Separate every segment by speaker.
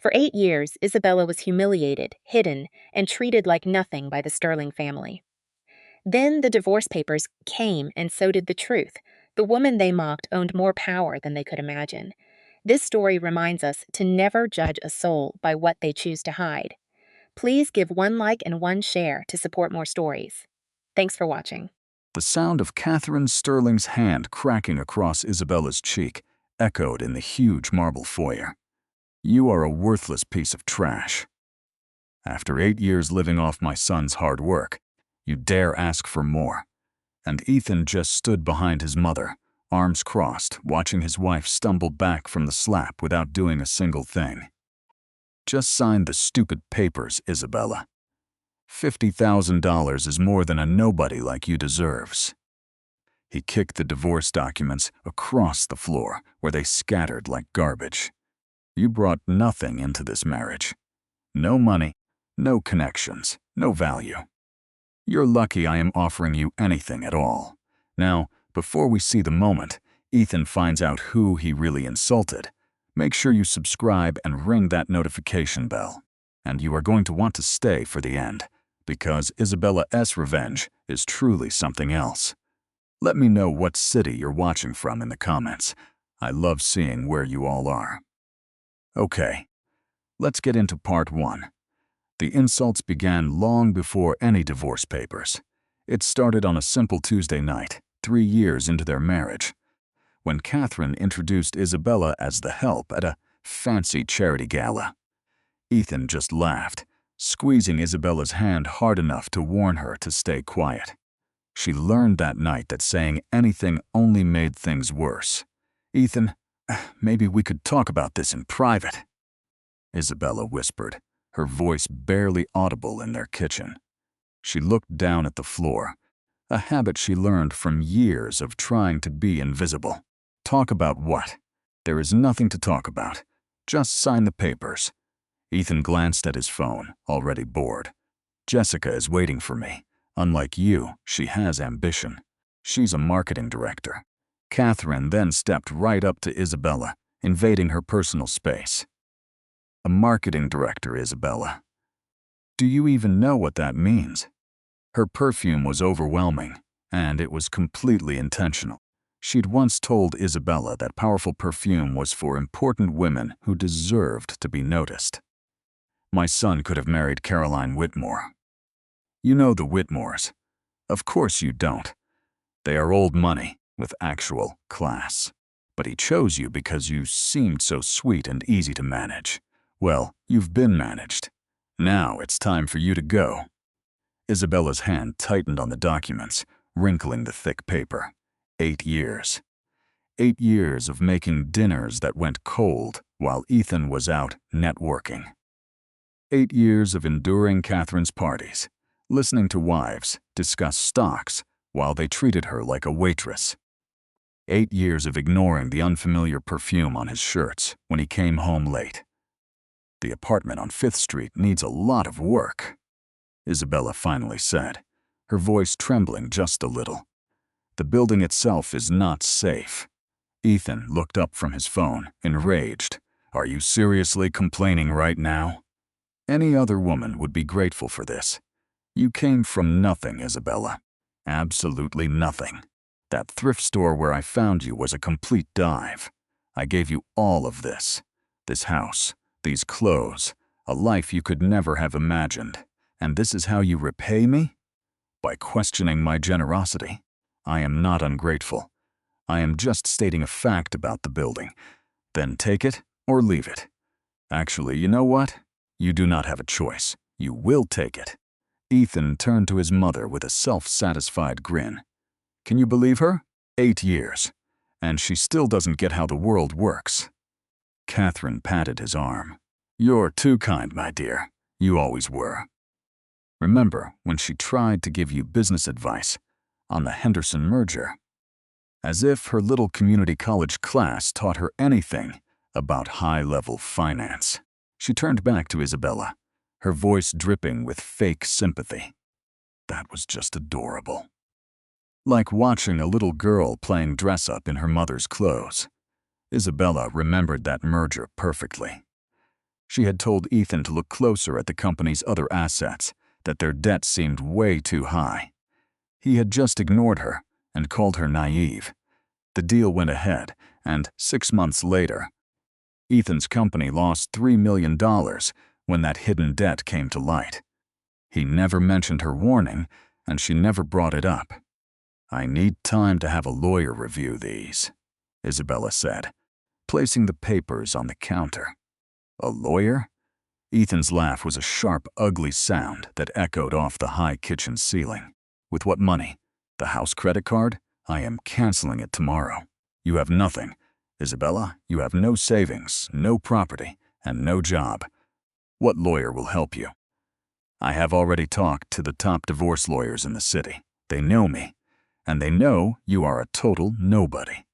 Speaker 1: For 8 years, Isabella was humiliated, hidden, and treated like nothing by the Sterling family. Then the divorce papers came, and so did the truth. The woman they mocked owned more power than they could imagine. This story reminds us to never judge a soul by what they choose to hide. Please give one like and one share to support more stories. Thanks for watching.
Speaker 2: The sound of Catherine Sterling's hand cracking across Isabella's cheek echoed in the huge marble foyer. "You are a worthless piece of trash. After 8 years living off my son's hard work, you dare ask for more." And Ethan just stood behind his mother, arms crossed, watching his wife stumble back from the slap without doing a single thing. "Just sign the stupid papers, Isabella. $50,000 is more than a nobody like you deserves." He kicked the divorce documents across the floor, where they scattered like garbage. "You brought nothing into this marriage. No money, no connections, no value. You're lucky I am offering you anything at all." Now, before we see the moment Ethan finds out who he really insulted, make sure you subscribe and ring that notification bell. And you are going to want to stay for the end, because Isabella's revenge is truly something else. Let me know what city you're watching from in the comments. I love seeing where you all are. Okay, let's get into part 1. The insults began long before any divorce papers. It started on a simple Tuesday night, 3 years into their marriage, when Catherine introduced Isabella as the help at a fancy charity gala. Ethan just laughed, squeezing Isabella's hand hard enough to warn her to stay quiet. She learned that night that saying anything only made things worse. "Ethan, maybe we could talk about this in private," Isabella whispered, her voice barely audible in their kitchen. She looked down at the floor, a habit she learned from years of trying to be invisible. "Talk about what? There is nothing to talk about. Just sign the papers." Ethan glanced at his phone, already bored. "Jessica is waiting for me. Unlike you, she has ambition. She's a marketing director." Catherine then stepped right up to Isabella, invading her personal space. "A marketing director, Isabella. Do you even know what that means?" Her perfume was overwhelming, and it was completely intentional. She'd once told Isabella that powerful perfume was for important women who deserved to be noticed. "My son could have married Caroline Whitmore." "You know the Whitmores." "Of course you don't. They are old money with actual class. But he chose you because you seemed so sweet and easy to manage. Well, you've been managed. Now it's time for you to go." Isabella's hand tightened on the documents, wrinkling the thick paper. 8 years. 8 years of making dinners that went cold while Ethan was out networking. 8 years of enduring Catherine's parties, listening to wives discuss stocks while they treated her like a waitress. 8 years of ignoring the unfamiliar perfume on his shirts when he came home late. "The apartment on 5th Street needs a lot of work," Isabella finally said, her voice trembling just a little. "The building itself is not safe." Ethan looked up from his phone, enraged. "Are you seriously complaining right now? Any other woman would be grateful for this. You came from nothing, Isabella. Absolutely nothing. That thrift store where I found you was a complete dive. I gave you all of this. This house, these clothes, a life you could never have imagined. And this is how you repay me? By questioning my generosity. I am not ungrateful. I am just stating a fact about the building. Then take it or leave it. Actually, you know what? You do not have a choice. You will take it." Ethan turned to his mother with a self-satisfied grin. "Can you believe her? 8 years. And she still doesn't get how the world works." Catherine patted his arm. "You're too kind, my dear. You always were." Remember when she tried to give you business advice on the Henderson merger? As if her little community college class taught her anything about high-level finance. She turned back to Isabella, her voice dripping with fake sympathy. That was just adorable. Like watching a little girl playing dress-up in her mother's clothes. Isabella remembered that merger perfectly. She had told Ethan to look closer at the company's other assets, that their debt seemed way too high. He had just ignored her and called her naive. The deal went ahead, and 6 months later, Ethan's company lost $3 million when that hidden debt came to light. He never mentioned her warning, and she never brought it up. "I need time to have a lawyer review these," Isabella said, placing the papers on the counter. "A lawyer?" Ethan's laugh was a sharp, ugly sound that echoed off the high kitchen ceiling. "With what money? The house credit card? I am canceling it tomorrow. You have nothing. Isabella, you have no savings, no property, and no job. What lawyer will help you?" "I have already talked to the top divorce lawyers in the city. They know me, and they know you are a total nobody."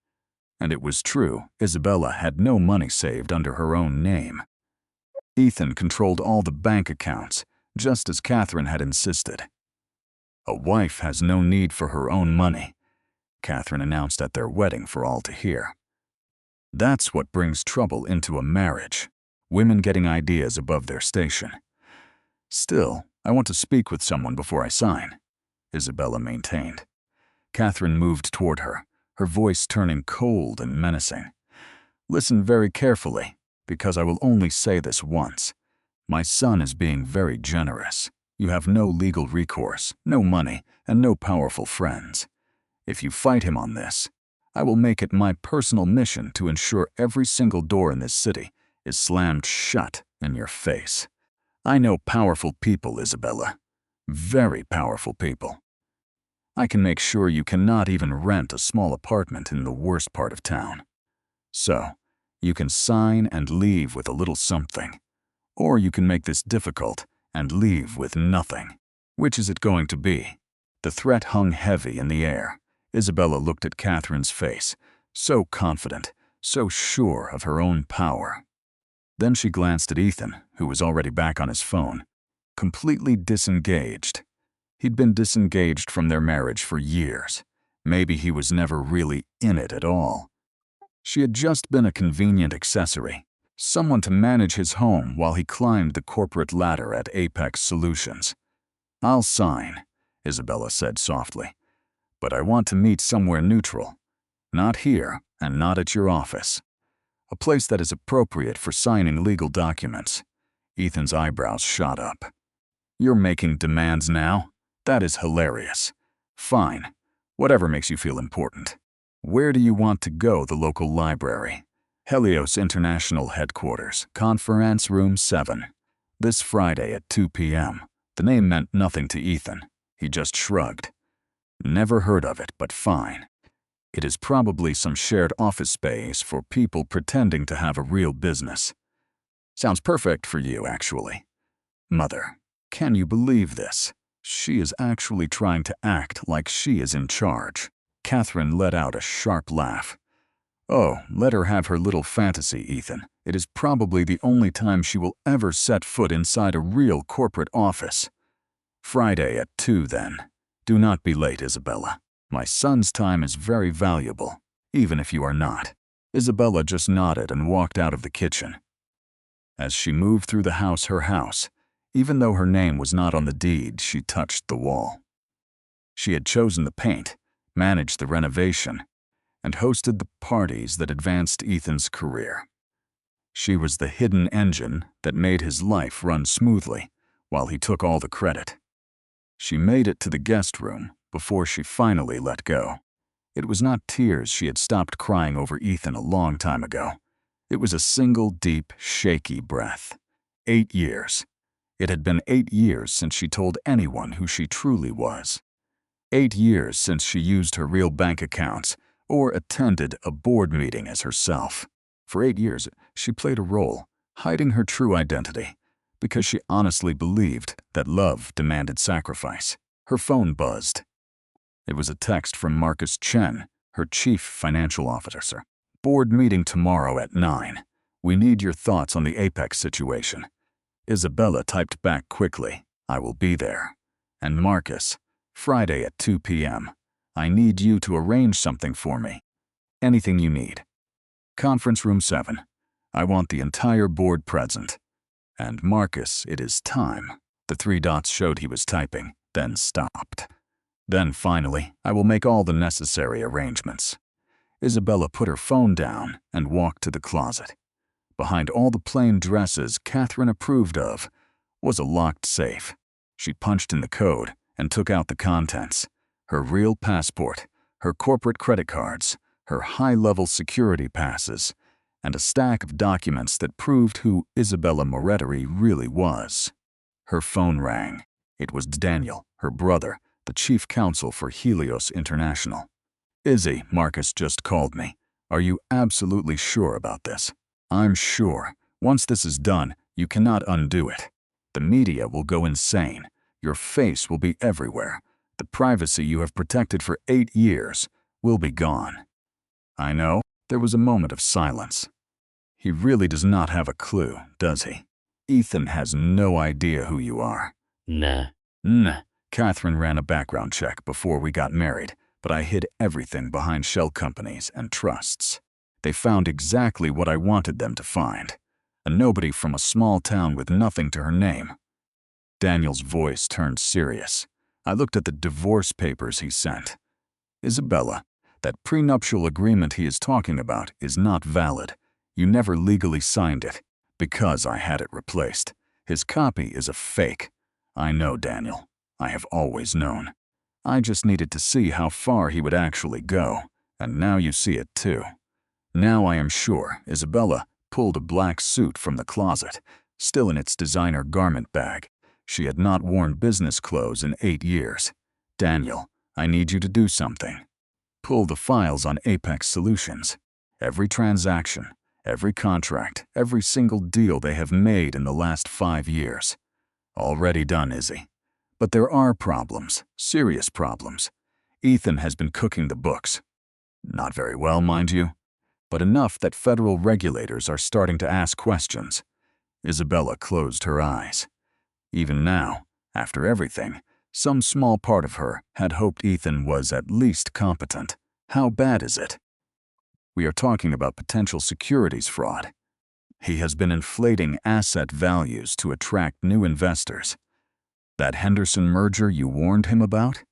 Speaker 2: And it was true, Isabella had no money saved under her own name. Ethan controlled all the bank accounts, just as Catherine had insisted. "A wife has no need for her own money," Catherine announced at their wedding for all to hear. That's what brings trouble into a marriage, women getting ideas above their station. "Still, I want to speak with someone before I sign," Isabella maintained. Catherine moved toward her, her voice turning cold and menacing. "Listen very carefully, because I will only say this once. My son is being very generous. You have no legal recourse, no money, and no powerful friends. If you fight him on this, I will make it my personal mission to ensure every single door in this city is slammed shut in your face. I know powerful people, Isabella. Very powerful people. I can make sure you cannot even rent a small apartment in the worst part of town. So, you can sign and leave with a little something. Or you can make this difficult and leave with nothing. Which is it going to be?" The threat hung heavy in the air. Isabella looked at Catherine's face, so confident, so sure of her own power. Then she glanced at Ethan, who was already back on his phone, completely disengaged. He'd been disengaged from their marriage for years. Maybe he was never really in it at all. She had just been a convenient accessory, someone to manage his home while he climbed the corporate ladder at Apex Solutions. "I'll sign," Isabella said softly, "but I want to meet somewhere neutral. Not here and not at your office. A place that is appropriate for signing legal documents." Ethan's eyebrows shot up. "You're making demands now? That is hilarious. Fine. Whatever makes you feel important. Where do you want to go? The local library. Helios International Headquarters, Conference Room 7. This Friday at 2 p.m. The name meant nothing to Ethan. He just shrugged. "Never heard of it, but fine. It is probably some shared office space for people pretending to have a real business. Sounds perfect for you, actually." "Mother, can you believe this? She is actually trying to act like she is in charge." Catherine let out a sharp laugh. "Oh, let her have her little fantasy, Ethan. It is probably the only time she will ever set foot inside a real corporate office. Friday at 2 then. Do not be late, Isabella. My son's time is very valuable, even if you are not." Isabella just nodded and walked out of the kitchen. As she moved through the house, her house, even though her name was not on the deed, she touched the wall. She had chosen the paint, managed the renovation, and hosted the parties that advanced Ethan's career. She was the hidden engine that made his life run smoothly, while he took all the credit. She made it to the guest room before she finally let go. It was not tears. She had stopped crying over Ethan a long time ago. It was a single deep, shaky breath. 8 years. It had been 8 years since she told anyone who she truly was. 8 years since she used her real bank accounts or attended a board meeting as herself. For 8 years, she played a role, hiding her true identity, because she honestly believed that love demanded sacrifice. Her phone buzzed. It was a text from Marcus Chen, her chief financial officer. "Board meeting tomorrow at 9. We need your thoughts on the Apex situation." Isabella typed back quickly, "I will be there." And Marcus, "Friday at 2 p.m. I need you to arrange something for me. Anything you need. Conference room 7. I want the entire board present. And Marcus, it is time. The 3 dots showed he was typing, then stopped. Then finally, I will make all the necessary arrangements. Isabella put her phone down and walked to the closet. Behind all the plain dresses Catherine approved of was a locked safe. She punched in the code and took out the contents: her real passport, her corporate credit cards, her high-level security passes, and a stack of documents that proved who Isabella Moretti really was. Her phone rang. It was Daniel, her brother, the chief counsel for Helios International. "Izzy, Marcus just called me. Are you absolutely sure about this?" "I'm sure. Once this is done, you cannot undo it. The media will go insane. Your face will be everywhere. The privacy you have protected for 8 years will be gone." "I know." There was a moment of silence. "He really does not have a clue, does he? Ethan has no idea who you are."
Speaker 3: Nah.
Speaker 2: "Nah. Catherine ran a background check before we got married, but I hid everything behind shell companies and trusts. They found exactly what I wanted them to find. A nobody from a small town with nothing to her name." Daniel's voice turned serious. I looked at the divorce papers he sent. "Isabella, that prenuptial agreement he is talking about is not valid. You never legally signed it, because I had it replaced. His copy is a fake. I know, Daniel. I have always known. I just needed to see how far he would actually go, and now you see it too. Now I am sure Isabella pulled a black suit from the closet, still in its designer garment bag. She had not worn business clothes in 8 years. Daniel, I need you to do something. Pull the files on Apex Solutions. Every transaction, every contract, every single deal they have made in the last 5 years. Already done, Izzy. But there are problems, serious problems. Ethan has been cooking the books. Not very well, mind you, but enough that federal regulators are starting to ask questions." Isabella closed her eyes. Even now, after everything, some small part of her had hoped Ethan was at least competent. How bad is it? We are talking about potential securities fraud. He has been inflating asset values to attract new investors. That Henderson merger you warned him about?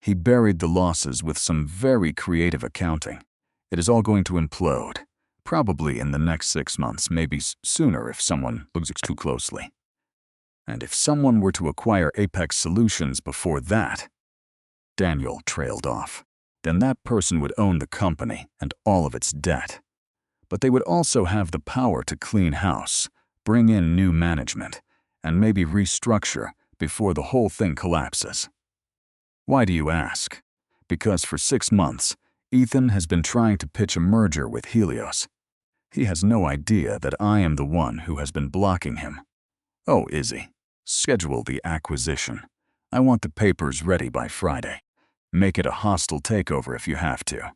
Speaker 2: He buried the losses with some very creative accounting. It is all going to implode, probably in the next 6 months, maybe sooner if someone looks too closely. And if someone were to acquire Apex Solutions before that, Daniel trailed off, then that person would own the company and all of its debt. But they would also have the power to clean house, bring in new management, and maybe restructure before the whole thing collapses. Why do you ask? Because for 6 months, Ethan has been trying to pitch a merger with Helios. He has no idea that I am the one who has been blocking him. Oh, Izzy, schedule the acquisition. I want the papers ready by Friday. Make it a hostile takeover if you have to.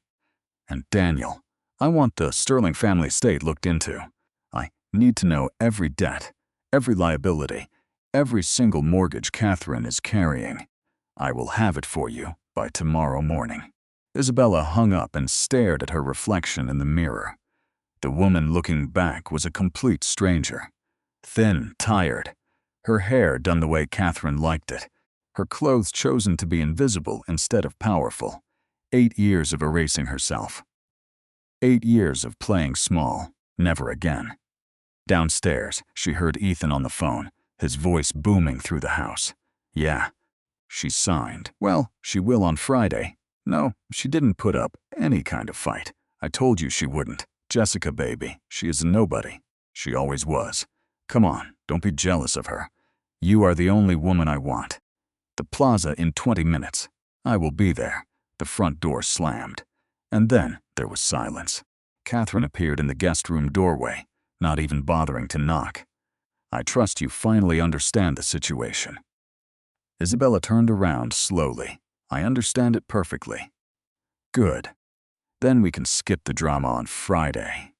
Speaker 2: And Daniel, I want the Sterling family estate looked into. I need to know every debt, every liability, every single mortgage Catherine is carrying. I will have it for you by tomorrow morning." Isabella hung up and stared at her reflection in the mirror. The woman looking back was a complete stranger. Thin, tired, her hair done the way Catherine liked it, her clothes chosen to be invisible instead of powerful. 8 years of erasing herself. 8 years of playing small, never again. Downstairs, she heard Ethan on the phone, his voice booming through the house. "Yeah." She signed. "Well, she will on Friday." "No, she didn't put up any kind of fight. I told you she wouldn't. Jessica, baby, she is a nobody. She always was. Come on, don't be jealous of her. You are the only woman I want. The plaza in 20 minutes. I will be there." The front door slammed. And then there was silence. Catherine appeared in the guest room doorway, not even bothering to knock. "I trust you finally understand the situation." Isabella turned around slowly. "I understand it perfectly." "Good. Then we can skip the drama on Friday.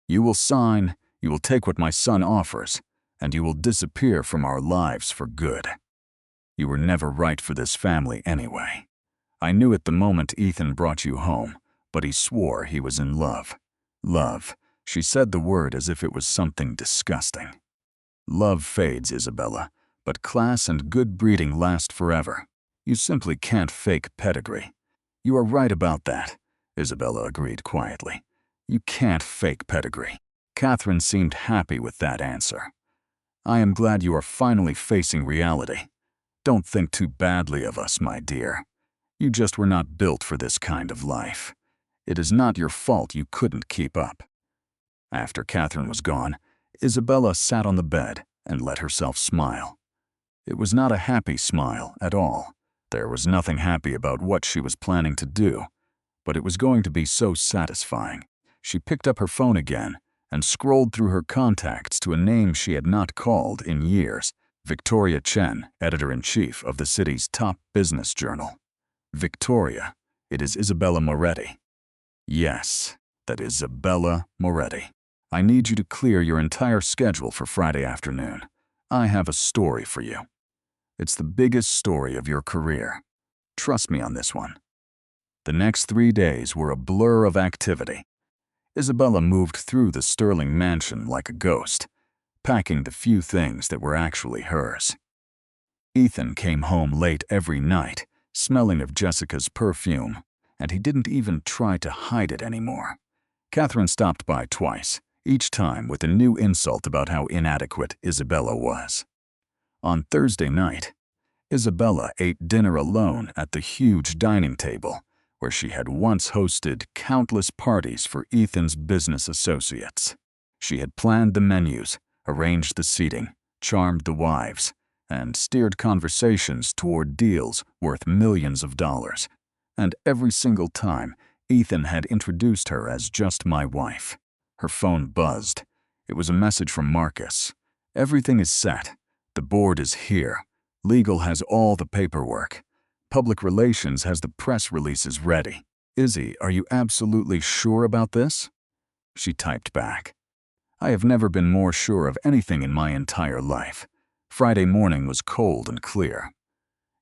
Speaker 2: You will sign, you will take what my son offers, and you will disappear from our lives for good. You were never right for this family anyway. I knew it the moment Ethan brought you home, but he swore he was in love. Love. She said the word as if it was something disgusting. Love fades, Isabella, but class and good breeding last forever. You simply can't fake pedigree. You are right about that, Isabella agreed quietly. You can't fake pedigree. Catherine seemed happy with that answer. I am glad you are finally facing reality. Don't think too badly of us, my dear. You just were not built for this kind of life. It is not your fault you couldn't keep up. After Catherine was gone, Isabella sat on the bed and let herself smile. It was not a happy smile at all. There was nothing happy about what she was planning to do, but it was going to be so satisfying. She picked up her phone again and scrolled through her contacts to a name she had not called in years. Victoria Chen, editor-in-chief of the city's top business journal. Victoria, it is Isabella Moretti. Yes, that is Isabella Moretti. I need you to clear your entire schedule for Friday afternoon. I have a story for you. It's the biggest story of your career. Trust me on this one. The next 3 days were a blur of activity. Isabella moved through the Sterling mansion like a ghost, packing the few things that were actually hers. Ethan came home late every night, smelling of Jessica's perfume, and he didn't even try to hide it anymore. Catherine stopped by twice, each time with a new insult about how inadequate Isabella was. On Thursday night, Isabella ate dinner alone at the huge dining table, where she had once hosted countless parties for Ethan's business associates. She had planned the menus, arranged the seating, charmed the wives, and steered conversations toward deals worth millions of dollars. And every single time, Ethan had introduced her as just my wife. Her phone buzzed. It was a message from Marcus. Everything is set. The board is here. Legal has all the paperwork. Public relations has the press releases ready. Izzy, are you absolutely sure about this? She typed back. I have never been more sure of anything in my entire life. Friday morning was cold and clear.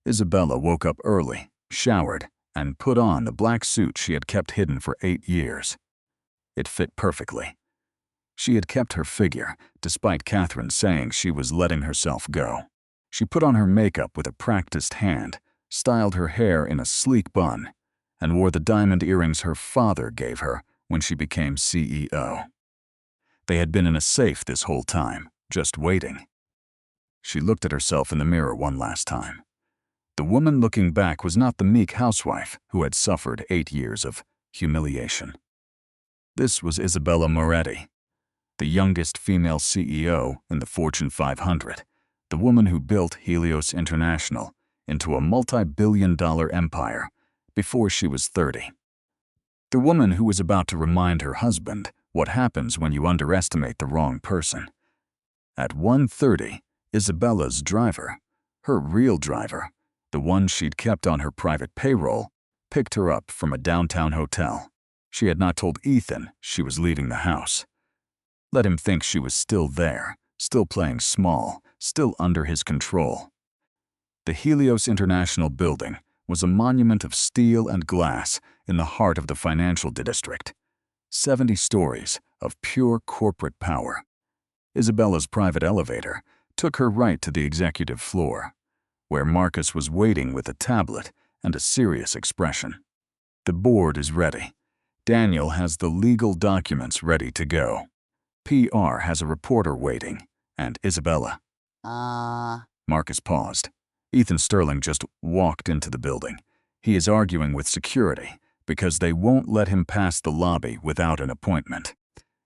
Speaker 2: Isabella woke up early, showered, and put on the black suit she had kept hidden for 8 years. It fit perfectly. She had kept her figure, despite Catherine saying she was letting herself go. She put on her makeup with a practiced hand, styled her hair in a sleek bun, and wore the diamond earrings her father gave her when she became CEO. They had been in a safe this whole time, just waiting. She looked at herself in the mirror one last time. The woman looking back was not the meek housewife who had suffered 8 years of humiliation. This was Isabella Moretti, the youngest female CEO in the Fortune 500, the woman who built Helios International into a multi-billion-dollar empire before she was 30. The woman who was about to remind her husband what happens when you underestimate the wrong person. At 1:30, Isabella's driver, her real driver, the one she'd kept on her private payroll, picked her up from a downtown hotel. She had not told Ethan she was leaving the house. Let him think she was still there, still playing small, still under his control. The Helios International building was a monument of steel and glass in the heart of the financial district. 70 stories of pure corporate power. Isabella's private elevator took her right to the executive floor, where Marcus was waiting with a tablet and a serious expression. The board is ready. Daniel has the legal documents ready to go. PR has a reporter waiting, and Isabella. Marcus paused. Ethan Sterling just walked into the building. He is arguing with security because they won't let him pass the lobby without an appointment.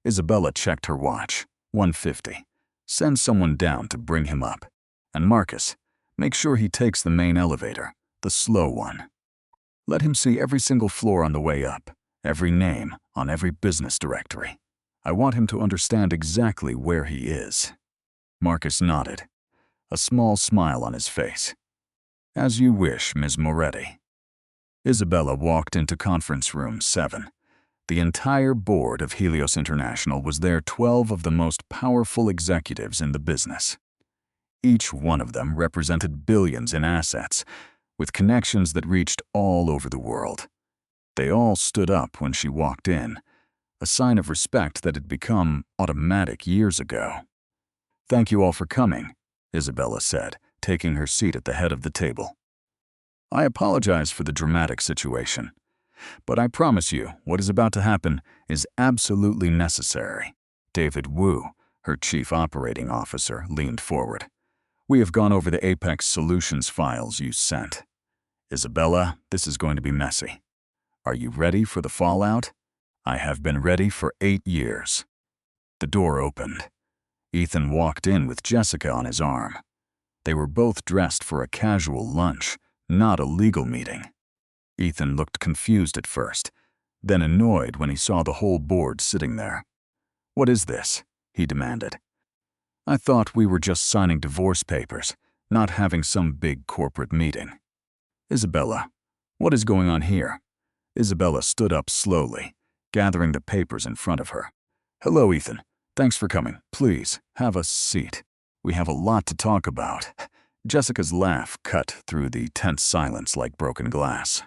Speaker 2: Isabella checked her watch. 1:50. Send someone down to bring him up. And Marcus, make sure he takes the main elevator, the slow one. Let him see every single floor on the way up, every name on every business directory. I want him to understand exactly where he is. Marcus nodded, a small smile on his face. As you wish, Ms. Moretti. Isabella walked into conference room 7. The entire board of Helios International was there, 12 of the most powerful executives in the business. Each one of them represented billions in assets, with connections that reached all over the world. They all stood up when she walked in, a sign of respect that had become automatic years ago. Thank you all for coming, Isabella said, taking her seat at the head of the table. I apologize for the dramatic situation, but I promise you what is about to happen is absolutely necessary. David Wu, her chief operating officer, leaned forward. We have gone over the Apex Solutions files you sent. Isabella, this is going to be messy. Are you ready for the fallout? I have been ready for 8 years. The door opened. Ethan walked in with Jessica on his arm. They were both dressed for a casual lunch, not a legal meeting. Ethan looked confused at first, then annoyed when he saw the whole board sitting there. What is this? He demanded. I thought we were just signing divorce papers, not having some big corporate meeting. Isabella, what is going on here? Isabella stood up slowly, gathering the papers in front of her. Hello, Ethan. Thanks for coming. Please, have a seat. We have a lot to talk about. Jessica's laugh cut through the tense silence like broken glass.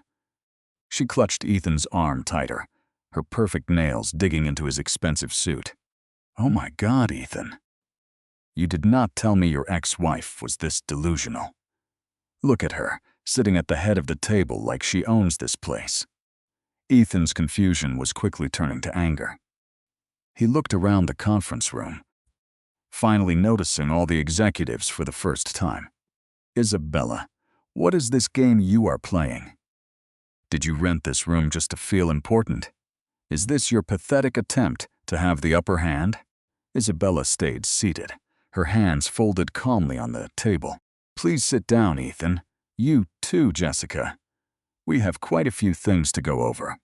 Speaker 2: She clutched Ethan's arm tighter, her perfect nails digging into his expensive suit. Oh my God, Ethan. You did not tell me your ex-wife was this delusional. Look at her, sitting at the head of the table like she owns this place. Ethan's confusion was quickly turning to anger. He looked around the conference room, finally noticing all the executives for the first time. Isabella, what is this game you are playing? Did you rent this room just to feel important? Is this your pathetic attempt to have the upper hand? Isabella stayed seated, her hands folded calmly on the table. Please sit down, Ethan. You too, Jessica. We have quite a few things to go over.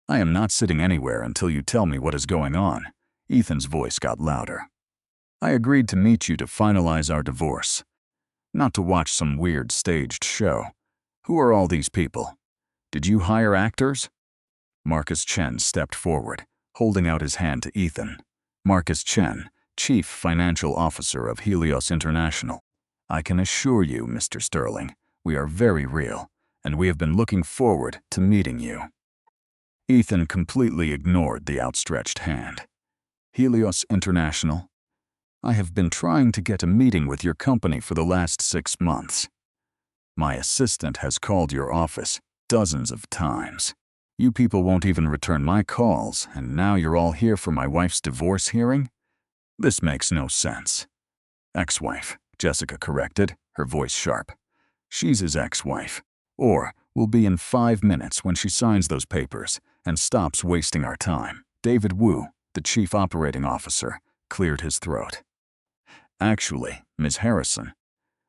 Speaker 2: I am not sitting anywhere until you tell me what is going on. Ethan's voice got louder. I agreed to meet you to finalize our divorce, not to watch some weird staged show. Who are all these people? Did you hire actors? Marcus Chen stepped forward, holding out his hand to Ethan. Marcus Chen, Chief Financial Officer of Helios International. I can assure you, Mr. Sterling, we are very real, and we have been looking forward to meeting you. Ethan completely ignored the outstretched hand. Helios International? I have been trying to get a meeting with your company for the last 6 months. My assistant has called your office dozens of times. You people won't even return my calls, and now you're all here for my wife's divorce hearing? This makes no sense. Ex-wife, Jessica corrected, her voice sharp. She's his ex-wife. Or will be in 5 minutes when she signs those papers and stops wasting our time. David Wu, the chief operating officer, cleared his throat. Actually, Ms. Harrison,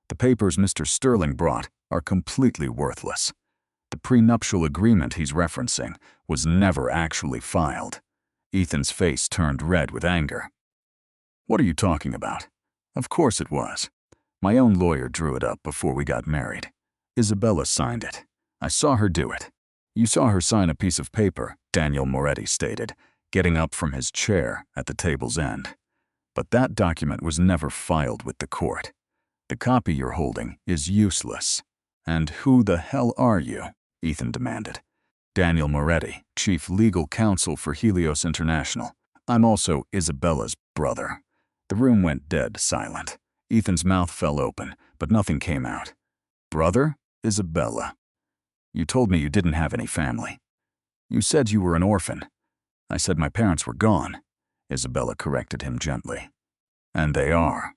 Speaker 2: the papers Mr. Sterling brought are completely worthless. The prenuptial agreement he's referencing was never actually filed. Ethan's face turned red with anger. What are you talking about? Of course it was. My own lawyer drew it up before we got married. Isabella signed it. I saw her do it. You saw her sign a piece of paper, Daniel Moretti stated, getting up from his chair at the table's end. But that document was never filed with the court. The copy you're holding is useless. And who the hell are you? Ethan demanded. Daniel Moretti, Chief Legal Counsel for Helios International. I'm also Isabella's brother. The room went dead silent. Ethan's mouth fell open, but nothing came out. Brother? Isabella. You told me you didn't have any family. You said you were an orphan. I said my parents were gone. Isabella corrected him gently. And they are.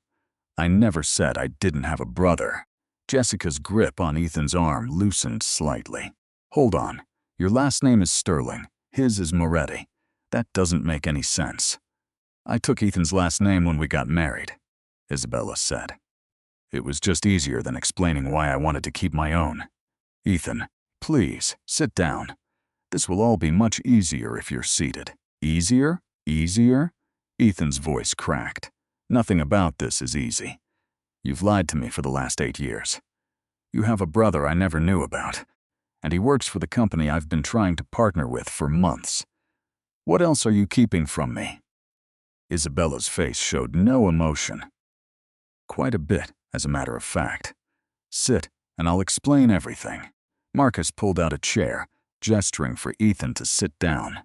Speaker 2: I never said I didn't have a brother. Jessica's grip on Ethan's arm loosened slightly. Hold on. Your last name is Sterling. His is Moretti. That doesn't make any sense. I took Ethan's last name when we got married, Isabella said. It was just easier than explaining why I wanted to keep my own. Ethan, please, sit down. This will all be much easier if you're seated. Easier? Easier? Ethan's voice cracked. Nothing about this is easy. You've lied to me for the last 8 years. You have a brother I never knew about, and he works for the company I've been trying to partner with for months. What else are you keeping from me? Isabella's face showed no emotion. Quite a bit, as a matter of fact. Sit, and I'll explain everything. Marcus pulled out a chair, gesturing for Ethan to sit down.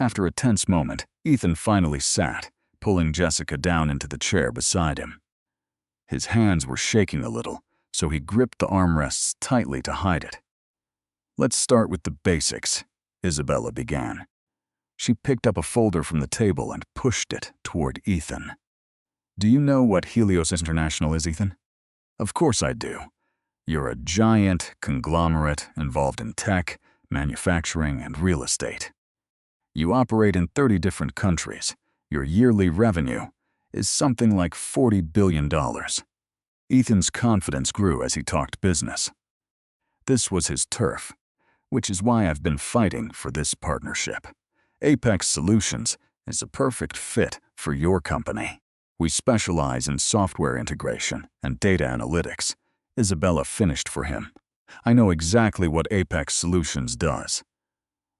Speaker 2: After a tense moment, Ethan finally sat, pulling Jessica down into the chair beside him. His hands were shaking a little, so he gripped the armrests tightly to hide it. "Let's start with the basics," Isabella began. She picked up a folder from the table and pushed it toward Ethan. "Do you know what Helios International is, Ethan?" "Of course I do. You're a giant conglomerate involved in tech, manufacturing, and real estate. You operate in 30 different countries. Your yearly revenue is something like $40 billion. Ethan's confidence grew as he talked business. This was his turf, which is why I've been fighting for this partnership. Apex Solutions is a perfect fit for your company. We specialize in software integration and data analytics. Isabella finished for him. I know exactly what Apex Solutions does.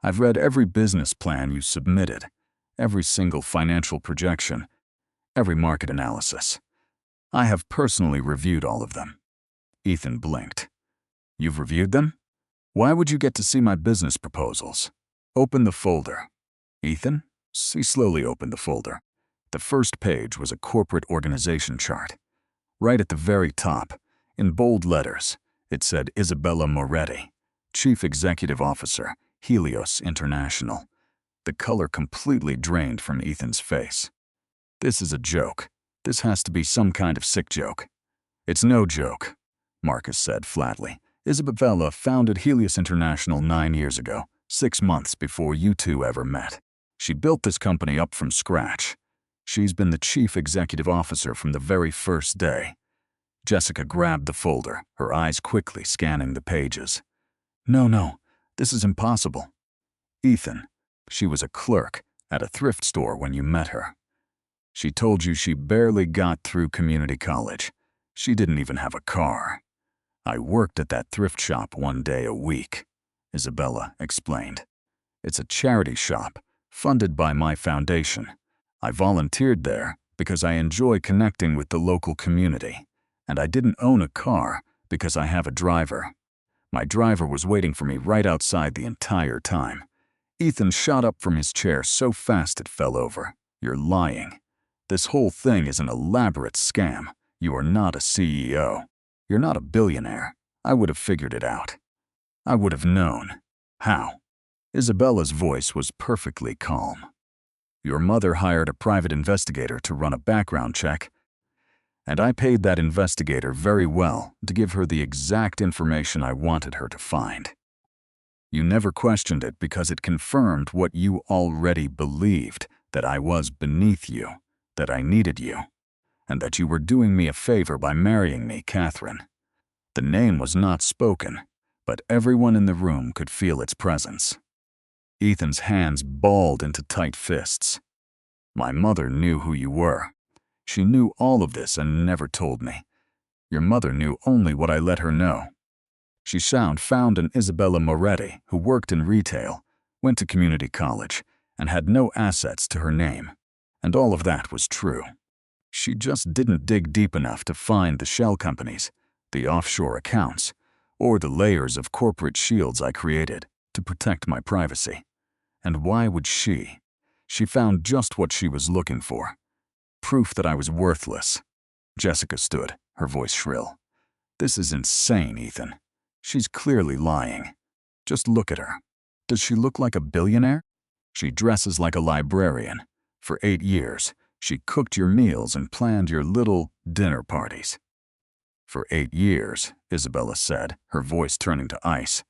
Speaker 2: I've read every business plan you submitted, every single financial projection, every market analysis. I have personally reviewed all of them." Ethan blinked. "You've reviewed them? Why would you get to see my business proposals? Open the folder." Ethan? He slowly opened the folder. The first page was a corporate organization chart. Right at the very top, in bold letters, it said Isabella Moretti, Chief Executive Officer, Helios International. The color completely drained from Ethan's face. "This is a joke. This has to be some kind of sick joke." "It's no joke," Marcus said flatly. "Isabella founded Helios International 9 years ago, 6 months before you two ever met. She built this company up from scratch. She's been the chief executive officer from the very first day." Jessica grabbed the folder, her eyes quickly scanning the pages. No, this is impossible." "Ethan, she was a clerk at a thrift store when you met her. She told you she barely got through community college. She didn't even have a car. I worked at that thrift shop 1 day a week," Isabella explained. "It's a charity shop funded by my foundation. I volunteered there because I enjoy connecting with the local community, and I didn't own a car because I have a driver. My driver was waiting for me right outside the entire time." Ethan shot up from his chair so fast it fell over. "You're lying. This whole thing is an elaborate scam. You are not a CEO. You're not a billionaire. I would have figured it out. I would have known." "How?" Isabella's voice was perfectly calm. "Your mother hired a private investigator to run a background check, and I paid that investigator very well to give her the exact information I wanted her to find. You never questioned it because it confirmed what you already believed, that I was beneath you, that I needed you, and that you were doing me a favor by marrying me, Catherine. The name was not spoken, but everyone in the room could feel its presence." Ethan's hands balled into tight fists. "My mother knew who you were. She knew all of this and never told me. Your mother knew only what I let her know. She found an Isabella Moretti who worked in retail, went to community college, and had no assets to her name. And all of that was true. She just didn't dig deep enough to find the shell companies, the offshore accounts, or the layers of corporate shields I created to protect my privacy. And why would she? She found just what she was looking for. Proof that I was worthless." Jessica stood, her voice shrill. "This is insane, Ethan. She's clearly lying. Just look at her. Does she look like a billionaire? She dresses like a librarian. For 8 years, she cooked your meals and planned your little dinner parties." "For 8 years, Isabella said, her voice turning to ice.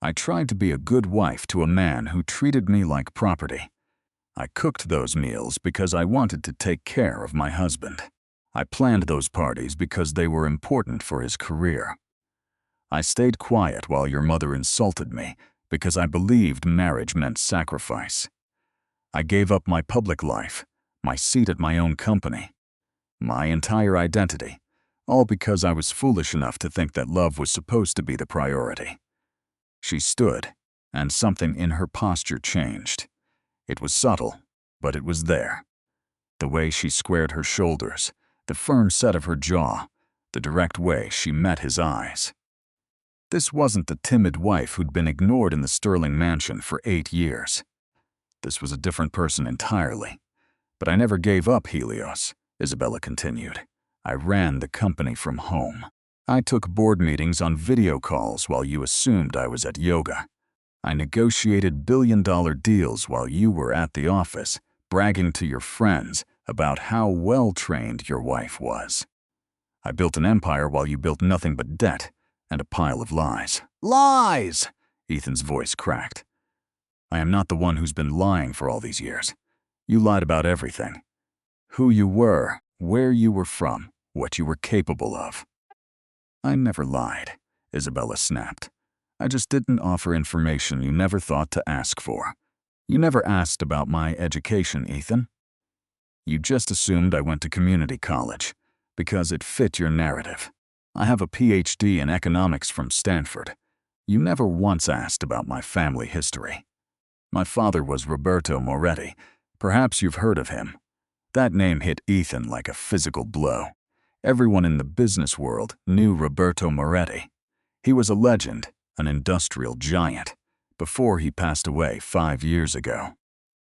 Speaker 2: "I tried to be a good wife to a man who treated me like property. I cooked those meals because I wanted to take care of my husband. I planned those parties because they were important for his career. I stayed quiet while your mother insulted me because I believed marriage meant sacrifice. I gave up my public life, my seat at my own company, my entire identity, all because I was foolish enough to think that love was supposed to be the priority." She stood, and something in her posture changed. It was subtle, but it was there. The way she squared her shoulders, the firm set of her jaw, the direct way she met his eyes. This wasn't the timid wife who'd been ignored in the Sterling mansion for 8 years. This was a different person entirely. "But I never gave up Helios," Isabella continued. I ran the company from home. I took board meetings on video calls while you assumed I was at yoga. I negotiated billion-dollar deals while you were at the office, bragging to your friends about how well-trained your wife was. I built an empire while you built nothing but debt and a pile of lies. Lies! Ethan's voice cracked. I am not the one who's been lying for all these years. You lied about everything. Who you were, where you were from, what you were capable of. I never lied, Isabella snapped. I just didn't offer information you never thought to ask for. You never asked about my education, Ethan. You just assumed I went to community college because it fit your narrative. I have a PhD in economics from Stanford. You never once asked about my family history. My father was Roberto Moretti. Perhaps you've heard of him. That name hit Ethan like a physical blow. Everyone in the business world knew Roberto Moretti. He was a legend, an industrial giant, before he passed away 5 years ago.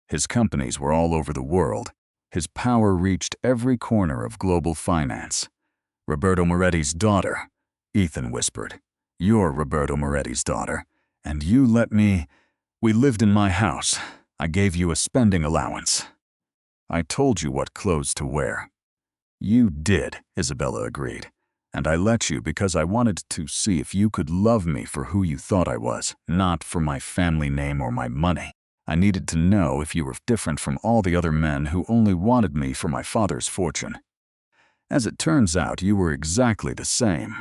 Speaker 2: His companies were all over the world. His power reached every corner of global finance. Roberto Moretti's daughter, Ethan whispered. You're Roberto Moretti's daughter, and you let me... We lived in my house. I gave you a spending allowance. I told you what clothes to wear. You did, Isabella agreed. And I let you because I wanted to see if you could love me for who you thought I was, not for my family name or my money. I needed to know if you were different from all the other men who only wanted me for my father's fortune. As it turns out, you were exactly the same.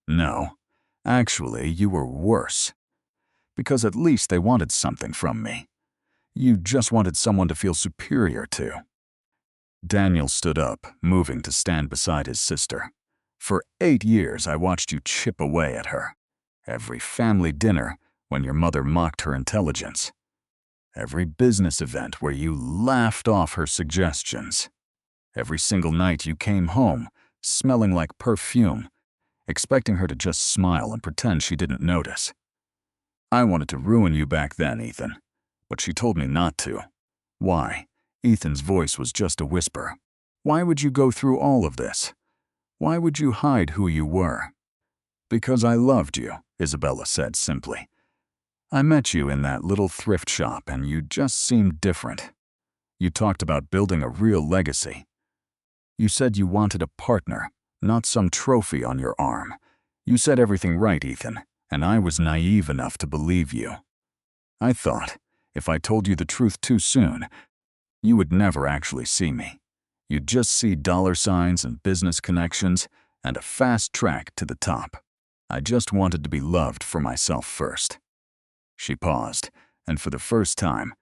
Speaker 2: No, actually, you were worse. Because at least they wanted something from me. You just wanted someone to feel superior to. Daniel stood up, moving to stand beside his sister. For 8 years, I watched you chip away at her. Every family dinner, when your mother mocked her intelligence. Every business event where you laughed off her suggestions. Every single night you came home, smelling like perfume, expecting her to just smile and pretend she didn't notice. I wanted to ruin you back then, Ethan, but she told me not to. Why? Ethan's voice was just a whisper. Why would you go through all of this? Why would you hide who you were? Because I loved you, Isabella said simply. I met you in that little thrift shop and you just seemed different. You talked about building a real legacy. You said you wanted a partner, not some trophy on your arm. You said everything right, Ethan, and I was naive enough to believe you. I thought, if I told you the truth too soon, you would never actually see me. You'd just see dollar signs and business connections and a fast track to the top. I just wanted to be loved for myself first. She paused, and for the first time,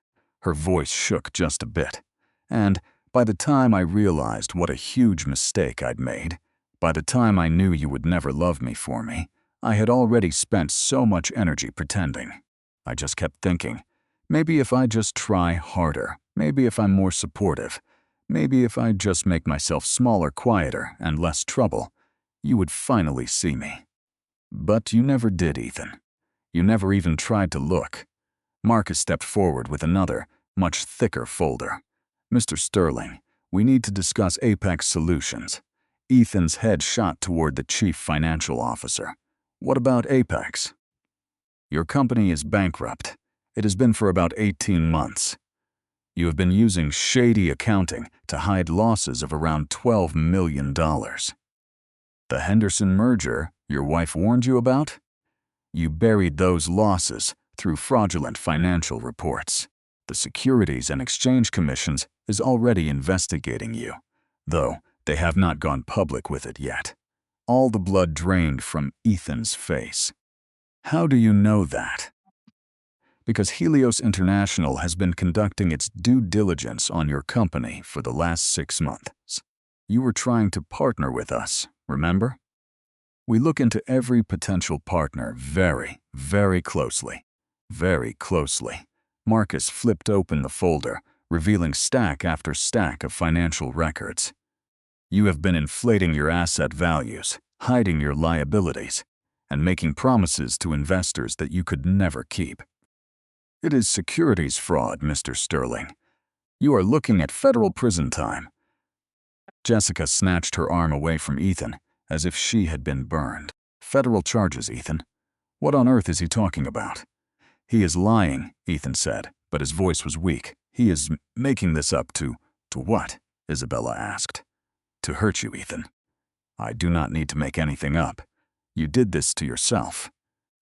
Speaker 2: her voice shook just a bit. And by the time I realized what a huge mistake I'd made, by the time I knew you would never love me for me, I had already spent so much energy pretending. I just kept thinking, maybe if I just try harder, maybe if I'm more supportive, maybe if I just make myself smaller, quieter, and less trouble, you would finally see me. But you never did, Ethan. You never even tried to look. Marcus stepped forward with another, much thicker folder. Mr. Sterling, we need to discuss Apex Solutions. Ethan's head shot toward the chief financial officer. What about Apex? Your company is bankrupt. It has been for about 18 months. You have been using shady accounting to hide losses of around $12 million. The Henderson merger your wife warned you about? You buried those losses through fraudulent financial reports. The Securities and Exchange Commission is already investigating you, though they have not gone public with it yet. All the blood drained from Ethan's face. How do you know that? Because Helios International has been conducting its due diligence on your company for the last 6 months. You were trying to partner with us, remember? We look into every potential partner very, very closely. Very closely. Marcus flipped open the folder, revealing stack after stack of financial records. You have been inflating your asset values, hiding your liabilities, and making promises to investors that you could never keep. It is securities fraud, Mr. Sterling. You are looking at federal prison time. Jessica snatched her arm away from Ethan, as if she had been burned. Federal charges, Ethan. What on earth is he talking about? He is lying, Ethan said, but his voice was weak. He is making this up to what? Isabella asked. To hurt you, Ethan. I do not need to make anything up. You did this to yourself.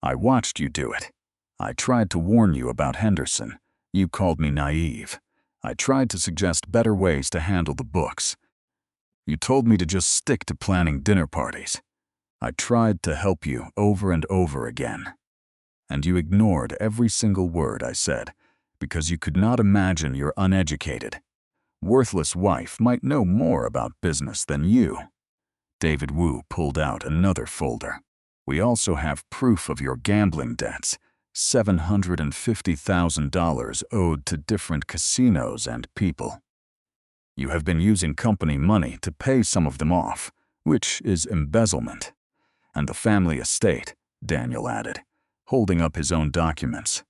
Speaker 2: I watched you do it. I tried to warn you about Henderson. You called me naive. I tried to suggest better ways to handle the books. You told me to just stick to planning dinner parties. I tried to help you over and over again. And you ignored every single word I said because you could not imagine your uneducated, worthless wife might know more about business than you. David Wu pulled out another folder. We also have proof of your gambling debts, $750,000 owed to different casinos and people. You have been using company money to pay some of them off, which is embezzlement. And the family estate, Daniel added, holding up his own documents.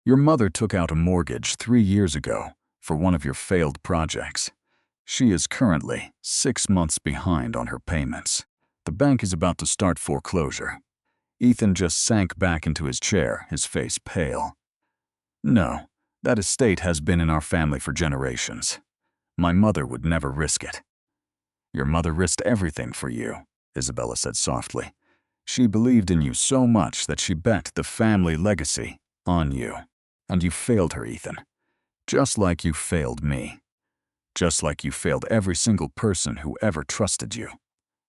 Speaker 2: Your mother took out a mortgage 3 years ago for one of your failed projects. She is currently 6 months behind on her payments. The bank is about to start foreclosure. Ethan just sank back into his chair, his face pale. No, that estate has been in our family for generations. My mother would never risk it. Your mother risked everything for you, Isabella said softly. She believed in you so much that she bet the family legacy on you. And you failed her, Ethan. Just like you failed me. Just like you failed every single person who ever trusted you.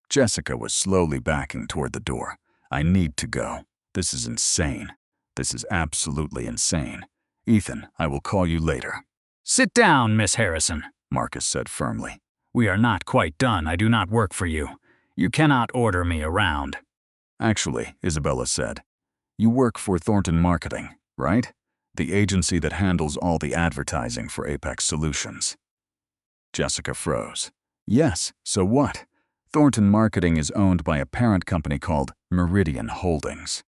Speaker 2: Jessica was slowly backing toward the door. I need to go. This is insane. This is absolutely insane. Ethan, I will call you later.
Speaker 3: Sit down, Miss Harrison,
Speaker 2: Marcus said firmly.
Speaker 3: We are not quite done. I do not work for you. You cannot order me around.
Speaker 2: Actually, Isabella said, you work for Thornton Marketing, right? The agency that handles all the advertising for Apex Solutions. Jessica froze. Yes, so what? Thornton Marketing is owned by a parent company called Meridian Holdings.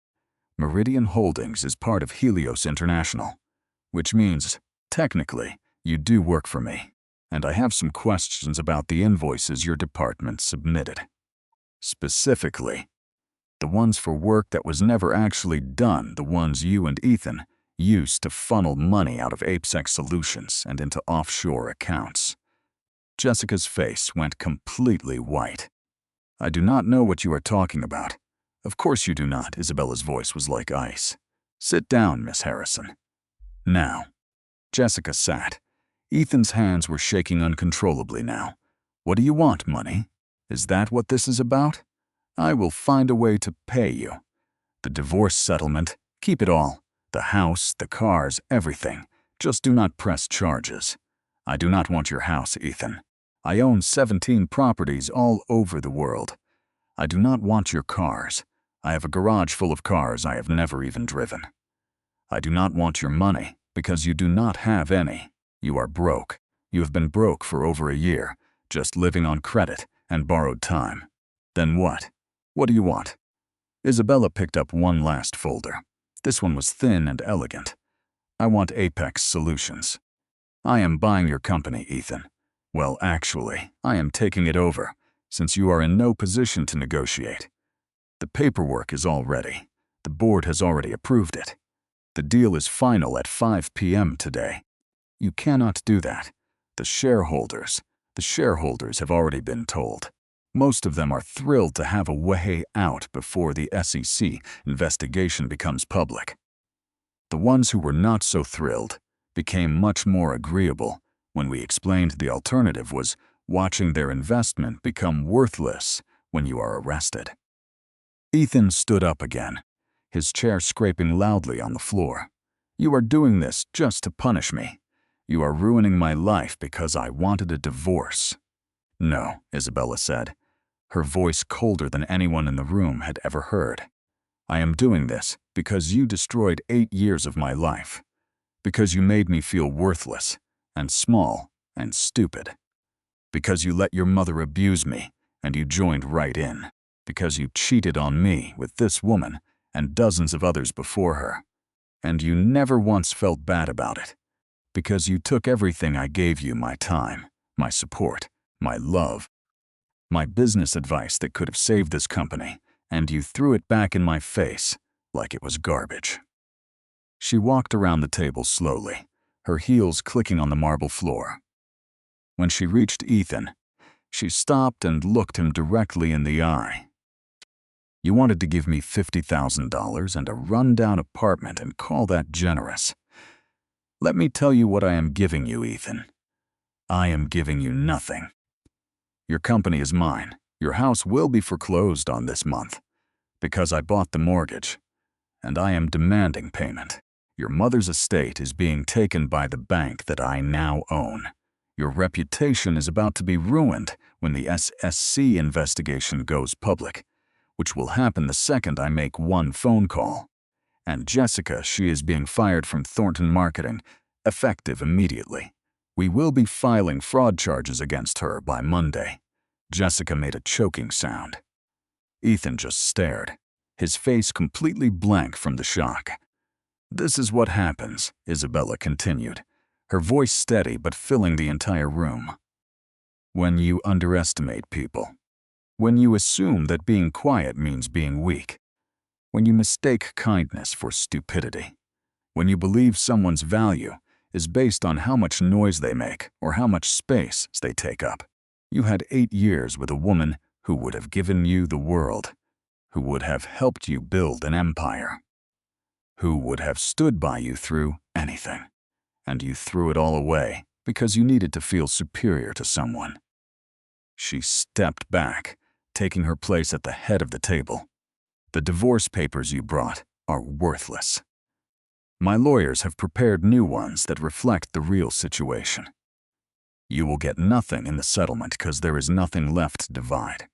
Speaker 2: Meridian Holdings is part of Helios International, which means, technically, you do work for me, and I have some questions about the invoices your department submitted. Specifically, the ones for work that was never actually done, the ones you and Ethan used to funnel money out of Apex Solutions and into offshore accounts. Jessica's face went completely white. I do not know what you are talking about. Of course you do not, Isabella's voice was like ice. Sit down, Miss Harrison. Now. Jessica sat. Ethan's hands were shaking uncontrollably now. What do you want, money? Is that what this is about? I will find a way to pay you. The divorce settlement, keep it all. The house, the cars, everything. Just do not press charges. I do not want your house, Ethan. I own 17 properties all over the world. I do not want your cars. I have a garage full of cars I have never even driven. I do not want your money, because you do not have any. You are broke. You have been broke for over a year, just living on credit and borrowed time. Then what? What do you want? Isabella picked up one last folder. This one was thin and elegant. I want Apex Solutions. I am buying your company, Ethan. Well, actually, I am taking it over, since you are in no position to negotiate. The paperwork is all ready. The board has already approved it. The deal is final at 5 p.m. today. You cannot do that. The shareholders have already been told. Most of them are thrilled to have a way out before the SEC investigation becomes public. The ones who were not so thrilled became much more agreeable when we explained the alternative was watching their investment become worthless when you are arrested. Ethan stood up again, his chair scraping loudly on the floor. You are doing this just to punish me. You are ruining my life because I wanted a divorce. No, Isabella said, her voice colder than anyone in the room had ever heard. I am doing this because you destroyed 8 years of my life. Because you made me feel worthless and small and stupid. Because you let your mother abuse me and you joined right in. Because you cheated on me with this woman and dozens of others before her. And you never once felt bad about it. Because you took everything I gave you, my time, my support, my love, my business advice that could have saved this company, and you threw it back in my face like it was garbage." She walked around the table slowly, her heels clicking on the marble floor. When she reached Ethan, she stopped and looked him directly in the eye. "You wanted to give me $50,000 and a rundown apartment and call that generous. Let me tell you what I am giving you, Ethan. I am giving you nothing. Your company is mine. Your house will be foreclosed on this month because I bought the mortgage, and I am demanding payment. Your mother's estate is being taken by the bank that I now own. Your reputation is about to be ruined when the SSC investigation goes public, which will happen the second I make one phone call. And Jessica, she is being fired from Thornton Marketing, effective immediately. We will be filing fraud charges against her by Monday." Jessica made a choking sound. Ethan just stared, his face completely blank from the shock. "This is what happens," Isabella continued, her voice steady but filling the entire room. "When you underestimate people. When you assume that being quiet means being weak. When you mistake kindness for stupidity. When you believe someone's value is based on how much noise they make or how much space they take up. You had 8 years with a woman who would have given you the world, who would have helped you build an empire, who would have stood by you through anything, and you threw it all away because you needed to feel superior to someone." She stepped back, taking her place at the head of the table. "The divorce papers you brought are worthless. My lawyers have prepared new ones that reflect the real situation. You will get nothing in the settlement because there is nothing left to divide.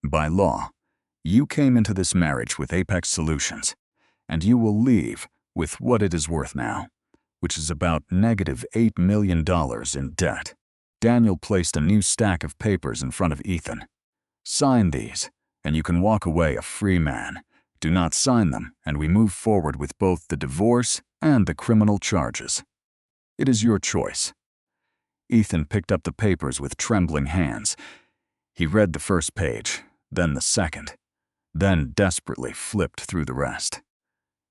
Speaker 2: By law, you came into this marriage with Apex Solutions, and you will leave with what it is worth now, which is about -$8 million in debt." Daniel placed a new stack of papers in front of Ethan. "Sign these, and you can walk away a free man. Do not sign them, and we move forward with both the divorce and the criminal charges. It is your choice." Ethan picked up the papers with trembling hands. He read the first page, then the second, then desperately flipped through the rest.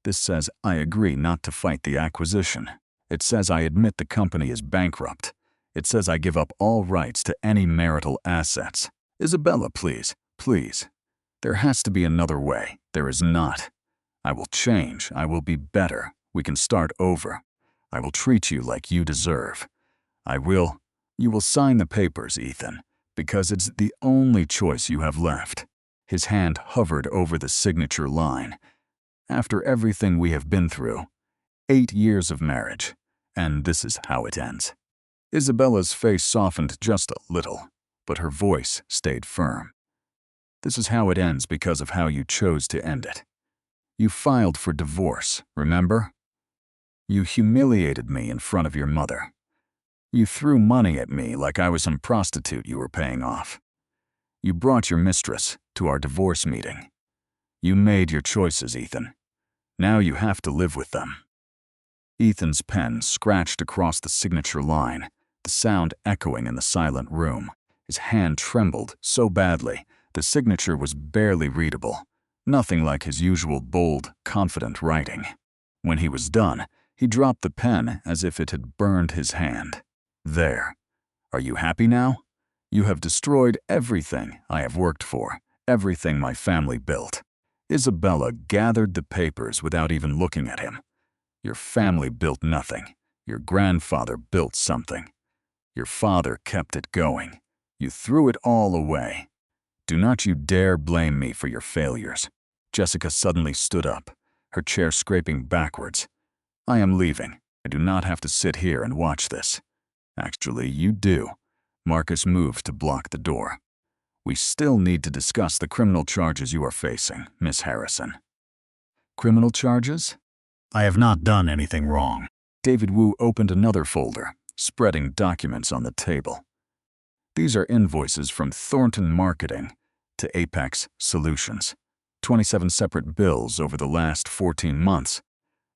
Speaker 2: "This says I agree not to fight the acquisition. It says I admit the company is bankrupt. It says I give up all rights to any marital assets. Isabella, please, please. There has to be another way. There is not. I will change. I will be better. We can start over. I will treat you like you deserve. You will sign the papers, Ethan, because it's the only choice you have left." His hand hovered over the signature line. "After everything we have been through, 8 years of marriage, and this is how it ends." Isabella's face softened just a little, but her voice stayed firm. "This is how it ends because of how you chose to end it. You filed for divorce, remember? You humiliated me in front of your mother. You threw money at me like I was some prostitute you were paying off. You brought your mistress to our divorce meeting. You made your choices, Ethan. Now you have to live with them." Ethan's pen scratched across the signature line, the sound echoing in the silent room. His hand trembled so badly, the signature was barely readable, nothing like his usual bold, confident writing. When he was done, he dropped the pen as if it had burned his hand. "There. Are you happy now? You have destroyed everything I have worked for, everything my family built." Isabella gathered the papers without even looking at him. "Your family built nothing. Your grandfather built something. Your father kept it going. You threw it all away. Do not you dare blame me for your failures." Jessica suddenly stood up, her chair scraping backwards. "I am leaving. I do not have to sit here and watch this." "Actually, you do." Marcus moved to block the door. "We still need to discuss the criminal charges you are facing, Miss Harrison." "Criminal charges?"
Speaker 3: I have not done anything wrong.
Speaker 2: David Wu opened another folder, spreading documents on the table. "These are invoices from Thornton Marketing to Apex Solutions. 27 separate bills over the last 14 months,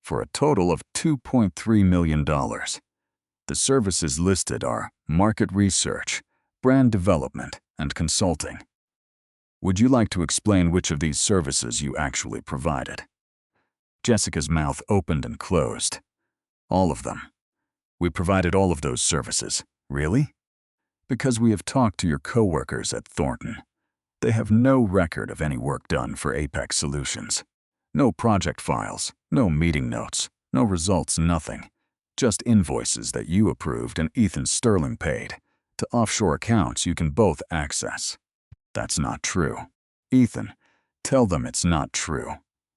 Speaker 2: for a total of $2.3 million. The services listed are market research, brand development, and consulting. Would you like to explain which of these services you actually provided? Jessica's mouth opened and closed. All of them. We provided all of those services. Really? Because we have talked to your coworkers at Thornton. They have no record of any work done for Apex Solutions. No project files, no meeting notes, no results, nothing. Just invoices that you approved and Ethan Sterling paid to offshore accounts you can both access. That's not true. Ethan, tell them it's not true.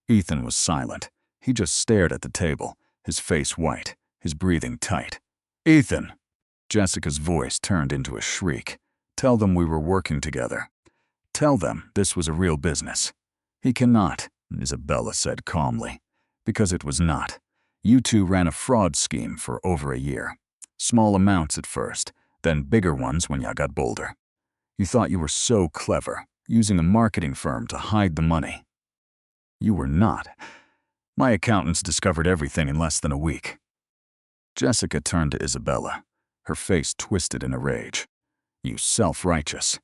Speaker 2: Ethan was silent. He just stared at the table, his face white, his breathing tight. Ethan! Jessica's voice turned into a shriek. Tell them we were working together. Tell them this was a real business. He cannot, Isabella said calmly, because it was not. You two ran a fraud scheme for over a year. Small amounts at first, then bigger ones when you got bolder. You thought you were so clever, using a marketing firm to hide the money. You were not. My accountants discovered everything in less than a week. Jessica turned to Isabella, her face twisted in a rage. You self-righteous.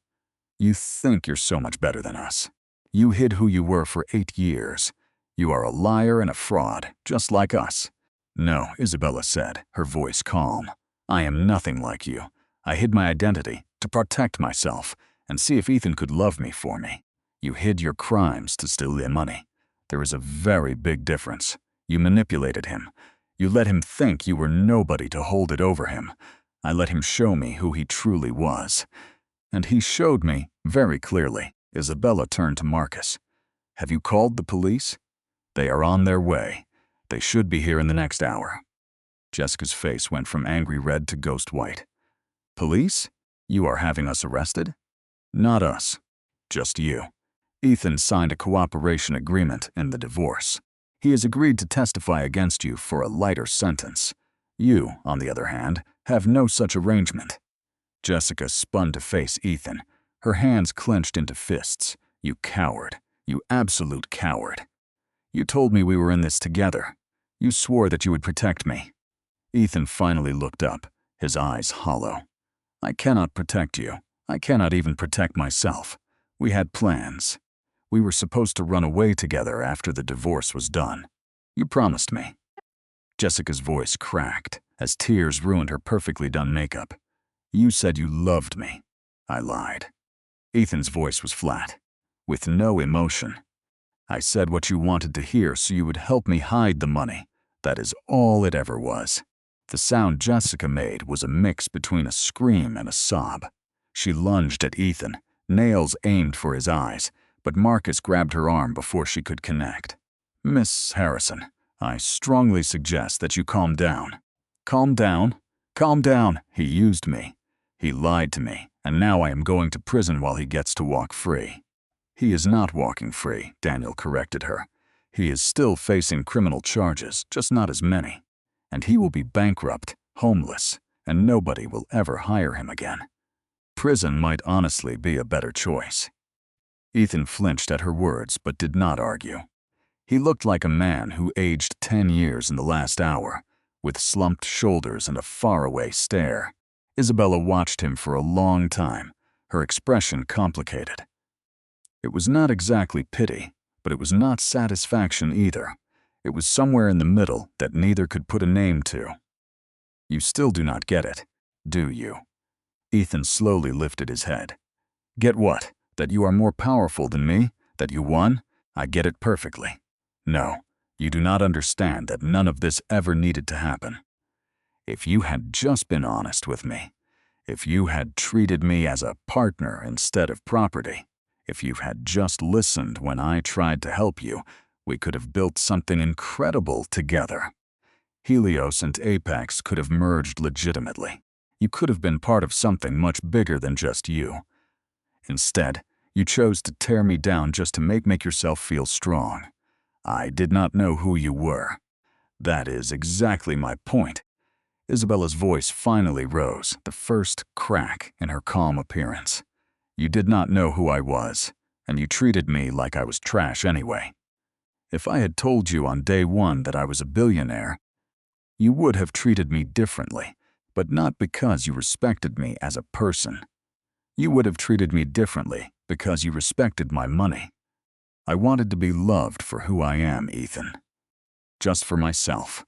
Speaker 2: You think you're so much better than us. You hid who you were for 8 years. You are a liar and a fraud, just like us. No, Isabella said, her voice calm. I am nothing like you. I hid my identity to protect myself and see if Ethan could love me for me. You hid your crimes to steal their money. There is a very big difference. You manipulated him. You let him think you were nobody to hold it over him. I let him show me who he truly was. And he showed me very clearly. Isabella turned to Marcus. Have you called the police? They are on their way. They should be here in the next hour. Jessica's face went from angry red to ghost white. Police? You are having us arrested? Not us. Just you. Ethan signed a cooperation agreement in the divorce. He has agreed to testify against you for a lighter sentence. You, on the other hand, have no such arrangement. Jessica spun to face Ethan, her hands clenched into fists. You coward. You absolute coward. You told me we were in this together. You swore that you would protect me. Ethan finally looked up, his eyes hollow. I cannot protect you. I cannot even protect myself. We had plans. We were supposed to run away together after the divorce was done. You promised me. Jessica's voice cracked as tears ruined her perfectly done makeup. You said you loved me. I lied. Ethan's voice was flat, with no emotion. I said what you wanted to hear so you would help me hide the money. That is all it ever was. The sound Jessica made was a mix between a scream and a sob. She lunged at Ethan, nails aimed for his eyes, but Marcus grabbed her arm before she could connect. Miss Harrison, I strongly suggest that you calm down. Calm down? Calm down. He used me. He lied to me, and now I am going to prison while he gets to walk free. He is not walking free, Daniel corrected her. He is still facing criminal charges, just not as many. And he will be bankrupt, homeless, and nobody will ever hire him again. Prison might honestly be a better choice. Ethan flinched at her words but did not argue. He looked like a man who aged 10 years in the last hour, with slumped shoulders and a faraway stare. Isabella watched him for a long time, her expression complicated. It was not exactly pity, but it was not satisfaction either. It was somewhere in the middle that neither could put a name to. You still do not get it, do you? Ethan slowly lifted his head. Get what? That you are more powerful than me? That you won? I get it perfectly. No, you do not understand that none of this ever needed to happen. If you had just been honest with me, if you had treated me as a partner instead of property, if you had just listened when I tried to help you, we could have built something incredible together. Helios and Apex could have merged legitimately. You could have been part of something much bigger than just you. Instead, you chose to tear me down just to make yourself feel strong. I did not know who you were. That is exactly my point. Isabella's voice finally rose, the first crack in her calm appearance. You did not know who I was, and you treated me like I was trash anyway. If I had told you on day one that I was a billionaire, you would have treated me differently, but not because you respected me as a person. You would have treated me differently because you respected my money. I wanted to be loved for who I am, Ethan. Just for myself.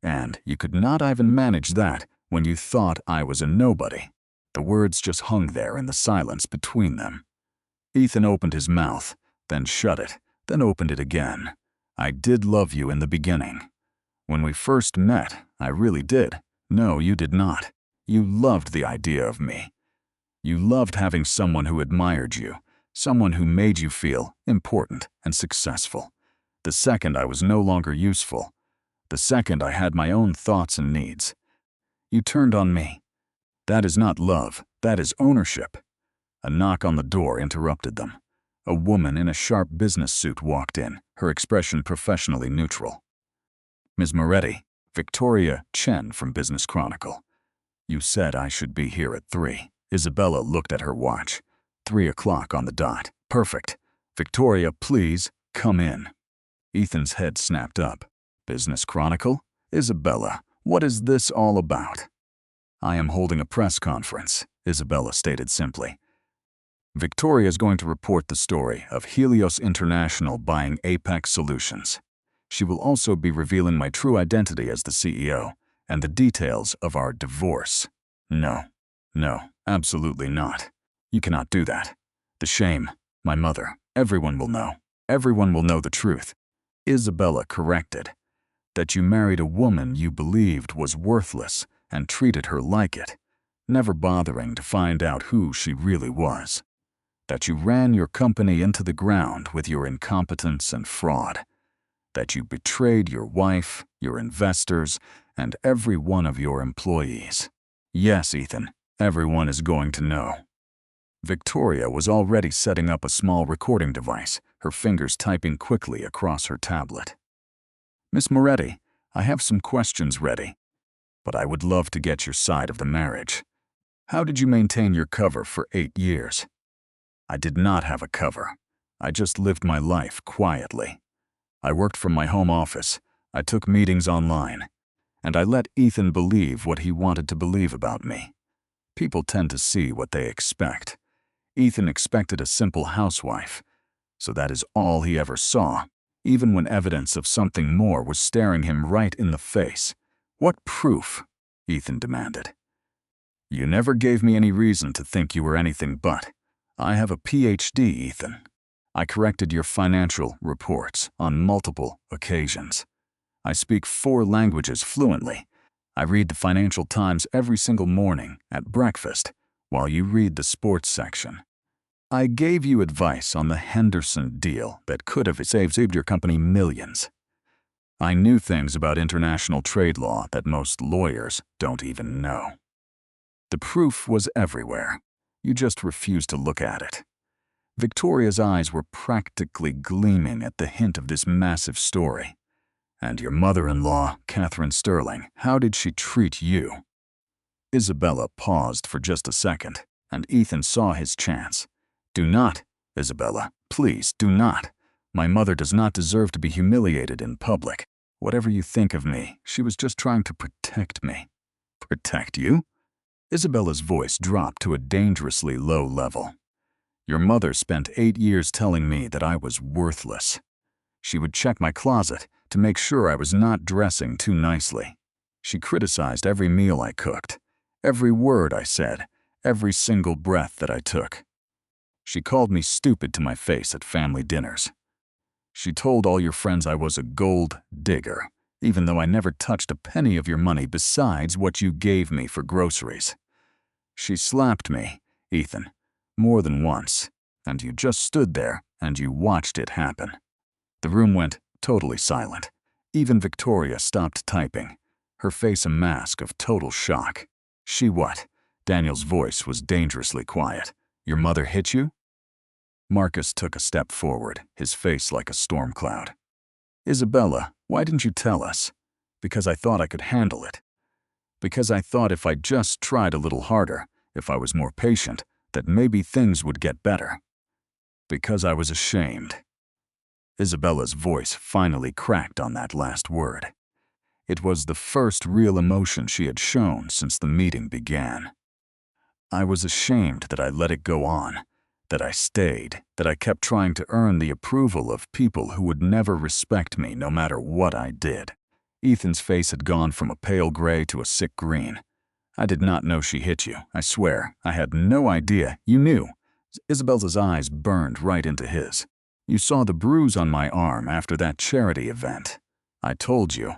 Speaker 2: And you could not even manage that when you thought I was a nobody. The words just hung there in the silence between them. Ethan opened his mouth, then shut it, then opened it again. I did love you in the beginning. When we first met, I really did. No, you did not. You loved the idea of me. You loved having someone who admired you, someone who made you feel important and successful. The second I was no longer useful, the second I had my own thoughts and needs, you turned on me. That is not love, that is ownership. A knock on the door interrupted them. A woman in a sharp business suit walked in, her expression professionally neutral. Ms. Moretti, Victoria Chen from Business Chronicle. You said I should be here at 3. Isabella looked at her watch. 3 o'clock on the dot. Perfect. Victoria, please, come in. Ethan's head snapped up. Business Chronicle? Isabella, what is this all about? I am holding a press conference, Isabella stated simply. Victoria is going to report the story of Helios International buying Apex Solutions. She will also be revealing my true identity as the CEO and the details of our divorce. No, absolutely not. You cannot do that. The shame, my mother, everyone will know. Everyone will know the truth. Isabella corrected. That you married a woman you believed was worthless and treated her like it, never bothering to find out who she really was. That you ran your company into the ground with your incompetence and fraud. That you betrayed your wife, your investors, and every one of your employees. Yes, Ethan, everyone is going to know. Victoria was already setting up a small recording device, her fingers typing quickly across her tablet. Miss Moretti, I have some questions ready, but I would love to get your side of the marriage. How did you maintain your cover for 8 years? I did not have a cover. I just lived my life quietly. I worked from my home office, I took meetings online, and I let Ethan believe what he wanted to believe about me. People tend to see what they expect. Ethan expected a simple housewife, so that is all he ever saw, even when evidence of something more was staring him right in the face. What proof? Ethan demanded. You never gave me any reason to think you were anything but. I have a PhD, Ethan. I corrected your financial reports on multiple occasions. I speak 4 languages fluently. I read the Financial Times every single morning at breakfast, while you read the sports section. I gave you advice on the Henderson deal that could have saved your company millions. I knew things about international trade law that most lawyers don't even know. The proof was everywhere. You just refused to look at it. Victoria's eyes were practically gleaming at the hint of this massive story. And your mother-in-law, Catherine Sterling, how did she treat you? Isabella paused for just a second, and Ethan saw his chance. Do not, Isabella, please do not. My mother does not deserve to be humiliated in public. Whatever you think of me, she was just trying to protect me. Protect you? Isabella's voice dropped to a dangerously low level. Your mother spent 8 years telling me that I was worthless. She would check my closet to make sure I was not dressing too nicely. She criticized every meal I cooked, every word I said, every single breath that I took. She called me stupid to my face at family dinners. She told all your friends I was a gold digger, even though I never touched a penny of your money besides what you gave me for groceries. She slapped me, Ethan, more than once, and you just stood there and you watched it happen. The room went totally silent. Even Victoria stopped typing, her face a mask of total shock. She what? Daniel's voice was dangerously quiet. Your mother hit you? Marcus took a step forward, his face like a storm cloud. Isabella, why didn't you tell us? Because I thought I could handle it. Because I thought if I just tried a little harder, if I was more patient, that maybe things would get better. Because I was ashamed. Isabella's voice finally cracked on that last word. It was the first real emotion she had shown since the meeting began. I was ashamed that I let it go on, that I stayed, that I kept trying to earn the approval of people who would never respect me no matter what I did. Ethan's face had gone from a pale gray to a sick green. I did not know she hit you, I swear. I had no idea. You knew. Isabella's eyes burned right into his. You saw the bruise on my arm after that charity event. I told you.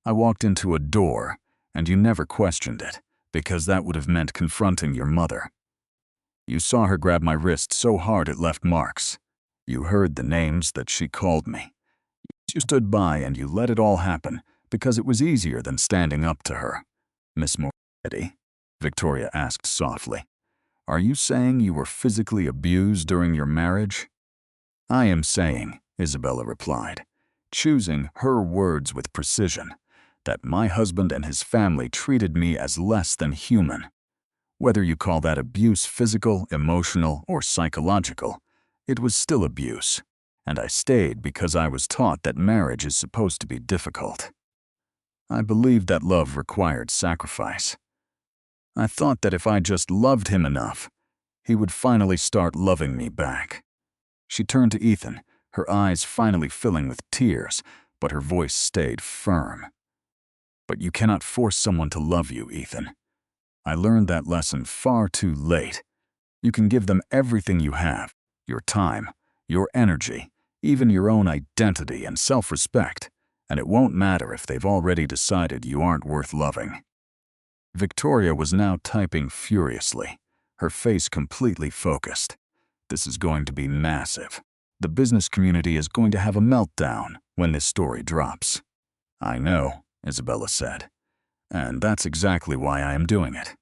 Speaker 2: I walked into a door, and you never questioned it, because that would have meant confronting your mother. You saw her grab my wrist so hard it left marks. You heard the names that she called me. You stood by and you let it all happen because it was easier than standing up to her. Miss Moretti, Victoria asked softly, are you saying you were physically abused during your marriage? I am saying, Isabella replied, choosing her words with precision, that my husband and his family treated me as less than human. Whether you call that abuse physical, emotional, or psychological, it was still abuse, and I stayed because I was taught that marriage is supposed to be difficult. I believed that love required sacrifice. I thought that if I just loved him enough, he would finally start loving me back. She turned to Ethan, her eyes finally filling with tears, but her voice stayed firm. But you cannot force someone to love you, Ethan. I learned that lesson far too late. You can give them everything you have, your time, your energy, even your own identity and self-respect, and it won't matter if they've already decided you aren't worth loving. Victoria was now typing furiously, her face completely focused. This is going to be massive. The business community is going to have a meltdown when this story drops. I know, Isabella said. And that's exactly why I am doing it.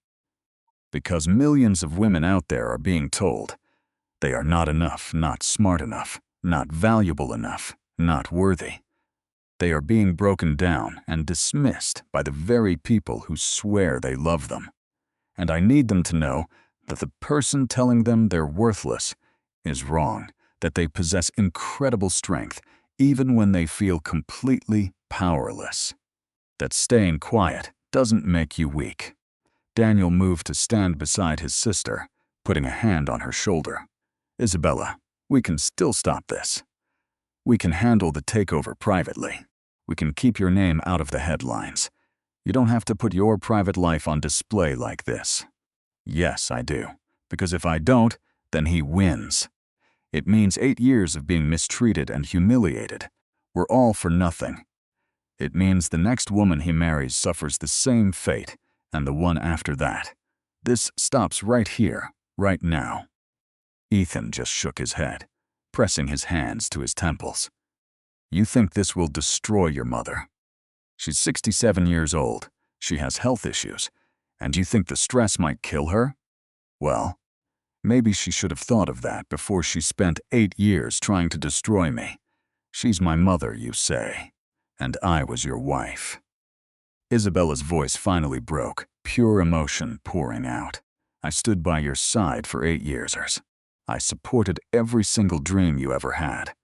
Speaker 2: Because millions of women out there are being told they are not enough, not smart enough, not valuable enough, not worthy. They are being broken down and dismissed by the very people who swear they love them. And I need them to know that the person telling them they're worthless is wrong, that they possess incredible strength even when they feel completely powerless. That staying quiet doesn't make you weak. Daniel moved to stand beside his sister, putting a hand on her shoulder. Isabella, we can still stop this. We can handle the takeover privately. We can keep your name out of the headlines. You don't have to put your private life on display like this. Yes, I do. Because if I don't, then he wins. It means 8 years of being mistreated and humiliated. We're all for nothing. It means the next woman he marries suffers the same fate, and the one after that. This stops right here, right now. Ethan just shook his head, pressing his hands to his temples. You think this will destroy your mother? She's 67 years old, she has health issues, and you think the stress might kill her? Well, maybe she should have thought of that before she spent 8 years trying to destroy me. She's my mother, you say, and I was your wife. Isabella's voice finally broke, pure emotion pouring out. I stood by your side for 8 years. I supported every single dream you ever had.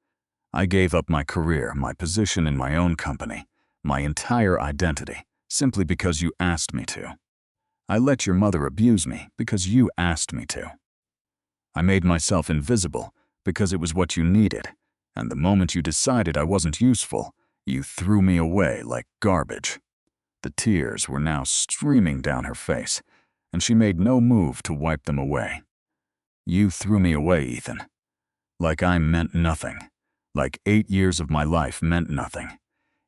Speaker 2: I gave up my career, my position in my own company, my entire identity, simply because you asked me to. I let your mother abuse me because you asked me to. I made myself invisible because it was what you needed, and the moment you decided I wasn't useful, you threw me away like garbage. The tears were now streaming down her face, and she made no move to wipe them away. You threw me away, Ethan. Like I meant nothing. Like 8 years of my life meant nothing.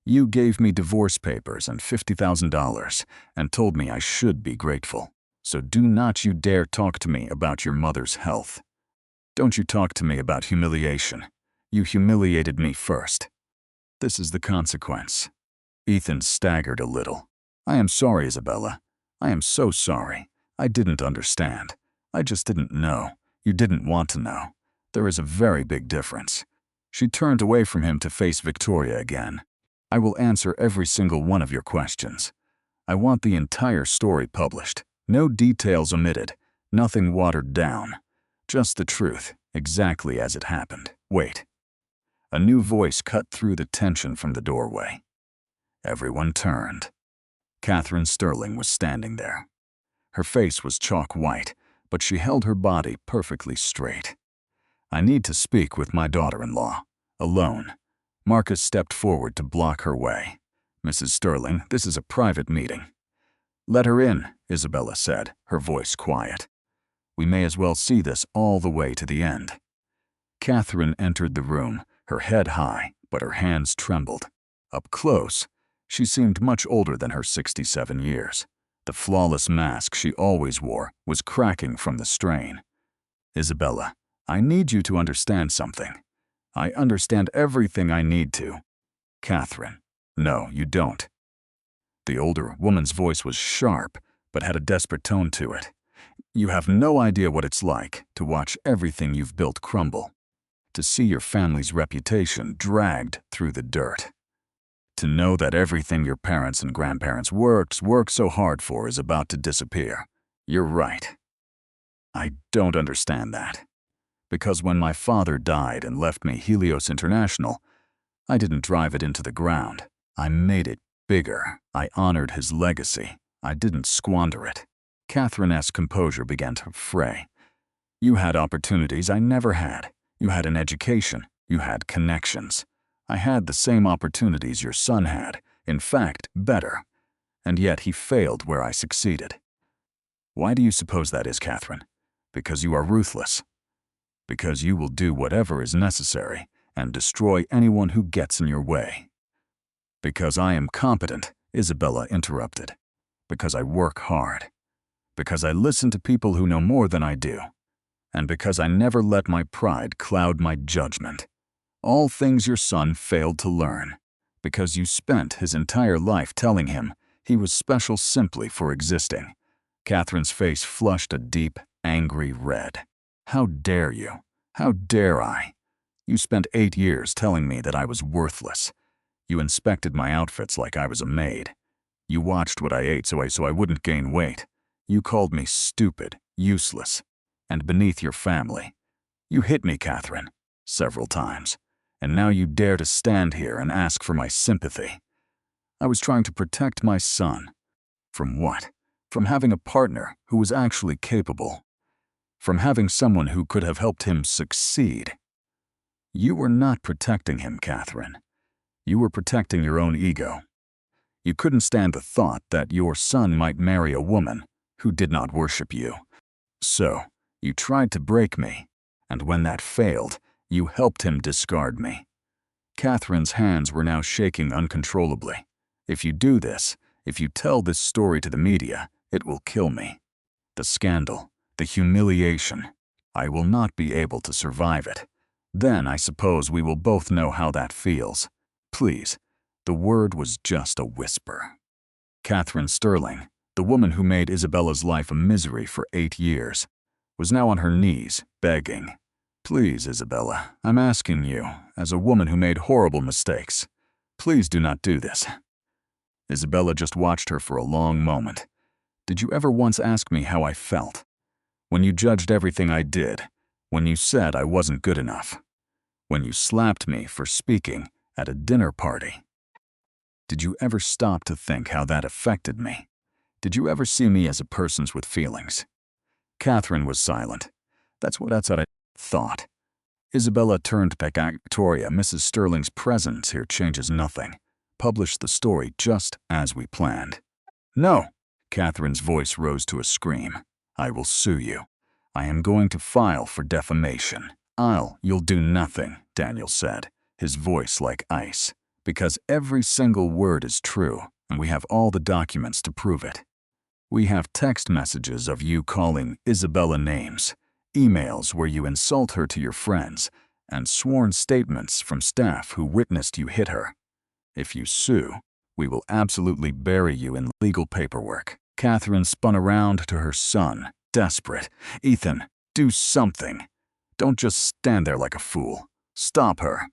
Speaker 2: You gave me divorce papers and $50,000 and told me I should be grateful. So do not you dare talk to me about your mother's health. Don't you talk to me about humiliation. You humiliated me first. This is the consequence. Ethan staggered a little. I am sorry, Isabella. I am so sorry. I didn't understand. I just didn't know. You didn't want to know. There is a very big difference. She turned away from him to face Victoria again. I will answer every single one of your questions. I want the entire story published. No details omitted. Nothing watered down. Just the truth, exactly as it happened. Wait. A new voice cut through the tension from the doorway. Everyone turned. Catherine Sterling was standing there. Her face was chalk white, but she held her body perfectly straight. I need to speak with my daughter-in-law. Alone. Marcus stepped forward to block her way. Mrs. Sterling, this is a private meeting. Let her in, Isabella said, her voice quiet. We may as well see this all the way to the end. Catherine entered the room, her head high, but her hands trembled. Up close, she seemed much older than her 67 years. The flawless mask she always wore was cracking from the strain. Isabella, I need you to understand something. I understand everything I need to. Catherine, no, you don't. The older woman's voice was sharp, but had a desperate tone to it. You have no idea what it's like to watch everything you've built crumble, to see your family's reputation dragged through the dirt, to know that everything your parents and grandparents worked so hard for is about to disappear. You're right. I don't understand that. Because when my father died and left me Helios International, I didn't drive it into the ground. I made it bigger. I honored his legacy. I didn't squander it. Catherine's composure began to fray. You had opportunities I never had. You had an education. You had connections. I had the same opportunities your son had, in fact, better. And yet he failed where I succeeded. Why do you suppose that is, Catherine? Because you are ruthless. Because you will do whatever is necessary and destroy anyone who gets in your way. Because I am competent, Isabella interrupted. Because I work hard. Because I listen to people who know more than I do. And because I never let my pride cloud my judgment. All things your son failed to learn. Because you spent his entire life telling him he was special simply for existing. Catherine's face flushed a deep, angry red. How dare you? How dare I? You spent 8 years telling me that I was worthless. You inspected my outfits like I was a maid. You watched what I ate so I wouldn't gain weight. You called me stupid, useless, and beneath your family. You hit me, Catherine, several times, and now you dare to stand here and ask for my sympathy. I was trying to protect my son. From what? From having a partner who was actually capable. From having someone who could have helped him succeed. You were not protecting him, Catherine. You were protecting your own ego. You couldn't stand the thought that your son might marry a woman who did not worship you. So, you tried to break me, and when that failed, you helped him discard me. Catherine's hands were now shaking uncontrollably. If you do this, if you tell this story to the media, it will kill me. The scandal, the humiliation, I will not be able to survive it. Then I suppose we will both know how that feels. Please, the word was just a whisper. Catherine Sterling, the woman who made Isabella's life a misery for 8 years, was now on her knees, begging. Please, Isabella, I'm asking you, as a woman who made horrible mistakes, please do not do this. Isabella just watched her for a long moment. Did you ever once ask me how I felt? When you judged everything I did, when you said I wasn't good enough, when you slapped me for speaking at a dinner party. Did you ever stop to think how that affected me? Did you ever see me as a person with feelings? Catherine was silent. That's what I thought. Isabella turned back at Victoria. Mrs. Sterling's presence here changes nothing. Publish the story just as we planned. No! Catherine's voice rose to a scream. I will sue you. I am going to file for defamation. You'll do nothing, Daniel said, his voice like ice, because every single word is true, and we have all the documents to prove it. We have text messages of you calling Isabella names, emails where you insult her to your friends, and sworn statements from staff who witnessed you hit her. If you sue, we will absolutely bury you in legal paperwork. Catherine spun around to her son, desperate. Ethan, do something. Don't just stand there like a fool. Stop her.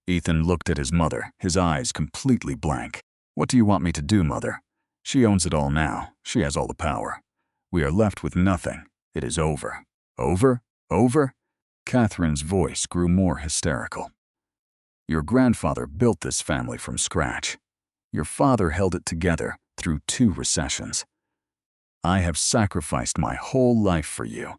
Speaker 2: Ethan looked at his mother, his eyes completely blank. What do you want me to do, Mother? She owns it all now. She has all the power. We are left with nothing. It is over. Over? Over? Catherine's voice grew more hysterical. Your grandfather built this family from scratch. Your father held it together through 2 recessions. I have sacrificed my whole life for you,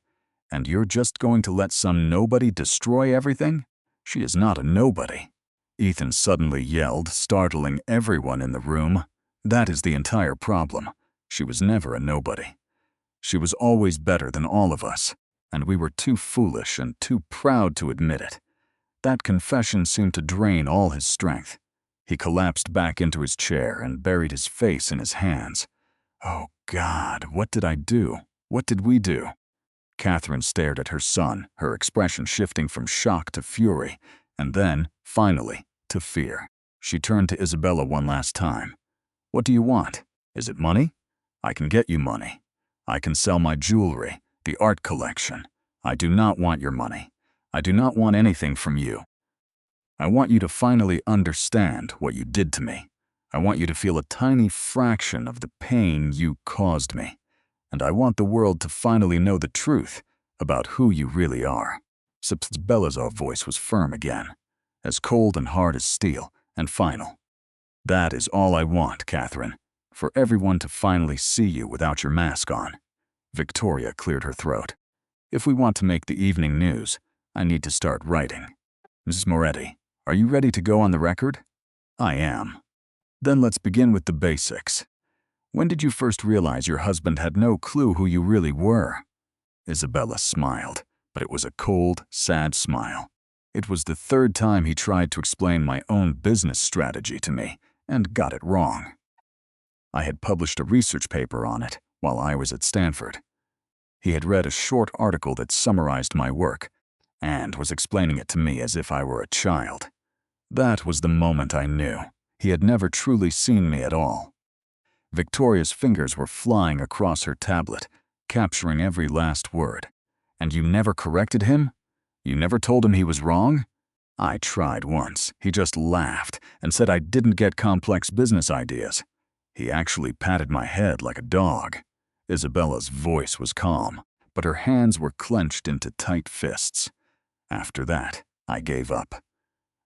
Speaker 2: and you're just going to let some nobody destroy everything? She is not a nobody. Ethan suddenly yelled, startling everyone in the room. That is the entire problem. She was never a nobody. She was always better than all of us, and we were too foolish and too proud to admit it. That confession seemed to drain all his strength. He collapsed back into his chair and buried his face in his hands. Oh God, what did I do? What did we do? Catherine stared at her son, her expression shifting from shock to fury, and then, finally, to fear. She turned to Isabella one last time. What do you want? Is it money? I can get you money. I can sell my jewelry, the art collection. I do not want your money. I do not want anything from you. I want you to finally understand what you did to me. I want you to feel a tiny fraction of the pain you caused me. And I want the world to finally know the truth about who you really are. Isabella's voice was firm again, as cold and hard as steel, and final. That is all I want, Catherine, for everyone to finally see you without your mask on. Victoria cleared her throat. If we want to make the evening news, I need to start writing. Mrs. Moretti, are you ready to go on the record? I am. Then let's begin with the basics. When did you first realize your husband had no clue who you really were? Isabella smiled, but it was a cold, sad smile. It was the third time he tried to explain my own business strategy to me, and got it wrong. I had published a research paper on it while I was at Stanford. He had read a short article that summarized my work, and was explaining it to me as if I were a child. That was the moment I knew. He had never truly seen me at all. Victoria's fingers were flying across her tablet, capturing every last word. And you never corrected him? You never told him he was wrong? I tried once. He just laughed and said I didn't get complex business ideas. He actually patted my head like a dog. Isabella's voice was calm, but her hands were clenched into tight fists. After that, I gave up.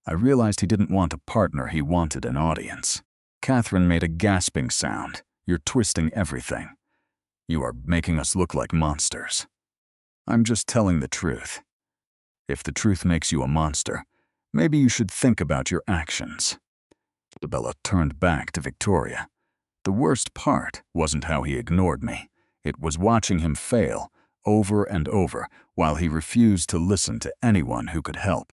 Speaker 2: I realized he didn't want a partner, he wanted an audience. Catherine made a gasping sound. You're twisting everything. You are making us look like monsters. I'm just telling the truth. If the truth makes you a monster, maybe you should think about your actions. Isabella turned back to Victoria. The worst part wasn't how he ignored me. It was watching him fail over and over while he refused to listen to anyone who could help.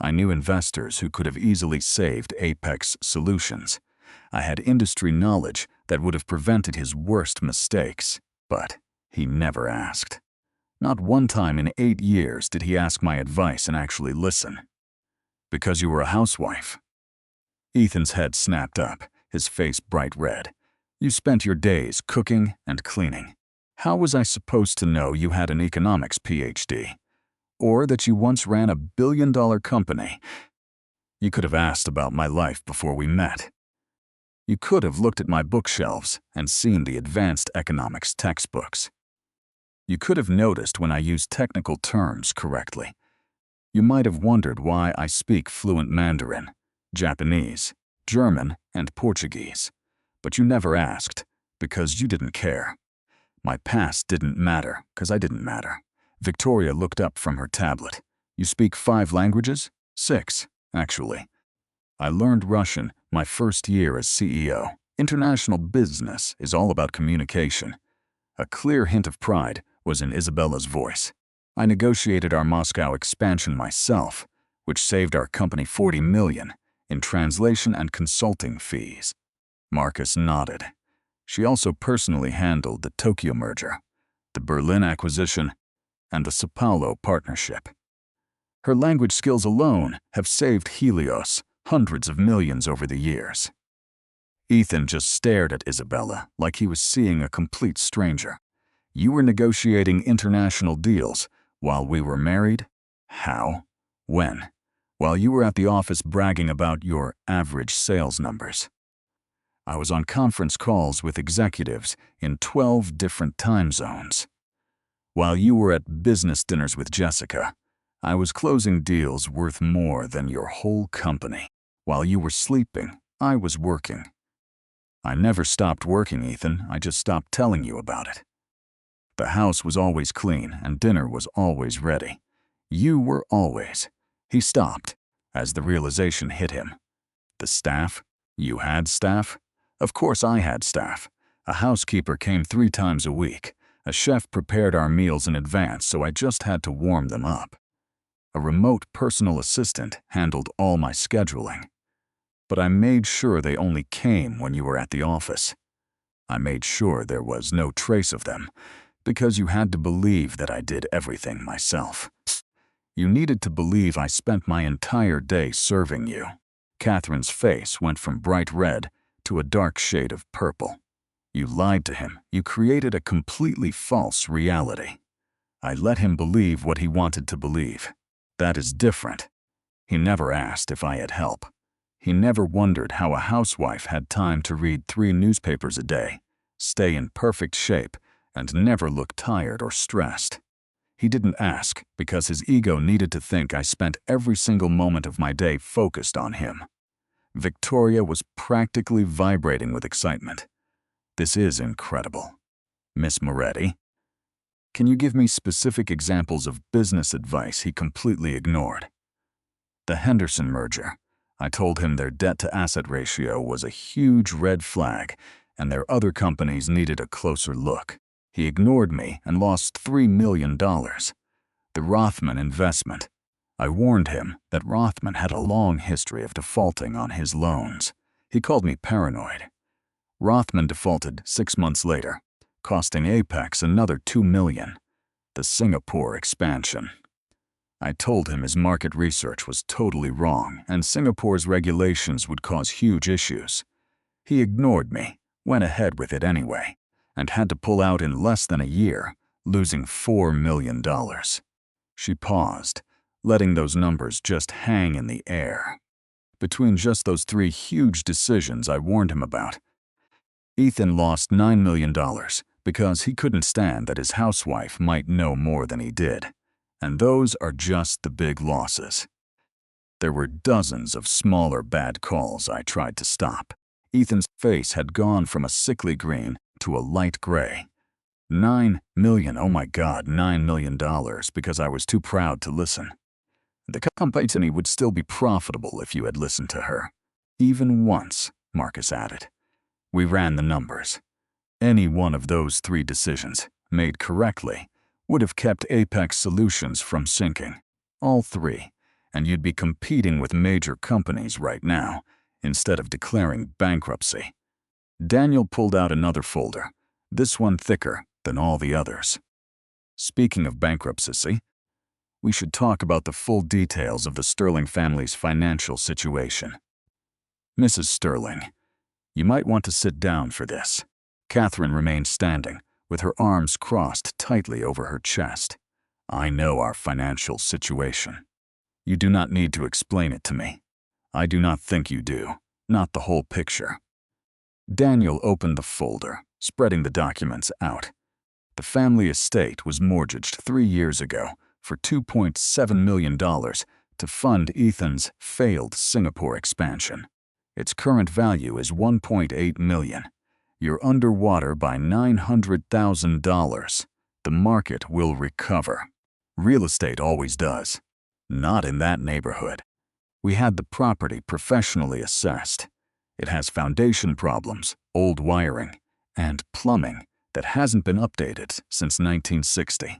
Speaker 2: I knew investors who could have easily saved Apex Solutions. I had industry knowledge that would have prevented his worst mistakes, but he never asked. Not one time in 8 years did he ask my advice and actually listen. Because you were a housewife. Ethan's head snapped up, his face bright red. You spent your days cooking and cleaning. How was I supposed to know you had an economics PhD? Or that you once ran a billion-dollar company? You could have asked about my life before we met. You could have looked at my bookshelves and seen the advanced economics textbooks. You could have noticed when I used technical terms correctly. You might have wondered why I speak fluent Mandarin, Japanese, German, and Portuguese. But you never asked, because you didn't care. My past didn't matter, because I didn't matter. Victoria looked up from her tablet. You speak 5 languages? 6, actually. I learned Russian my first year as CEO. International business is all about communication. A clear hint of pride was in Isabella's voice. I negotiated our Moscow expansion myself, which saved our company $40 million in translation and consulting fees. Marcus nodded. She also personally handled the Tokyo merger, the Berlin acquisition, and the Sao Paulo partnership. Her language skills alone have saved Helios hundreds of millions over the years. Ethan just stared at Isabella like he was seeing a complete stranger. You were negotiating international deals while we were married? How? When? While you were at the office bragging about your average sales numbers. I was on conference calls with executives in 12 different time zones. While you were at business dinners with Jessica, I was closing deals worth more than your whole company. While you were sleeping, I was working. I never stopped working, Ethan. I just stopped telling you about it. The house was always clean and dinner was always ready. You were always. He stopped as the realization hit him. The staff? You had staff? Of course I had staff. A housekeeper came 3 times a week. A chef prepared our meals in advance, so I just had to warm them up. A remote personal assistant handled all my scheduling. But I made sure they only came when you were at the office. I made sure there was no trace of them, because you had to believe that I did everything myself. You needed to believe I spent my entire day serving you. Catherine's face went from bright red to a dark shade of purple. You lied to him. You created a completely false reality. I let him believe what he wanted to believe. That is different. He never asked if I had help. He never wondered how a housewife had time to read 3 newspapers a day, stay in perfect shape, and never look tired or stressed. He didn't ask because his ego needed to think I spent every single moment of my day focused on him. Victoria was practically vibrating with excitement. This is incredible. Miss Moretti, can you give me specific examples of business advice he completely ignored? The Henderson merger. I told him their debt-to-asset ratio was a huge red flag and their other companies needed a closer look. He ignored me and lost $3 million. The Rothman investment. I warned him that Rothman had a long history of defaulting on his loans. He called me paranoid. Rothman defaulted 6 months later, costing Apex another $2 million. The Singapore expansion. I told him his market research was totally wrong and Singapore's regulations would cause huge issues. He ignored me, went ahead with it anyway, and had to pull out in less than a year, losing $4 million. She paused, letting those numbers just hang in the air. Between just those 3 huge decisions I warned him about, Ethan lost $9 million because he couldn't stand that his housewife might know more than he did. And those are just the big losses. There were dozens of smaller bad calls I tried to stop. Ethan's face had gone from a sickly green to a light gray. $9 million, oh my God, $9 million because I was too proud to listen. The company would still be profitable if you had listened to her. Even once, Marcus added. We ran the numbers. Any one of those 3 decisions, made correctly, would have kept Apex Solutions from sinking. All 3, and you'd be competing with major companies right now, instead of declaring bankruptcy. Daniel pulled out another folder, this one thicker than all the others. Speaking of bankruptcy, we should talk about the full details of the Sterling family's financial situation. Mrs. Sterling, you might want to sit down for this. Catherine remained standing, with her arms crossed tightly over her chest. I know our financial situation. You do not need to explain it to me. I do not think you do, not the whole picture. Daniel opened the folder, spreading the documents out. The family estate was mortgaged 3 years ago for $2.7 million to fund Ethan's failed Singapore expansion. Its current value is $1.8 million. You're underwater by $900,000. The market will recover. Real estate always does. Not in that neighborhood. We had the property professionally assessed. It has foundation problems, old wiring, and plumbing that hasn't been updated since 1960.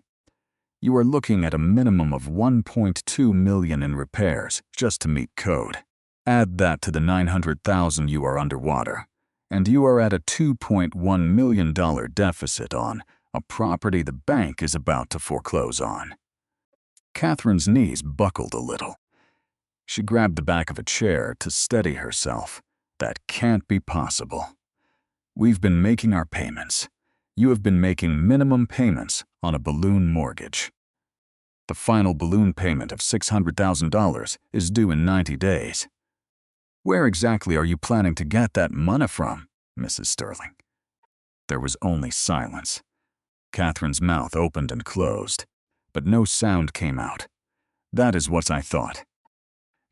Speaker 2: You are looking at a minimum of $1.2 million in repairs just to meet code. Add that to the $900,000 you are underwater, and you are at a $2.1 million deficit on a property the bank is about to foreclose on. Catherine's knees buckled a little. She grabbed the back of a chair to steady herself. That can't be possible. We've been making our payments. You have been making minimum payments on a balloon mortgage. The final balloon payment of $600,000 is due in 90 days. Where exactly are you planning to get that money from, Mrs. Sterling? There was only silence. Catherine's mouth opened and closed, but no sound came out. That is what I thought.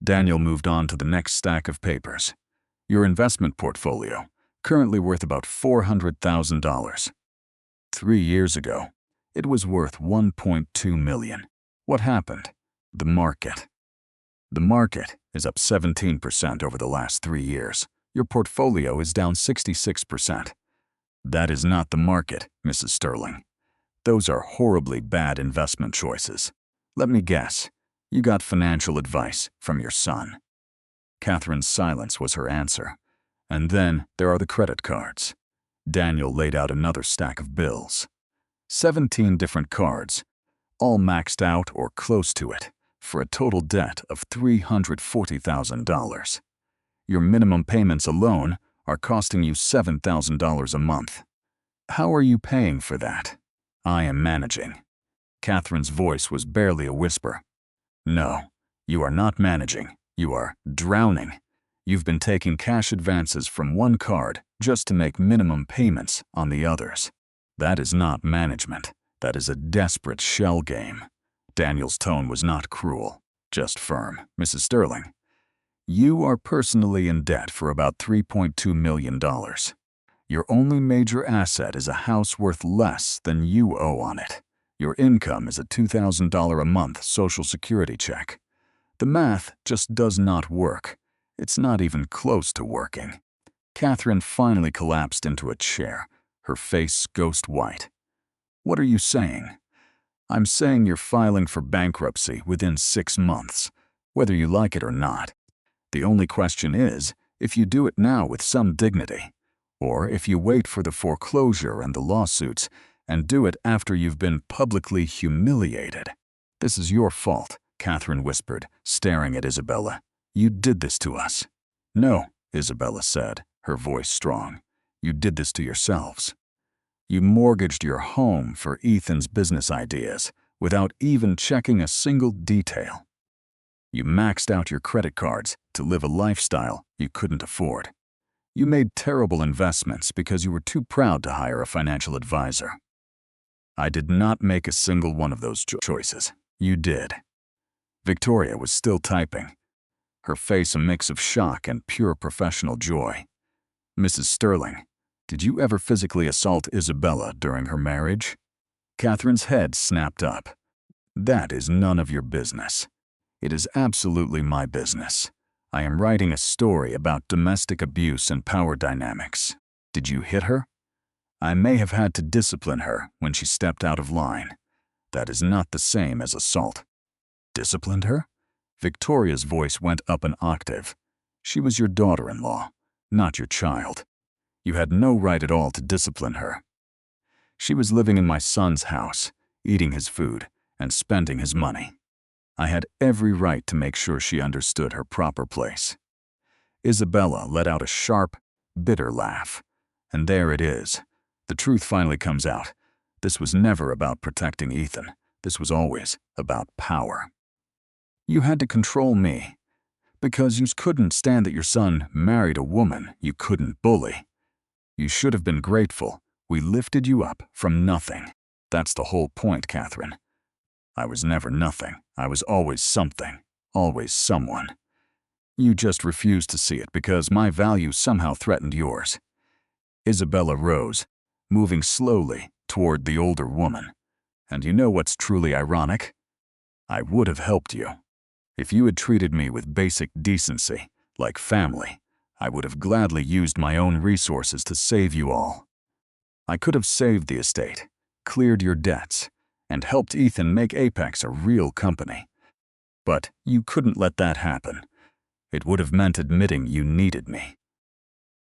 Speaker 2: Daniel moved on to the next stack of papers. Your investment portfolio, currently worth about $400,000. 3 years ago, It was worth $1.2 million. What happened? The market. The market is up 17% over the last 3 years. Your portfolio is down 66%. That is not the market, Mrs. Sterling. Those are horribly bad investment choices. Let me guess. You got financial advice from your son. Catherine's silence was her answer. And then there are the credit cards. Daniel laid out another stack of bills. 17 different cards, all maxed out or close to it, for a total debt of $340,000. Your minimum payments alone are costing you $7,000 a month. How are you paying for that? I am managing. Catherine's voice was barely a whisper. No, you are not managing. You are drowning. You've been taking cash advances from one card just to make minimum payments on the others. That is not management. That is a desperate shell game. Daniel's tone was not cruel, just firm. Mrs. Sterling, you are personally in debt for about $3.2 million. Your only major asset is a house worth less than you owe on it. Your income is a $2,000 a month Social Security check. The math just does not work. It's not even close to working. Catherine finally collapsed into a chair, her face ghost white. What are you saying? I'm saying you're filing for bankruptcy within 6 months, whether you like it or not. The only question is if you do it now with some dignity, or if you wait for the foreclosure and the lawsuits and do it after you've been publicly humiliated. This is your fault, Catherine whispered, staring at Isabella. You did this to us. No, Isabella said, her voice strong. You did this to yourselves. You mortgaged your home for Ethan's business ideas without even checking a single detail. You maxed out your credit cards to live a lifestyle you couldn't afford. You made terrible investments because you were too proud to hire a financial advisor. I did not make a single one of those choices. You did. Victoria was still typing, her face a mix of shock and pure professional joy. Mrs. Sterling, did you ever physically assault Isabella during her marriage? Catherine's head snapped up. That is none of your business. It is absolutely my business. I am writing a story about domestic abuse and power dynamics. Did you hit her? I may have had to discipline her when she stepped out of line. That is not the same as assault. Disciplined her? Victoria's voice went up an octave. She was your daughter-in-law, not your child. You had no right at all to discipline her. She was living in my son's house, eating his food, and spending his money. I had every right to make sure she understood her proper place. Isabella let out a sharp, bitter laugh. And there it is. The truth finally comes out. This was never about protecting Ethan. This was always about power. You had to control me, because you couldn't stand that your son married a woman you couldn't bully. You should have been grateful. We lifted you up from nothing. That's the whole point, Catherine. I was never nothing. I was always something, always someone. You just refused to see it because my value somehow threatened yours. Isabella rose, moving slowly toward the older woman. And you know what's truly ironic? I would have helped you. If you had treated me with basic decency, like family, I would have gladly used my own resources to save you all. I could have saved the estate, cleared your debts, and helped Ethan make Apex a real company. But you couldn't let that happen. It would have meant admitting you needed me.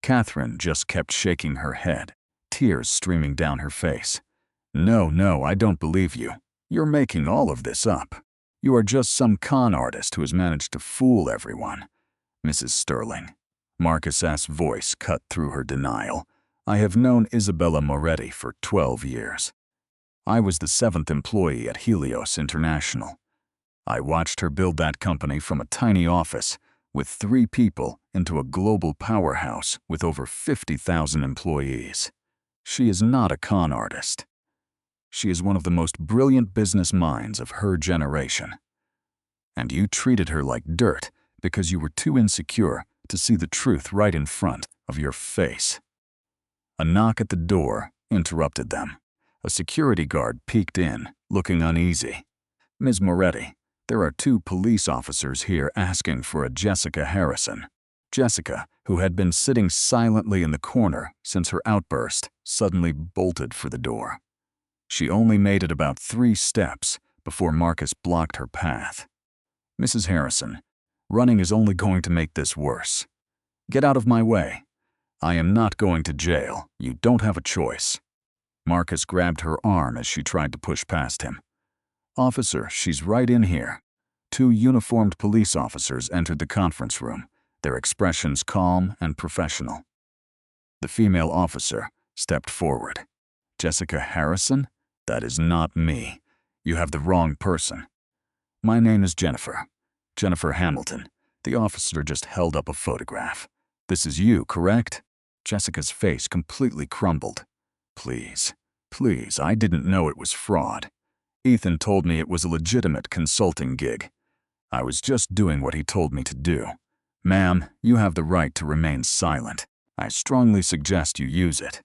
Speaker 2: Catherine just kept shaking her head, tears streaming down her face. No, I don't believe you. You're making all of this up. You are just some con artist who has managed to fool everyone. Mrs. Sterling. Marcus's voice cut through her denial. I have known Isabella Moretti for 12 years. I was the 7th employee at Helios International. I watched her build that company from a tiny office with 3 people into a global powerhouse with over 50,000 employees. She is not a con artist. She is one of the most brilliant business minds of her generation. And you treated her like dirt because you were too insecure to see the truth right in front of your face. A knock at the door interrupted them. A security guard peeked in, looking uneasy. "Ms. Moretti, there are 2 police officers here asking for a Jessica Harrison." Jessica, who had been sitting silently in the corner since her outburst, suddenly bolted for the door. She only made it about 3 steps before Marcus blocked her path. "Mrs. Harrison, running is only going to make this worse. Get out of my way. I am not going to jail. You don't have a choice." Marcus grabbed her arm as she tried to push past him. "Officer, she's right in here." 2 uniformed police officers entered the conference room, their expressions calm and professional. The female officer stepped forward. "Jessica Harrison? That is not me. You have the wrong person." "My name is Jennifer. Jennifer Hamilton." The officer just held up a photograph. "This is you, correct?" Jessica's face completely crumbled. Please, I didn't know it was fraud. Ethan told me it was a legitimate consulting gig. I was just doing what he told me to do. Ma'am, you have the right to remain silent. I strongly suggest you use it."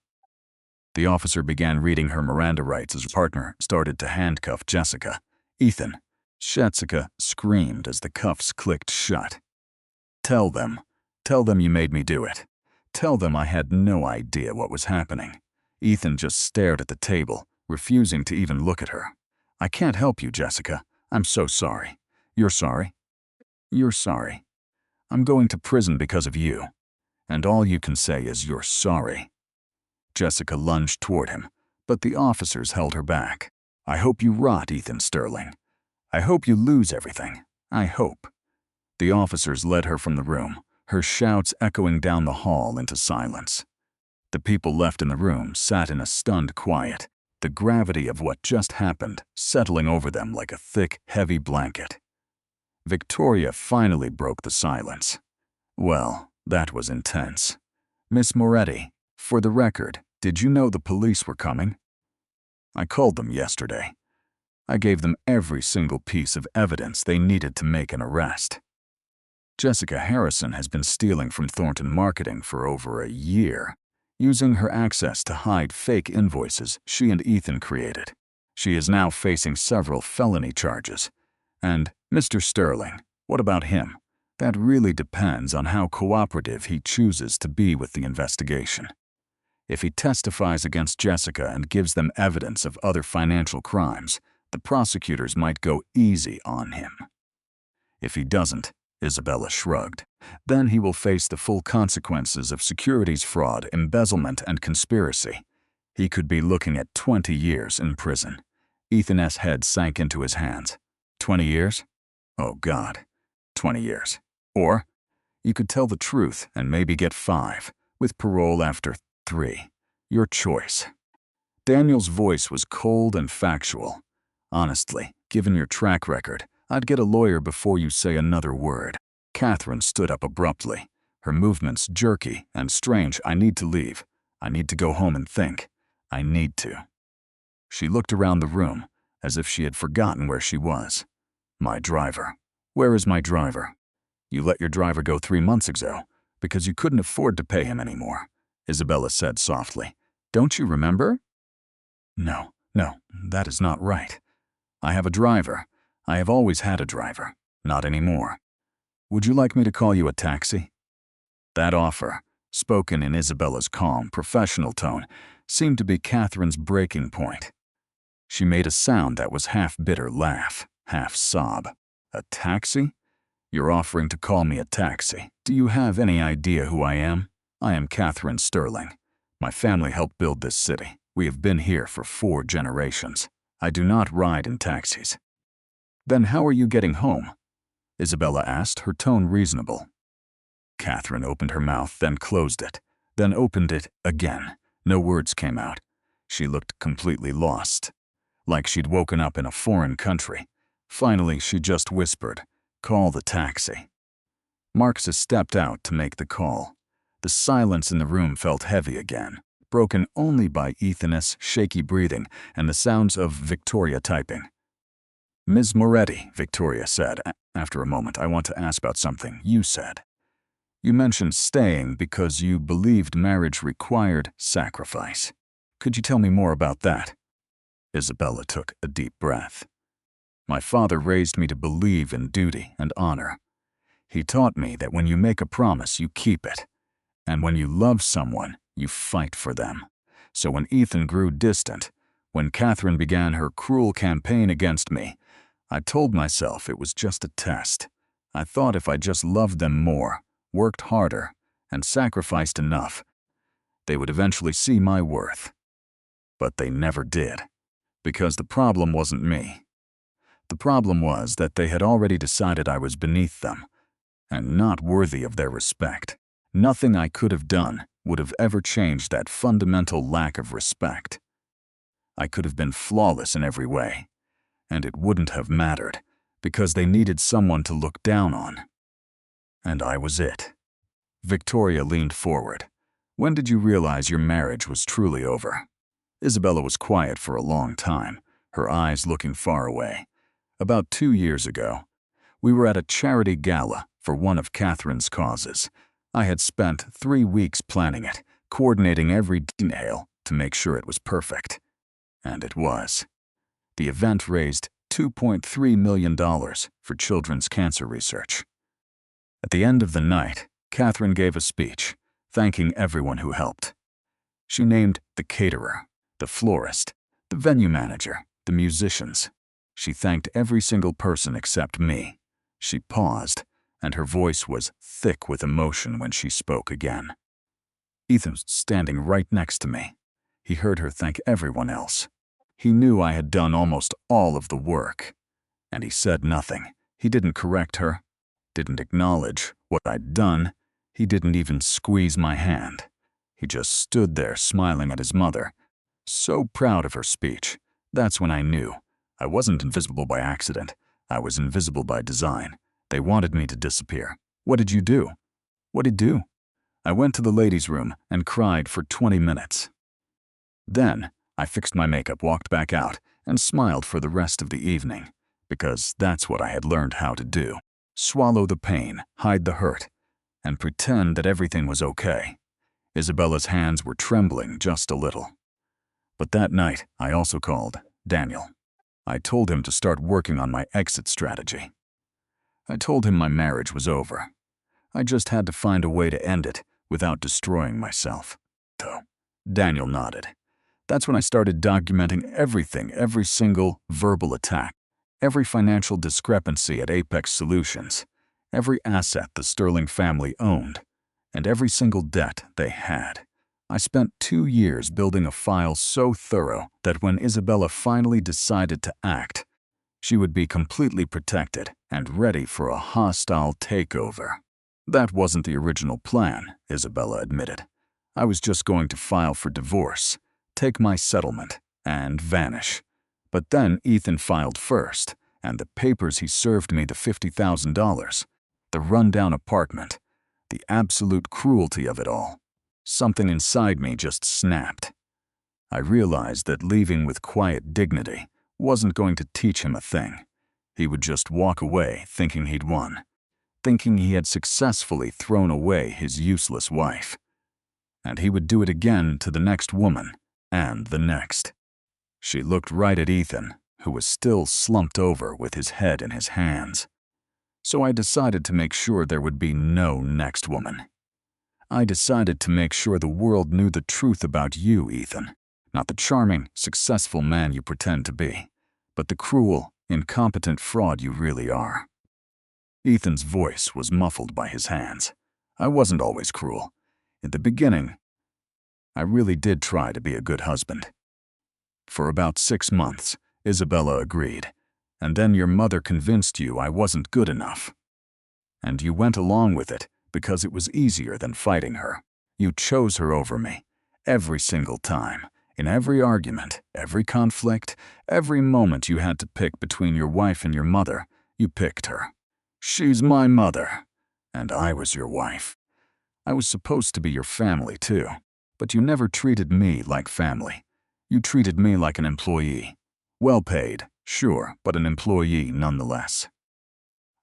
Speaker 2: The officer began reading her Miranda rights as her partner started to handcuff Jessica. "Ethan." Jessica screamed as the cuffs clicked shut. Tell them you made me do it. Tell them I had no idea what was happening." Ethan just stared at the table, refusing to even look at her. "I can't help you, Jessica. I'm so sorry." "You're sorry?" "You're sorry. I'm going to prison because of you. And all you can say is you're sorry." Jessica lunged toward him, but the officers held her back. "I hope you rot, Ethan Sterling. I hope you lose everything. I hope." The officers led her from the room, her shouts echoing down the hall into silence. The people left in the room sat in a stunned quiet, the gravity of what just happened settling over them like a thick, heavy blanket. Victoria finally broke the silence. "Well, that was intense. Miss Moretti, for the record, did you know the police were coming?" "I called them yesterday. I gave them every single piece of evidence they needed to make an arrest. Jessica Harrison has been stealing from Thornton Marketing for over a year, using her access to hide fake invoices she and Ethan created. She is now facing several felony charges. And, Mr. Sterling, what about him? That really depends on how cooperative he chooses to be with the investigation. If he testifies against Jessica and gives them evidence of other financial crimes, the prosecutors might go easy on him. If he doesn't," Isabella shrugged, "then he will face the full consequences of securities fraud, embezzlement, and conspiracy. He could be looking at 20 years in prison." Ethan's head sank into his hands. 20 years? Oh God, 20 years. Or, you could tell the truth and maybe get 5, with parole after 3. Your choice. Daniel's voice was cold and factual. "Honestly, given your track record, I'd get a lawyer before you say another word." Catherine stood up abruptly, her movements jerky and strange. "I need to leave. I need to go home and think. I need to." She looked around the room, as if she had forgotten where she was. "My driver. Where is my driver?" "You let your driver go 3 months ago, because you couldn't afford to pay him anymore," Isabella said softly. "Don't you remember?" No, that is not right. I have a driver. I have always had a driver. Not anymore. Would you like me to call you a taxi?" That offer, spoken in Isabella's calm, professional tone, seemed to be Catherine's breaking point. She made a sound that was half bitter laugh, half sob. "A taxi? You're offering to call me a taxi. Do you have any idea who I am? I am Catherine Sterling. My family helped build this city. We have been here for 4 generations. I do not ride in taxis." "Then how are you getting home?" Isabella asked, her tone reasonable. Catherine opened her mouth, then closed it, then opened it again. No words came out. She looked completely lost, like she'd woken up in a foreign country. Finally, she just whispered, "Call the taxi." Marcus stepped out to make the call. The silence in the room felt heavy again, broken only by Ethan's shaky breathing and the sounds of Victoria typing. "Ms. Moretti," Victoria said. After a moment, "I want to ask about something you said. You mentioned staying because you believed marriage required sacrifice. Could you tell me more about that?" Isabella took a deep breath. My father raised me to believe in duty and honor. He taught me that when you make a promise, you keep it. And when you love someone, you fight for them. So when Ethan grew distant, when Catherine began her cruel campaign against me, I told myself it was just a test. I thought if I just loved them more, worked harder, and sacrificed enough, they would eventually see my worth. But they never did, because the problem wasn't me. The problem was that they had already decided I was beneath them, and not worthy of their respect. Nothing I could have done would have ever changed that fundamental lack of respect. I could have been flawless in every way, and it wouldn't have mattered, because they needed someone to look down on. And I was it. Victoria leaned forward. When did you realize your marriage was truly over? Isabella was quiet for a long time, her eyes looking far away. About 2 years ago, we were at a charity gala for one of Catherine's causes. I had spent 3 weeks planning it, coordinating every detail to make sure it was perfect. And it was. The event raised $2.3 million for children's cancer research. At the end of the night, Catherine gave a speech, thanking everyone who helped. She named the caterer, the florist, the venue manager, the musicians. She thanked every single person except me. She paused, and her voice was thick with emotion when she spoke again. Ethan was standing right next to me. He heard her thank everyone else. He knew I had done almost all of the work. And he said nothing. He didn't correct her, didn't acknowledge what I'd done. He didn't even squeeze my hand. He just stood there smiling at his mother, so proud of her speech. That's when I knew. I wasn't invisible by accident. I was invisible by design. They wanted me to disappear. What did you do? What did you do? I went to the ladies' room and cried for 20 minutes. Then, I fixed my makeup, walked back out, and smiled for the rest of the evening, because that's what I had learned how to do. Swallow the pain, hide the hurt, and pretend that everything was okay. Isabella's hands were trembling just a little. But that night, I also called Daniel. I told him to start working on my exit strategy. I told him my marriage was over. I just had to find a way to end it without destroying myself. Though, Daniel nodded. That's when I started documenting everything, every single verbal attack, every financial discrepancy at Apex Solutions, every asset the Sterling family owned, and every single debt they had. I spent 2 years building a file so thorough that when Isabella finally decided to act, she would be completely protected and ready for a hostile takeover. That wasn't the original plan, Isabella admitted. I was just going to file for divorce, take my settlement, and vanish. But then Ethan filed first, and the papers he served me the $50,000, the rundown apartment, the absolute cruelty of it all. Something inside me just snapped. I realized that leaving with quiet dignity wasn't going to teach him a thing. He would just walk away thinking he'd won, thinking he had successfully thrown away his useless wife. And he would do it again to the next woman, and the next. She looked right at Ethan, who was still slumped over with his head in his hands. So I decided to make sure there would be no next woman. I decided to make sure the world knew the truth about you, Ethan. Not the charming, successful man you pretend to be, but the cruel, incompetent fraud you really are. Ethan's voice was muffled by his hands. I wasn't always cruel. In the beginning, I really did try to be a good husband. For about 6 months, Isabella agreed, and then your mother convinced you I wasn't good enough. And you went along with it because it was easier than fighting her. You chose her over me, every single time. In every argument, every conflict, every moment you had to pick between your wife and your mother, you picked her. She's my mother, and I was your wife. I was supposed to be your family too, but you never treated me like family. You treated me like an employee. Well paid, sure, but an employee nonetheless.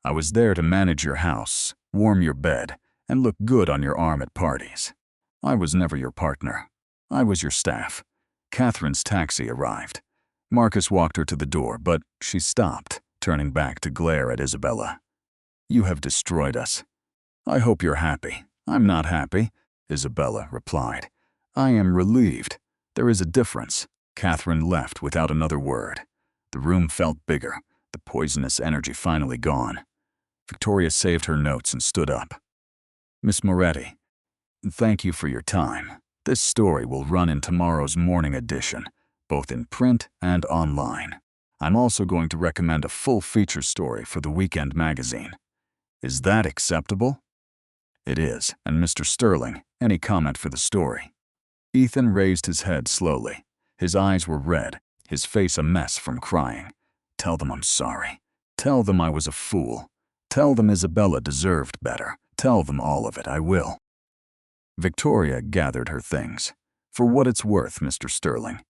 Speaker 2: I was there to manage your house, warm your bed, and look good on your arm at parties. I was never your partner. I was your staff. Catherine's taxi arrived. Marcus walked her to the door, but she stopped, turning back to glare at Isabella. "You have destroyed us. I hope you're happy." "I'm not happy," Isabella replied. "I am relieved. There is a difference." Catherine left without another word. The room felt bigger, the poisonous energy finally gone. Victoria saved her notes and stood up. "Miss Moretti, thank you for your time. This story will run in tomorrow's morning edition, both in print and online. I'm also going to recommend a full feature story for the weekend magazine. Is that acceptable?" "It is, and Mr. Sterling, any comment for the story?" Ethan raised his head slowly. His eyes were red, his face a mess from crying. "Tell them I'm sorry. Tell them I was a fool. Tell them Isabella deserved better. Tell them all of it, I will." Victoria gathered her things. "For what it's worth, Mr. Sterling,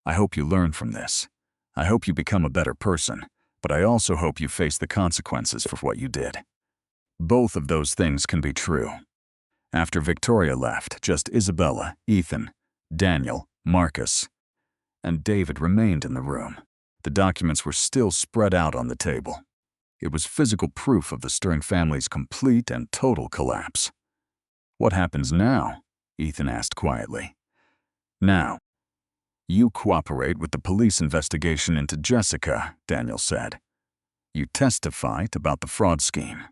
Speaker 2: I hope you learn from this. I hope you become a better person, but I also hope you face the consequences for what you did." Both of those things can be true. After Victoria left, just Isabella, Ethan, Daniel, Marcus, and David remained in the room. The documents were still spread out on the table. It was physical proof of the Sterling family's complete and total collapse. "What happens now?" Ethan asked quietly. "Now, you cooperate with the police investigation into Jessica," Daniel said. "You testify about the fraud scheme.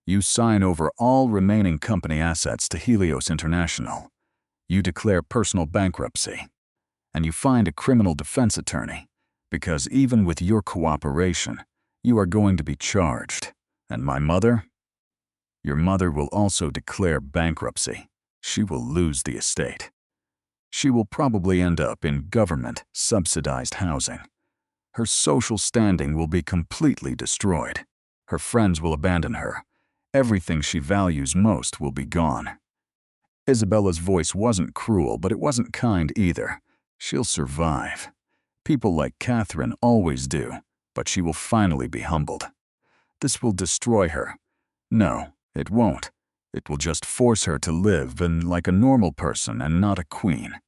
Speaker 2: You sign over all remaining company assets to Helios International. You declare personal bankruptcy. And you find a criminal defense attorney, because even with your cooperation, you are going to be charged. And my mother? Your mother will also declare bankruptcy. She will lose the estate. She will probably end up in government-subsidized housing. Her social standing will be completely destroyed. Her friends will abandon her. Everything she values most will be gone." Isabella's voice wasn't cruel, but it wasn't kind either. "She'll survive. People like Catherine always do, but she will finally be humbled. This will destroy her. No, it won't. It will just force her to live like a normal person and not a queen.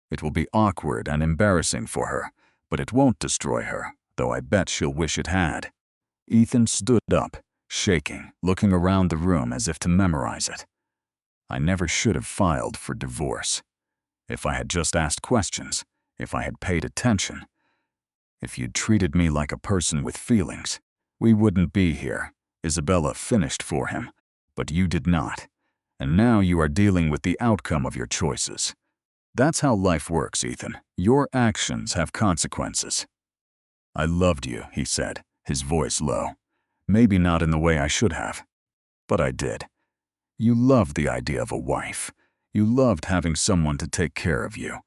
Speaker 2: It will be awkward and embarrassing for her, but it won't destroy her, though I bet she'll wish it had." Ethan stood up, shaking, looking around the room as if to memorize it. "I never should have filed for divorce. If I had just asked questions, if I had paid attention, if you'd treated me like a person with feelings, we wouldn't be here." Isabella finished for him, "But you did not. And now you are dealing with the outcome of your choices. That's how life works, Ethan. Your actions have consequences." "I loved you," he said, his voice low. "Maybe not in the way I should have, but I did. You loved the idea of a wife. You loved having someone to take care of you.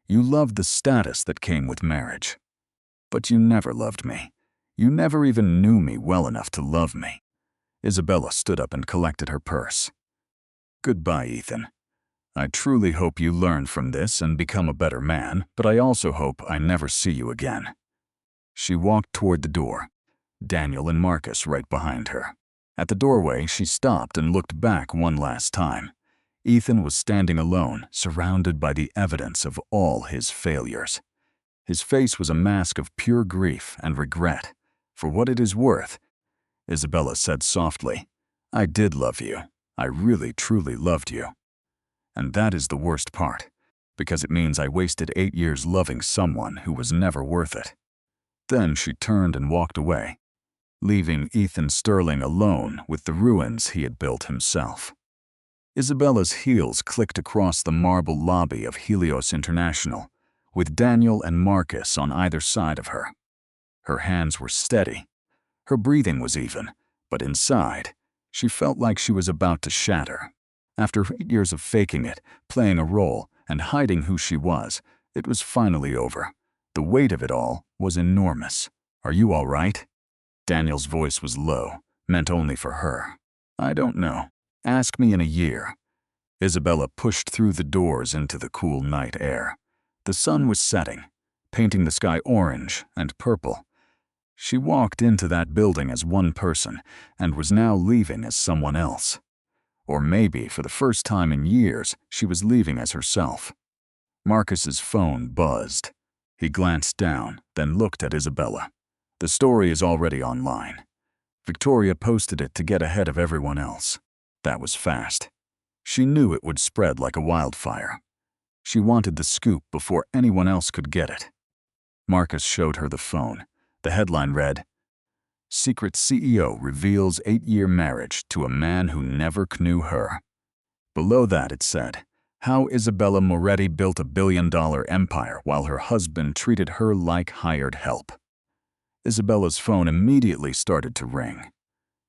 Speaker 2: You loved the status that came with marriage. But you never loved me. You never even knew me well enough to love me." Isabella stood up and collected her purse. "Goodbye, Ethan. I truly hope you learn from this and become a better man, but I also hope I never see you again." She walked toward the door, Daniel and Marcus right behind her. At the doorway, she stopped and looked back one last time. Ethan was standing alone, surrounded by the evidence of all his failures. His face was a mask of pure grief and regret. "For what it is worth," Isabella said softly, "I did love you. I really, truly loved you. And that is the worst part, because it means I wasted 8 years loving someone who was never worth it." Then she turned and walked away, leaving Ethan Sterling alone with the ruins he had built himself. Isabella's heels clicked across the marble lobby of Helios International, with Daniel and Marcus on either side of her. Her hands were steady. Her breathing was even, but inside, she felt like she was about to shatter. After 8 years of faking it, playing a role, and hiding who she was, it was finally over. The weight of it all was enormous. "Are you all right?" Daniel's voice was low, meant only for her. "I don't know. Ask me in a year." Isabella pushed through the doors into the cool night air. The sun was setting, painting the sky orange and purple. She walked into that building as one person and was now leaving as someone else. Or maybe, for the first time in years, she was leaving as herself. Marcus's phone buzzed. He glanced down, then looked at Isabella. The story is already online. Victoria posted it to get ahead of everyone else. That was fast. She knew it would spread like a wildfire. She wanted the scoop before anyone else could get it. Marcus showed her the phone. The headline read, "Secret CEO reveals 8-year marriage to a man who never knew her." Below that it said, "How Isabella Moretti built a billion-dollar empire while her husband treated her like hired help." Isabella's phone immediately started to ring.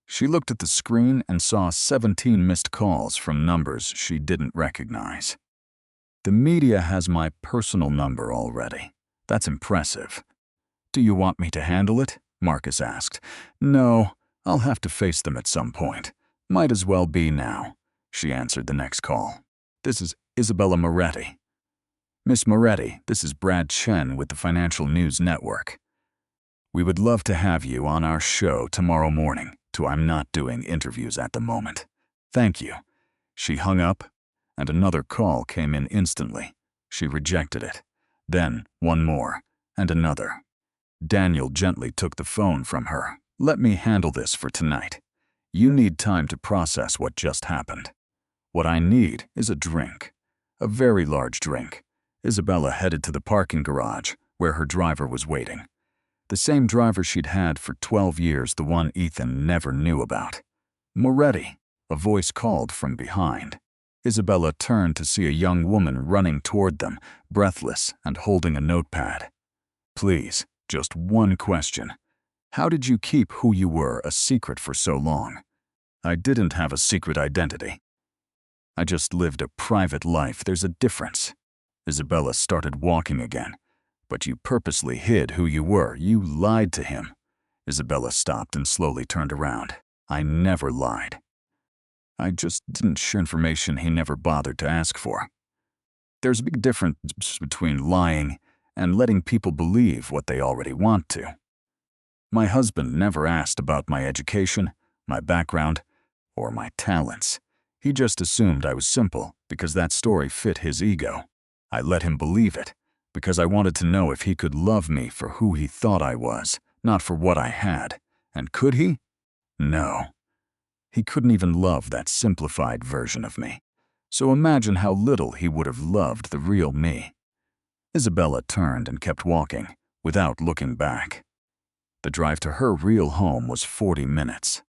Speaker 2: She looked at the screen and saw 17 missed calls from numbers she didn't recognize. "The media has my personal number already. That's impressive." "Do you want me to handle it?" Marcus asked. "No, I'll have to face them at some point. Might as well be now," she answered the next call. "This is Isabella Moretti." "Miss Moretti, this is Brad Chen with the Financial News Network. We would love to have you on our show tomorrow morning. I'm not doing interviews at the moment. Thank you." She hung up, and another call came in instantly. She rejected it. Then one more, and another. Daniel gently took the phone from her. "Let me handle this for tonight. You need time to process what just happened. What I need is a drink. A very large drink." Isabella headed to the parking garage, where her driver was waiting. The same driver she'd had for 12 years, the one Ethan never knew about. "Moretti," a voice called from behind. Isabella turned to see a young woman running toward them, breathless and holding a notepad. "Please, just one question. How did you keep who you were a secret for so long?" "I didn't have a secret identity. I just lived a private life. There's a difference." Isabella started walking again. "But you purposely hid who you were. You lied to him." Isabella stopped and slowly turned around. "I never lied. I just didn't share information he never bothered to ask for. There's a big difference between lying and letting people believe what they already want to. My husband never asked about my education, my background, or my talents. He just assumed I was simple because that story fit his ego. I let him believe it because I wanted to know if he could love me for who he thought I was, not for what I had. And could he? No. He couldn't even love that simplified version of me. So imagine how little he would have loved the real me." Isabella turned and kept walking, without looking back. The drive to her real home was 40 minutes.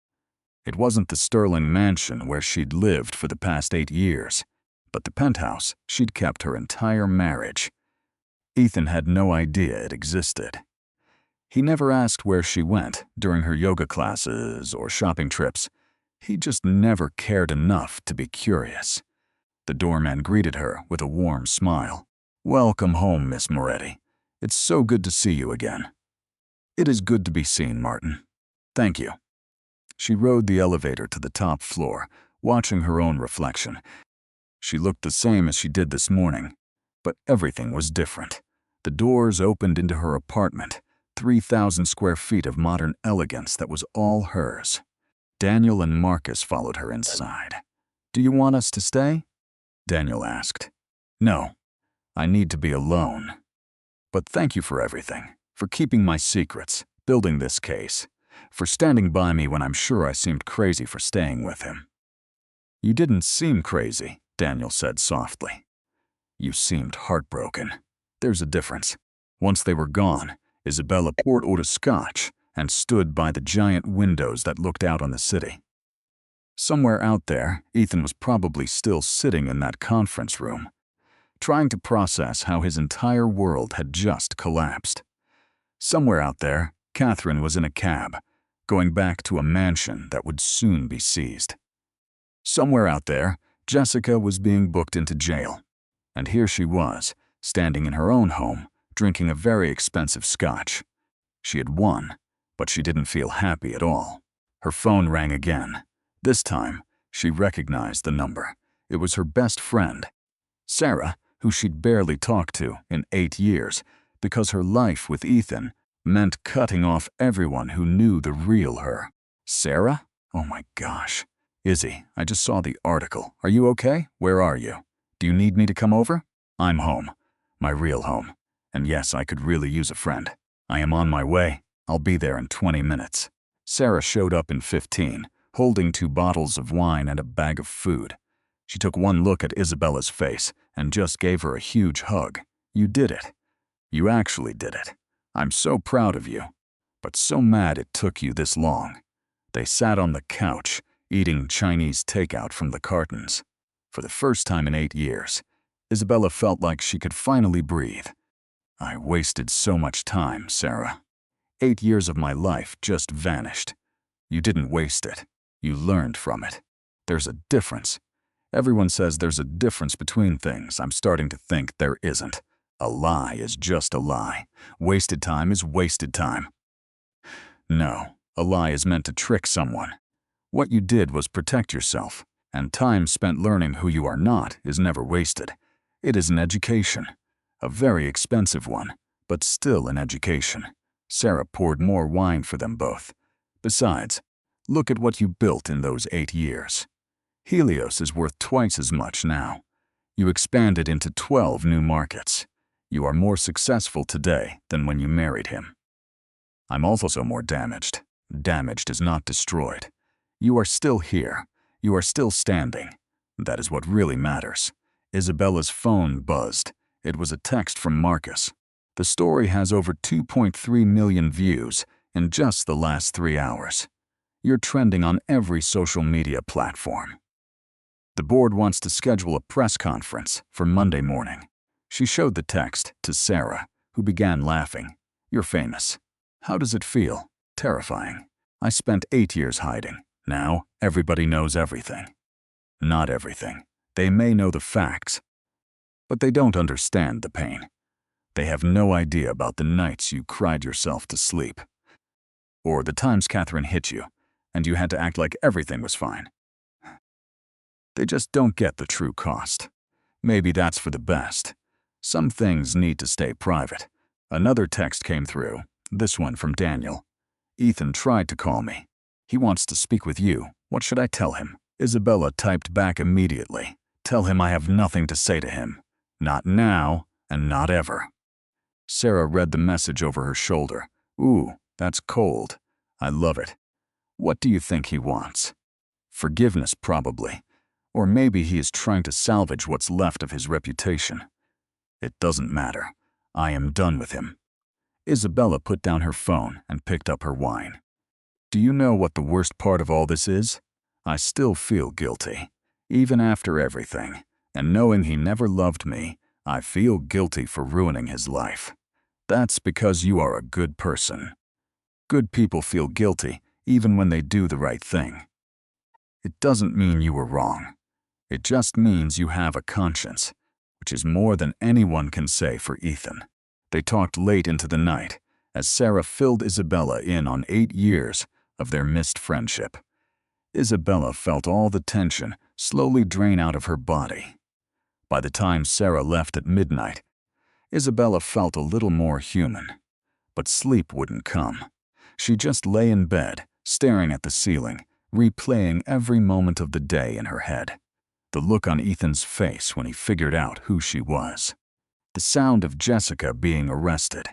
Speaker 2: It wasn't the Sterling mansion where she'd lived for the past 8 years, but the penthouse she'd kept her entire marriage. Ethan had no idea it existed. He never asked where she went during her yoga classes or shopping trips. He just never cared enough to be curious. The doorman greeted her with a warm smile. "Welcome home, Miss Moretti. It's so good to see you again." "It is good to be seen, Martin. Thank you." She rode the elevator to the top floor, watching her own reflection. She looked the same as she did this morning, but everything was different. The doors opened into her apartment, 3,000 square feet of modern elegance that was all hers. Daniel and Marcus followed her inside. "Do you want us to stay?" Daniel asked. "No, I need to be alone. But thank you for everything, for keeping my secrets, building this case, for standing by me when I'm sure I seemed crazy for staying with him." "You didn't seem crazy," Daniel said softly. "You seemed heartbroken. There's a difference." Once they were gone, Isabella poured out a scotch and stood by the giant windows that looked out on the city. Somewhere out there, Ethan was probably still sitting in that conference room, trying to process how his entire world had just collapsed. Somewhere out there, Catherine was in a cab, going back to a mansion that would soon be seized. Somewhere out there, Jessica was being booked into jail. And here she was, standing in her own home, drinking a very expensive scotch. She had won, but she didn't feel happy at all. Her phone rang again. This time, she recognized the number. It was her best friend, Sarah, who she'd barely talked to in 8 years, because her life with Ethan meant cutting off everyone who knew the real her. "Sarah? Oh my gosh. Izzy, I just saw the article. Are you okay? Where are you? Do you need me to come over?" "I'm home. My real home. And yes, I could really use a friend. I am on my way. I'll be there in 20 minutes. Sarah showed up in 15, holding 2 bottles of wine and a bag of food. She took one look at Isabella's face and just gave her a huge hug. You did it. You actually did it. I'm so proud of you. But so mad it took you this long. They sat on the couch, eating Chinese takeout from the cartons. For the first time in 8 years, Isabella felt like she could finally breathe. I wasted so much time, Sarah. 8 years of my life just vanished. You didn't waste it. You learned from it. There's a difference. Everyone says there's a difference between things. I'm starting to think there isn't. A lie is just a lie. Wasted time is wasted time. No, a lie is meant to trick someone. What you did was protect yourself, and time spent learning who you are not is never wasted. It is an education. A very expensive one, but still an education. Sarah poured more wine for them both. Besides, look at what you built in those 8 years. Helios is worth twice as much now. You expanded into 12 new markets. You are more successful today than when you married him. I'm also more damaged. Damaged is not destroyed. You are still here. You are still standing. That is what really matters. Isabella's phone buzzed. It was a text from Marcus. The story has over 2.3 million views in just the last 3 hours. You're trending on every social media platform. The board wants to schedule a press conference for Monday morning. She showed the text to Sarah, who began laughing. You're famous. How does it feel? Terrifying. I spent 8 years hiding. Now, everybody knows everything. Not everything. They may know the facts, but they don't understand the pain. They have no idea about the nights you cried yourself to sleep, or the times Catherine hit you, and you had to act like everything was fine. They just don't get the true cost. Maybe that's for the best. Some things need to stay private. Another text came through, this one from Daniel. Ethan tried to call me. He wants to speak with you. What should I tell him? Isabella typed back immediately. Tell him I have nothing to say to him. Not now, and not ever. Sarah read the message over her shoulder. Ooh, that's cold. I love it. What do you think he wants? Forgiveness, probably. Or maybe he is trying to salvage what's left of his reputation. It doesn't matter. I am done with him. Isabella put down her phone and picked up her wine. Do you know what the worst part of all this is? I still feel guilty. Even after everything, and knowing he never loved me, I feel guilty for ruining his life. That's because you are a good person. Good people feel guilty even when they do the right thing. It doesn't mean you were wrong. It just means you have a conscience, which is more than anyone can say for Ethan. They talked late into the night as Sarah filled Isabella in on 8 years of their missed friendship. Isabella felt all the tension slowly drain out of her body. By the time Sarah left at midnight, Isabella felt a little more human. But sleep wouldn't come. She just lay in bed, staring at the ceiling, replaying every moment of the day in her head. The look on Ethan's face when he figured out who she was. The sound of Jessica being arrested.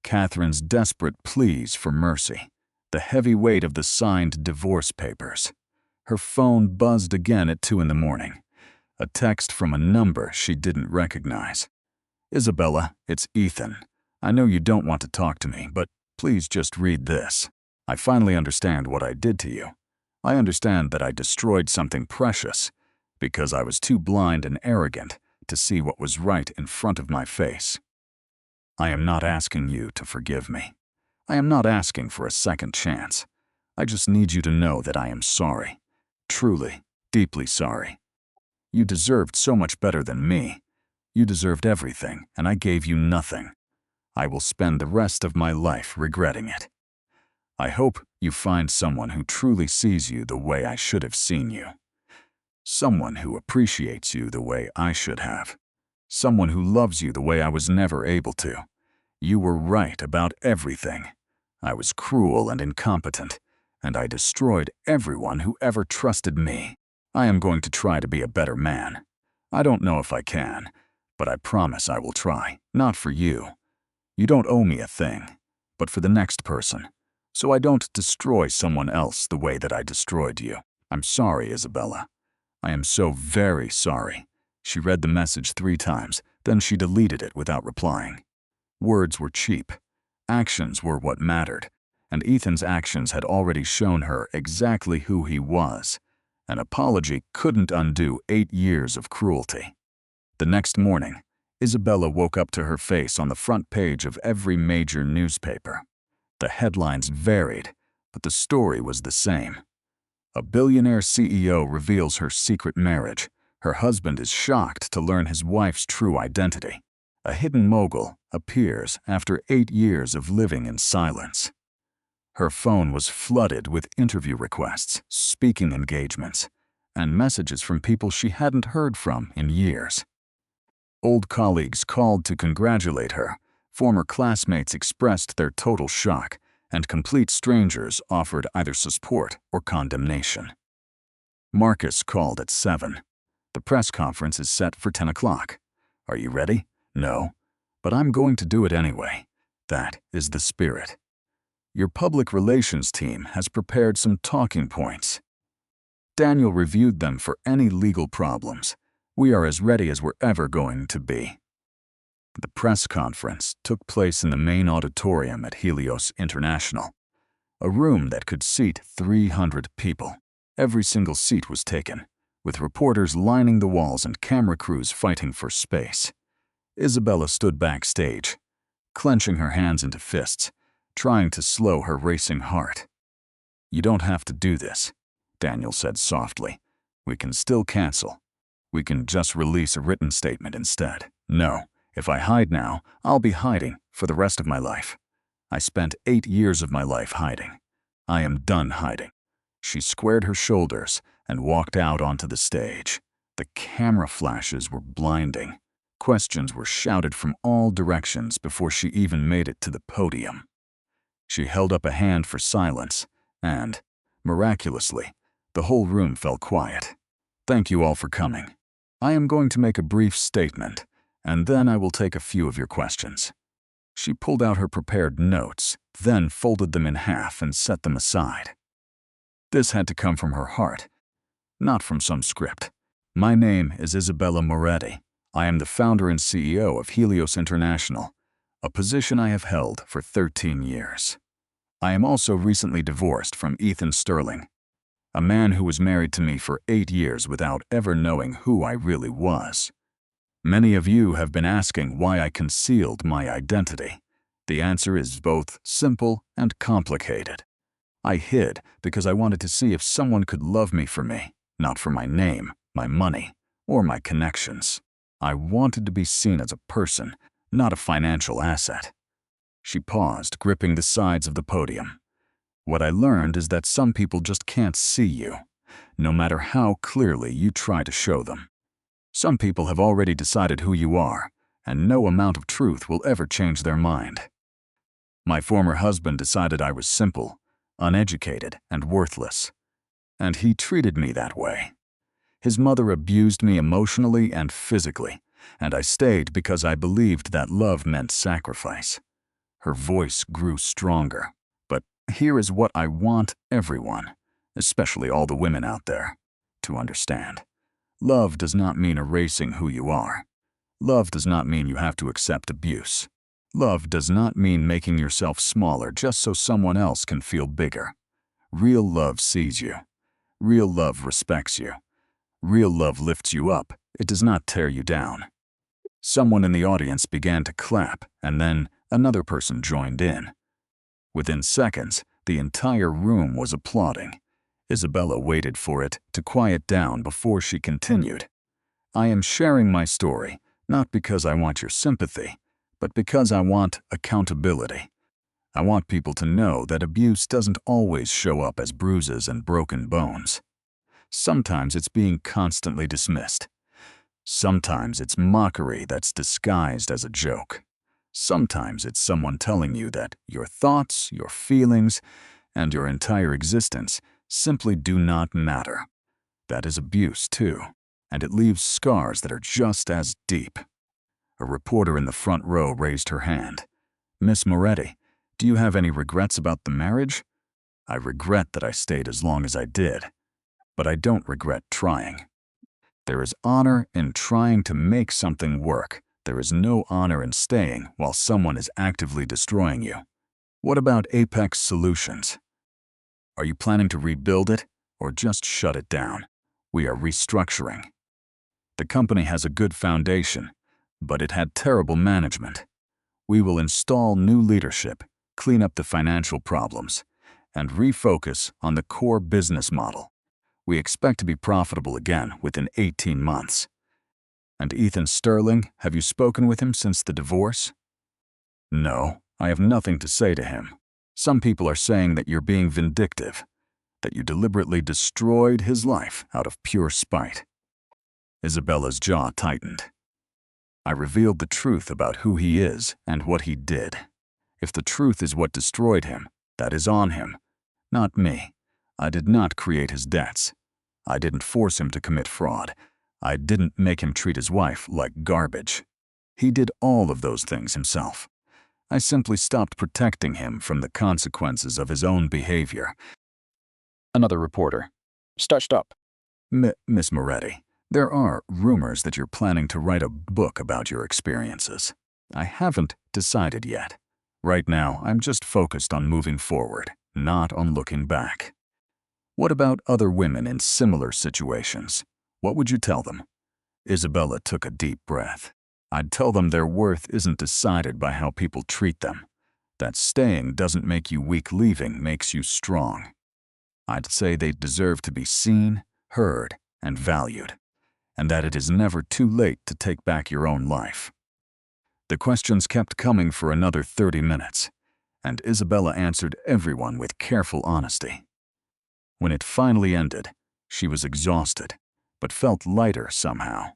Speaker 2: Catherine's desperate pleas for mercy. The heavy weight of the signed divorce papers. Her phone buzzed again at 2 in the morning. A text from a number she didn't recognize. Isabella, it's Ethan. I know you don't want to talk to me, but please just read this. I finally understand what I did to you. I understand that I destroyed something precious because I was too blind and arrogant to see what was right in front of my face. I am not asking you to forgive me. I am not asking for a second chance. I just need you to know that I am sorry. Truly, deeply sorry. You deserved so much better than me. You deserved everything, and I gave you nothing. I will spend the rest of my life regretting it. I hope you find someone who truly sees you the way I should have seen you. Someone who appreciates you the way I should have. Someone who loves you the way I was never able to. You were right about everything. I was cruel and incompetent, and I destroyed everyone who ever trusted me. I am going to try to be a better man. I don't know if I can, but I promise I will try. Not for you, You don't owe me a thing, but for the next person, so I don't destroy someone else the way that I destroyed you. I'm sorry, Isabella. I am so very sorry." She read the message 3 times, then she deleted it without replying. Words were cheap. Actions were what mattered, and Ethan's actions had already shown her exactly who he was. An apology couldn't undo 8 years of cruelty. The next morning, Isabella woke up to her face on the front page of every major newspaper. The headlines varied, but the story was the same. A billionaire CEO reveals her secret marriage. Her husband is shocked to learn his wife's true identity. A hidden mogul appears after 8 years of living in silence. Her phone was flooded with interview requests, speaking engagements, and messages from people she hadn't heard from in years. Old colleagues called to congratulate her, former classmates expressed their total shock, and complete strangers offered either support or condemnation. Marcus called at 7. "The press conference is set for 10 o'clock. Are you ready?" "No, but I'm going to do it anyway." That is the spirit. Your public relations team has prepared some talking points. Daniel reviewed them for any legal problems. We are as ready as we're ever going to be. The press conference took place in the main auditorium at Helios International, a room that could seat 300 people. Every single seat was taken, with reporters lining the walls and camera crews fighting for space. Isabella stood backstage, clenching her hands into fists, trying to slow her racing heart. "You don't have to do this," Daniel said softly. "We can still cancel. We can just release a written statement instead." "No, if I hide now, I'll be hiding for the rest of my life. I spent 8 years of my life hiding. I am done hiding." She squared her shoulders and walked out onto the stage. The camera flashes were blinding. Questions were shouted from all directions before she even made it to the podium. She held up a hand for silence, and, miraculously, the whole room fell quiet. "Thank you all for coming. I am going to make a brief statement, and then I will take a few of your questions." She pulled out her prepared notes, then folded them in half and set them aside. This had to come from her heart, not from some script. "My name is Isabella Moretti. I am the founder and CEO of Helios International, a position I have held for 13 years. I am also recently divorced from Ethan Sterling, a man who was married to me for 8 years without ever knowing who I really was. Many of you have been asking why I concealed my identity. The answer is both simple and complicated. I hid because I wanted to see if someone could love me for me, not for my name, my money, or my connections. I wanted to be seen as a person, not a financial asset." She paused, gripping the sides of the podium. "What I learned is that some people just can't see you, no matter how clearly you try to show them. Some people have already decided who you are, and no amount of truth will ever change their mind. My former husband decided I was simple, uneducated, and worthless, and he treated me that way. His mother abused me emotionally and physically, and I stayed because I believed that love meant sacrifice." Her voice grew stronger. "But here is what I want everyone, especially all the women out there, to understand. Love does not mean erasing who you are. Love does not mean you have to accept abuse. Love does not mean making yourself smaller just so someone else can feel bigger. Real love sees you. Real love respects you. Real love lifts you up. It does not tear you down." Someone in the audience began to clap, and then another person joined in. Within seconds, the entire room was applauding. Isabella waited for it to quiet down before she continued. "I am sharing my story, not because I want your sympathy, but because I want accountability. I want people to know that abuse doesn't always show up as bruises and broken bones. Sometimes it's being constantly dismissed. Sometimes it's mockery that's disguised as a joke. Sometimes it's someone telling you that your thoughts, your feelings, and your entire existence simply do not matter. That is abuse too, and it leaves scars that are just as deep." A reporter in the front row raised her hand. Miss Moretti, do you have any regrets about the marriage? I regret that I stayed as long as I did, but I don't regret trying. There is honor in trying to make something work. There is no honor in staying while someone is actively destroying you. What about Apex Solutions? Are you planning to rebuild it or just shut it down? We are restructuring. The company has a good foundation, but it had terrible management. We will install new leadership, clean up the financial problems, and refocus on the core business model. We expect to be profitable again within 18 months. And Ethan Sterling, have you spoken with him since the divorce? No, I have nothing to say to him. Some people are saying that you're being vindictive, that you deliberately destroyed his life out of pure spite. Isabella's jaw tightened. I revealed the truth about who he is and what he did. If the truth is what destroyed him, that is on him, not me. I did not create his debts. I didn't force him to commit fraud. I didn't make him treat his wife like garbage. He did all of those things himself. I simply stopped protecting him from the consequences of his own behavior.
Speaker 4: Another reporter. Starched up.
Speaker 2: Miss Moretti, there are rumors that you're planning to write a book about your experiences. I haven't decided yet. Right now, I'm just focused on moving forward, not on looking back. What about other women in similar situations? What would you tell them? Isabella took a deep breath. I'd tell them their worth isn't decided by how people treat them. That staying doesn't make you weak, leaving makes you strong. I'd say they deserve to be seen, heard, and valued, and that it is never too late to take back your own life. The questions kept coming for another 30 minutes, and Isabella answered everyone with careful honesty. When it finally ended, she was exhausted, but felt lighter somehow.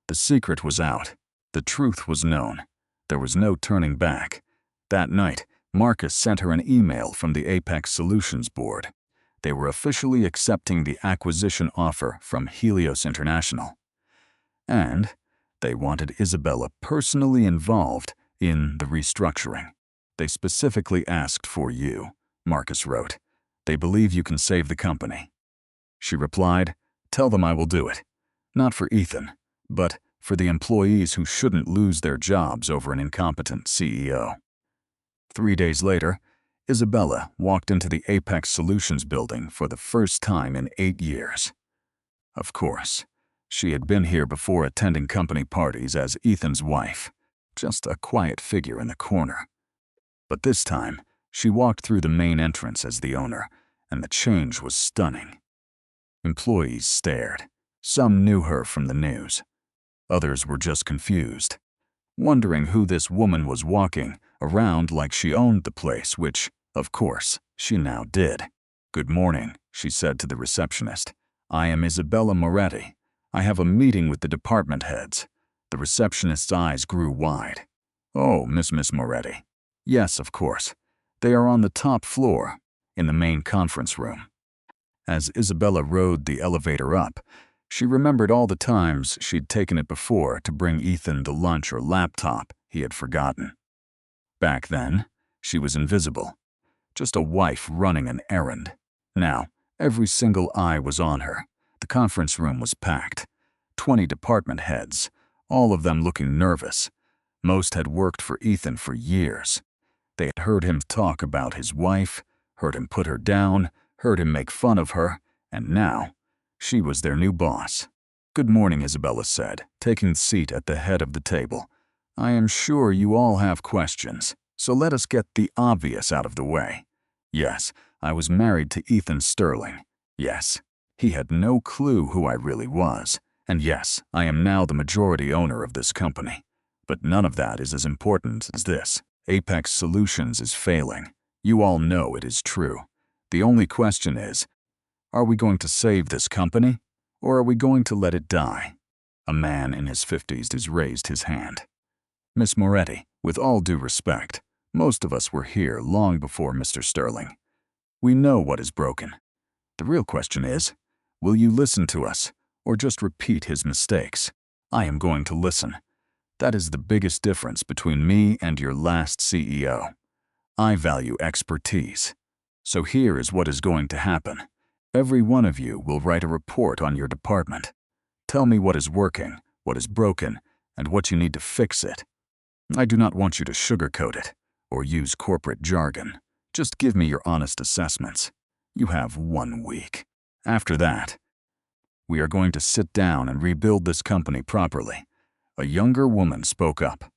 Speaker 2: The secret was out. The truth was known. There was no turning back. That night, Marcus sent her an email from the Apex Solutions board. They were officially accepting the acquisition offer from Helios International. And they wanted Isabella personally involved in the restructuring. They specifically asked for you, Marcus wrote. They believe you can save the company. She replied, tell them I will do it. Not for Ethan, but for the employees who shouldn't lose their jobs over an incompetent CEO. 3 days later, Isabella walked into the Apex Solutions building for the first time in 8 years. Of course, she had been here before attending company parties as Ethan's wife, just a quiet figure in the corner. But this time, she walked through the main entrance as the owner, and the change was stunning. Employees stared. Some knew her from the news. Others were just confused, wondering who this woman was walking around like she owned the place, which, of course, she now did. Good morning, she said to the receptionist. I am Isabella Moretti. I have a meeting with the department heads. The receptionist's eyes grew wide. Oh, Miss Moretti. Yes, of course. They are on the top floor, in the main conference room. As Isabella rode the elevator up, she remembered all the times she'd taken it before to bring Ethan the lunch or laptop he had forgotten. Back then, she was invisible, just a wife running an errand. Now, every single eye was on her. The conference room was packed. 20 department heads, all of them looking nervous. Most had worked for Ethan for years. They had heard him talk about his wife, heard him put her down, heard him make fun of her, and now, she was their new boss. Good morning, Isabella said, taking a seat at the head of the table. I am sure you all have questions, so let us get the obvious out of the way. Yes, I was married to Ethan Sterling. Yes, he had no clue who I really was. And yes, I am now the majority owner of this company. But none of that is as important as this. Apex Solutions is failing. You all know it is true. The only question is, are we going to save this company, or are we going to let it die? A man in his 50s has raised his hand. Miss Moretti, with all due respect, most of us were here long before Mr. Sterling. We know what is broken. The real question is, will you listen to us, or just repeat his mistakes? I am going to listen. That is the biggest difference between me and your last CEO. I value expertise. So here is what is going to happen. Every one of you will write a report on your department. Tell me what is working, what is broken, and what you need to fix it. I do not want you to sugarcoat it or use corporate jargon. Just give me your honest assessments. You have 1 week. After that, we are going to sit down and rebuild this company properly. A younger woman spoke up.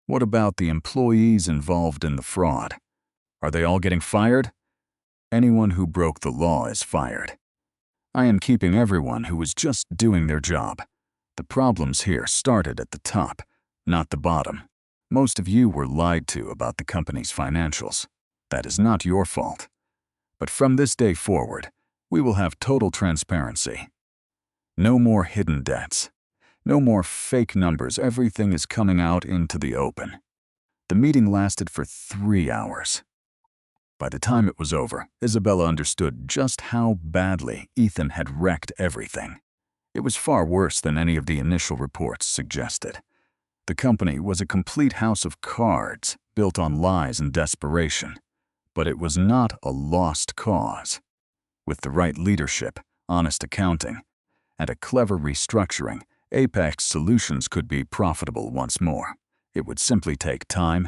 Speaker 2: What about the employees involved in the fraud? Are they all getting fired? Anyone who broke the law is fired. I am keeping everyone who was just doing their job. The problems here started at the top, not the bottom. Most of you were lied to about the company's financials. That is not your fault. But from this day forward, we will have total transparency. No more hidden debts. No more fake numbers. Everything is coming out into the open. The meeting lasted for 3 hours. By the time it was over, Isabella understood just how badly Ethan had wrecked everything. It was far worse than any of the initial reports suggested. The company was a complete house of cards built on lies and desperation. But it was not a lost cause. With the right leadership, honest accounting, and a clever restructuring, Apex Solutions could be profitable once more. It would simply take time,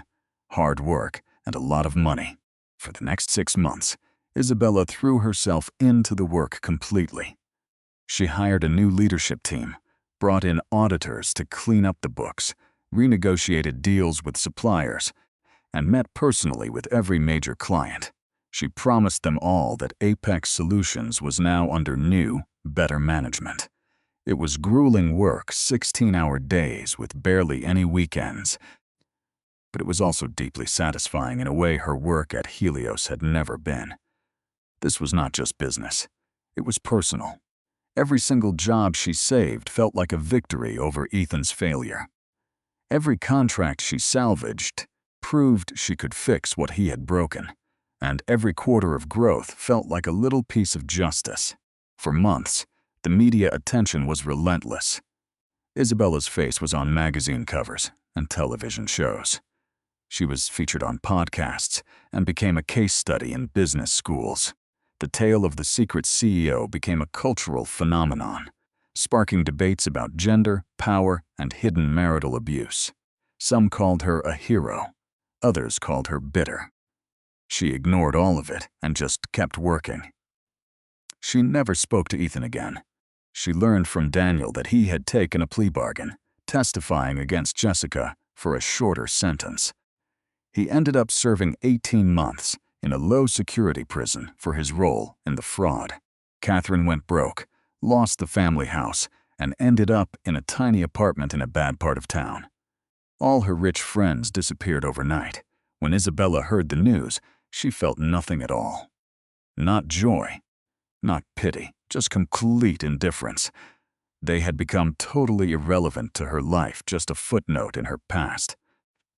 Speaker 2: hard work, and a lot of money. For the next 6 months, Isabella threw herself into the work completely. She hired a new leadership team, brought in auditors to clean up the books, renegotiated deals with suppliers, and met personally with every major client. She promised them all that Apex Solutions was now under new, better management. It was grueling work, 16-hour days with barely any weekends. But it was also deeply satisfying in a way her work at Helios had never been. This was not just business. It was personal. Every single job she saved felt like a victory over Ethan's failure. Every contract she salvaged proved she could fix what he had broken, and every quarter of growth felt like a little piece of justice. For months, the media attention was relentless. Isabella's face was on magazine covers and television shows. She was featured on podcasts and became a case study in business schools. The tale of the secret CEO became a cultural phenomenon, sparking debates about gender, power, and hidden marital abuse. Some called her a hero. Others called her bitter. She ignored all of it and just kept working. She never spoke to Ethan again. She learned from Daniel that he had taken a plea bargain, testifying against Jessica for a shorter sentence. He ended up serving 18 months in a low-security prison for his role in the fraud. Catherine went broke, lost the family house, and ended up in a tiny apartment in a bad part of town. All her rich friends disappeared overnight. When Isabella heard the news, she felt nothing at all. Not joy, not pity, just complete indifference. They had become totally irrelevant to her life, just a footnote in her past.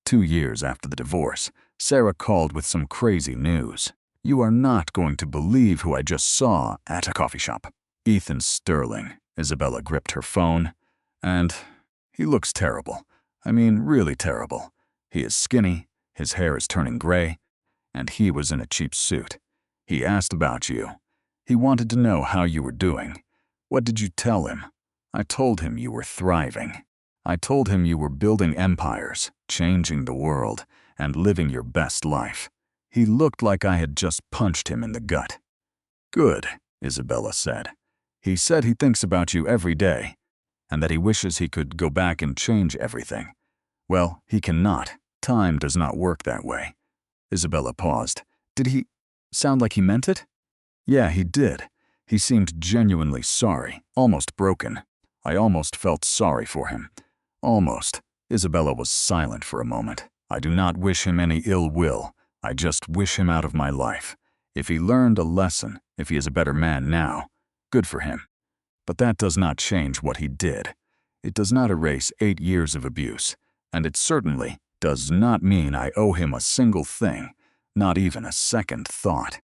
Speaker 2: 2 years after the divorce, Sarah called with some crazy news. "You are not going to believe who I just saw at a coffee shop. Ethan Sterling." Isabella gripped her phone. "And he looks terrible. I mean, really terrible. He is skinny, his hair is turning gray, and he was in a cheap suit. He asked about you. He wanted to know how you were doing. What did you tell him?" "I told him you were thriving. I told him you were building empires, changing the world, and living your best life." He looked like I had just punched him in the gut. "Good," Isabella said. "He said he thinks about you every day, and that he wishes he could go back and change everything. Well, he cannot. Time does not work that way." Isabella paused. "Did he sound like he meant it?" "Yeah, he did. He seemed genuinely sorry, almost broken. I almost felt sorry for him. Almost." Isabella was silent for a moment. "I do not wish him any ill will. I just wish him out of my life. If he learned a lesson, if he is a better man now, good for him. But that does not change what he did. It does not erase 8 years of abuse, and it certainly does not mean I owe him a single thing, not even a second thought."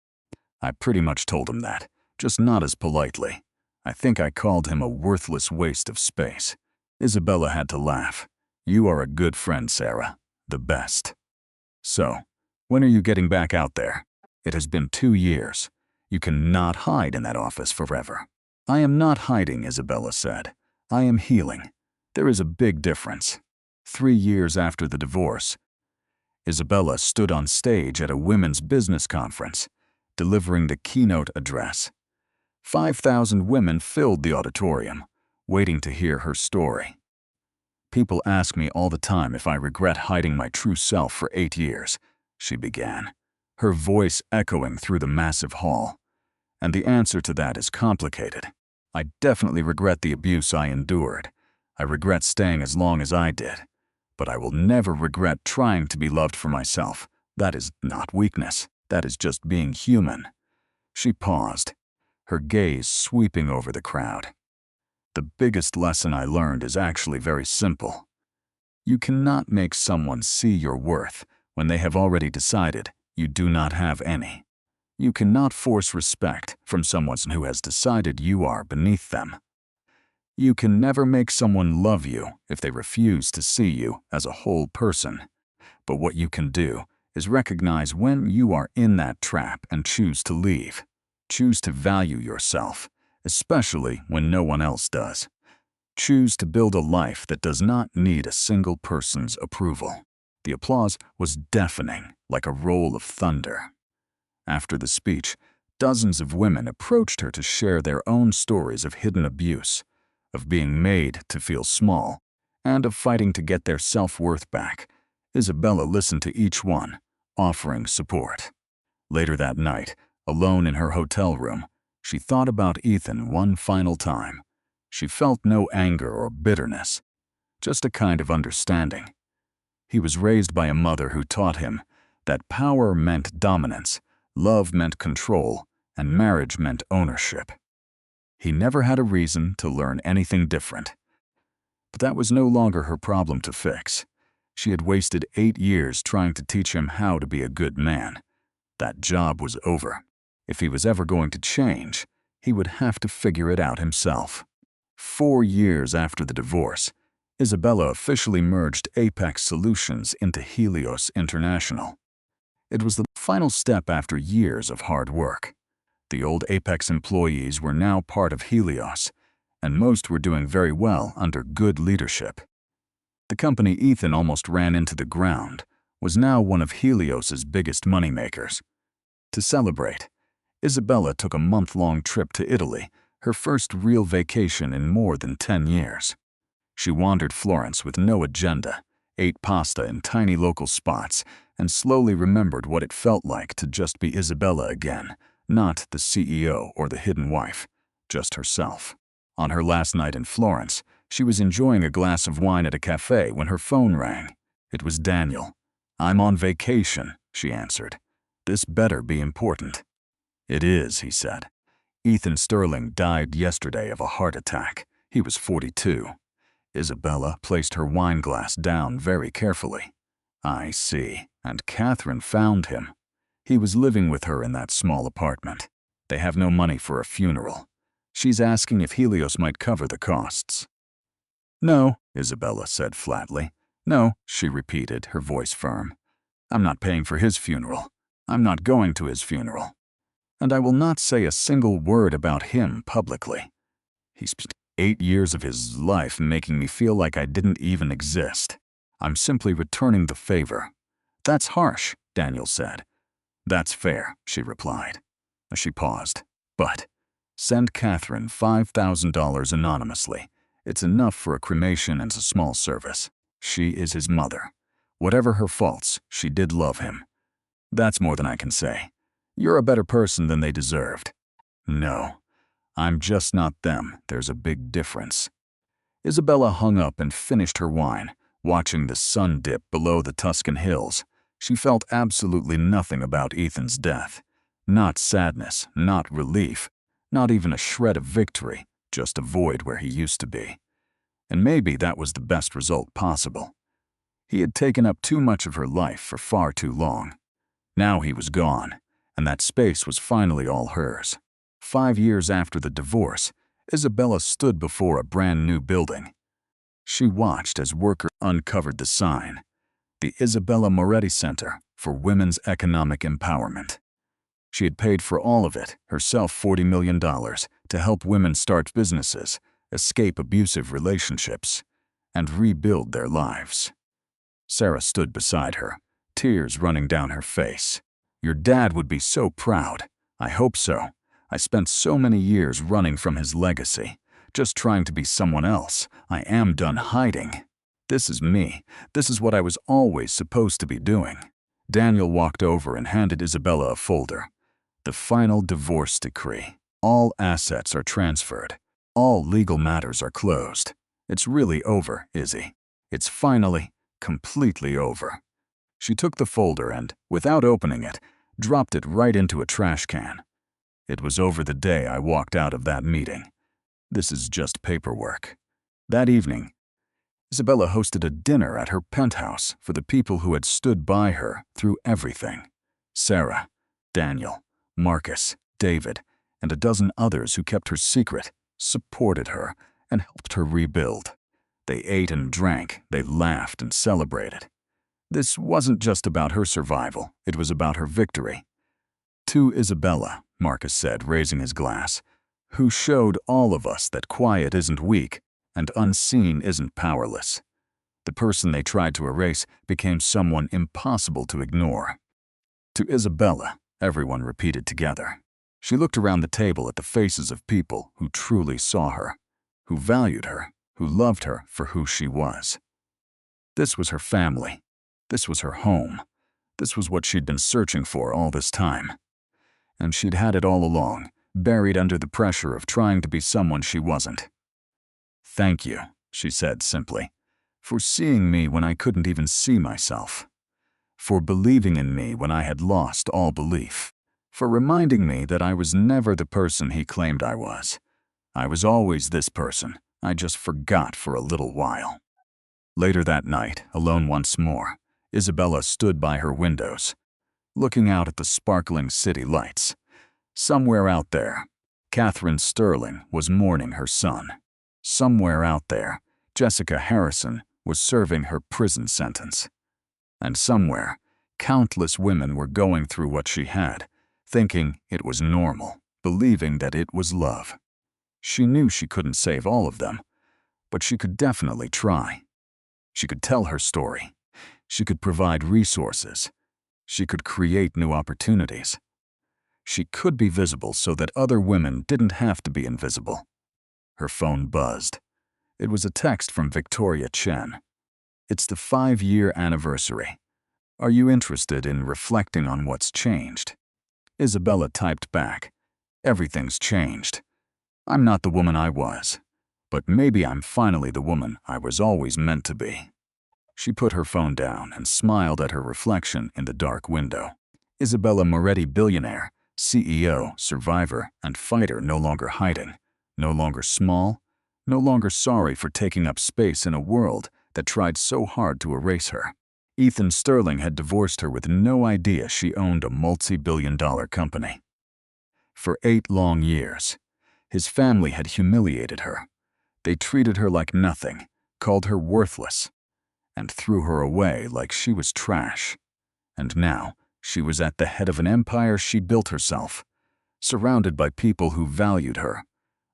Speaker 2: I pretty much told him that, just not as politely. I think I called him a worthless waste of space. Isabella had to laugh. You are a good friend, Sarah. The best. So, when are you getting back out there? It has been 2 years. You cannot hide in that office forever. I am not hiding, Isabella said. I am healing. There is a big difference. 3 years after the divorce, Isabella stood on stage at a women's business conference, delivering the keynote address. 5,000 women filled the auditorium, waiting to hear her story. People ask me all the time if I regret hiding my true self for 8 years, she began, her voice echoing through the massive hall. And the answer to that is complicated. I definitely regret the abuse I endured. I regret staying as long as I did. But I will never regret trying to be loved for myself. That is not weakness. That is just being human. She paused, her gaze sweeping over the crowd. The biggest lesson I learned is actually very simple. You cannot make someone see your worth when they have already decided you do not have any. You cannot force respect from someone who has decided you are beneath them. You can never make someone love you if they refuse to see you as a whole person. But what you can do is recognize when you are in that trap and choose to leave. Choose to value yourself, especially when no one else does. Choose to build a life that does not need a single person's approval. The applause was deafening, like a roll of thunder. After the speech, dozens of women approached her to share their own stories of hidden abuse, of being made to feel small, and of fighting to get their self-worth back. Isabella listened to each one, offering support. Later that night, alone in her hotel room, she thought about Ethan one final time. She felt no anger or bitterness, just a kind of understanding. He was raised by a mother who taught him that power meant dominance, love meant control, and marriage meant ownership. He never had a reason to learn anything different. But that was no longer her problem to fix. She had wasted 8 years trying to teach him how to be a good man. That job was over. If he was ever going to change, he would have to figure it out himself. 4 years after the divorce, Isabella officially merged Apex Solutions into Helios International. It was the final step after years of hard work. The old Apex employees were now part of Helios, and most were doing very well under good leadership. The company Ethan almost ran into the ground was now one of Helios's biggest moneymakers. To celebrate, Isabella took a month-long trip to Italy, her first real vacation in more than 10 years. She wandered Florence with no agenda, ate pasta in tiny local spots, and slowly remembered what it felt like to just be Isabella again, not the CEO or the hidden wife, just herself. On her last night in Florence, she was enjoying a glass of wine at a cafe when her phone rang. It was Daniel. "I'm on vacation," she answered. "This better be important." "It is," he said. "Ethan Sterling died yesterday of a heart attack. He was 42. Isabella placed her wine glass down very carefully. "I see. And Catherine found him. He was living with her in that small apartment. They have no money for a funeral. She's asking if Helios might cover the costs." "No," Isabella said flatly. "No," she repeated, her voice firm. "I'm not paying for his funeral. I'm not going to his funeral. And I will not say a single word about him publicly. He spent 8 years of his life making me feel like I didn't even exist. I'm simply returning the favor." "That's harsh," Daniel said. "That's fair," she replied. She paused. "But send Catherine $5,000 anonymously. It's enough for a cremation and a small service. She is his mother. Whatever her faults, she did love him. That's more than I can say. You're a better person than they deserved." "No, I'm just not them. There's a big difference." Isabella hung up and finished her wine, watching the sun dip below the Tuscan hills. She felt absolutely nothing about Ethan's death. Not sadness, not relief, not even a shred of victory, just a void where he used to be. And maybe that was the best result possible. He had taken up too much of her life for far too long. Now he was gone, and that space was finally all hers. 5 years after the divorce, Isabella stood before a brand new building. She watched as workers uncovered the sign, the Isabella Moretti Center for Women's Economic Empowerment. She had paid for all of it, herself $40 million, to help women start businesses, escape abusive relationships, and rebuild their lives. Sarah stood beside her, tears running down her face. "Your dad would be so proud. I hope so. I spent so many years running from his legacy, just trying to be someone else. I am done hiding. This is me. This is what I was always supposed to be doing." Daniel walked over and handed Isabella a folder. The final divorce decree. All assets are transferred. All legal matters are closed. It's really over, Izzy. It's finally, completely over. She took the folder and, without opening it, dropped it right into a trash can. It was over the day I walked out of that meeting. This is just paperwork. That evening, Isabella hosted a dinner at her penthouse for the people who had stood by her through everything. Sarah, Daniel, Marcus, David, and a dozen others who kept her secret, supported her, and helped her rebuild. They ate and drank, they laughed and celebrated. This wasn't just about her survival, it was about her victory. "To Isabella," Marcus said, raising his glass, "who showed all of us that quiet isn't weak and unseen isn't powerless." The person they tried to erase became someone impossible to ignore. "To Isabella," everyone repeated together. She looked around the table at the faces of people who truly saw her, who valued her, who loved her for who she was. This was her family. This was her home. This was what she'd been searching for all this time. And she'd had it all along, buried under the pressure of trying to be someone she wasn't. "Thank you," she said simply, "for seeing me when I couldn't even see myself. For believing in me when I had lost all belief. For reminding me that I was never the person he claimed I was. I was always this person. I just forgot for a little while." Later that night, alone once more, Isabella stood by her windows, looking out at the sparkling city lights. Somewhere out there, Catherine Sterling was mourning her son. Somewhere out there, Jessica Harrison was serving her prison sentence. And somewhere, countless women were going through what she had, thinking it was normal, believing that it was love. She knew she couldn't save all of them, but she could definitely try. She could tell her story. She could provide resources. She could create new opportunities. She could be visible so that other women didn't have to be invisible. Her phone buzzed. It was a text from Victoria Chen. "It's the 5-year anniversary. Are you interested in reflecting on what's changed?" Isabella typed back, "Everything's changed. I'm not the woman I was, but maybe I'm finally the woman I was always meant to be." She put her phone down and smiled at her reflection in the dark window. Isabella Moretti, billionaire, CEO, survivor, and fighter, no longer hiding, no longer small, no longer sorry for taking up space in a world that tried so hard to erase her. Ethan Sterling had divorced her with no idea she owned a multi-billion-dollar company. For 8 long years, his family had humiliated her. They treated her like nothing, called her worthless, and threw her away like she was trash. And now, she was at the head of an empire she built herself, surrounded by people who valued her,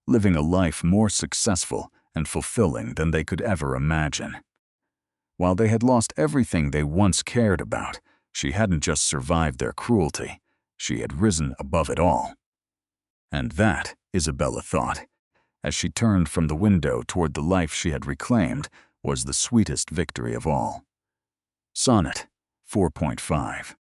Speaker 2: living a life more successful and fulfilling than they could ever imagine. While they had lost everything they once cared about, she hadn't just survived their cruelty, she had risen above it all. And that, Isabella thought, as she turned from the window toward the life she had reclaimed, was the sweetest victory of all. Sonnet 4.5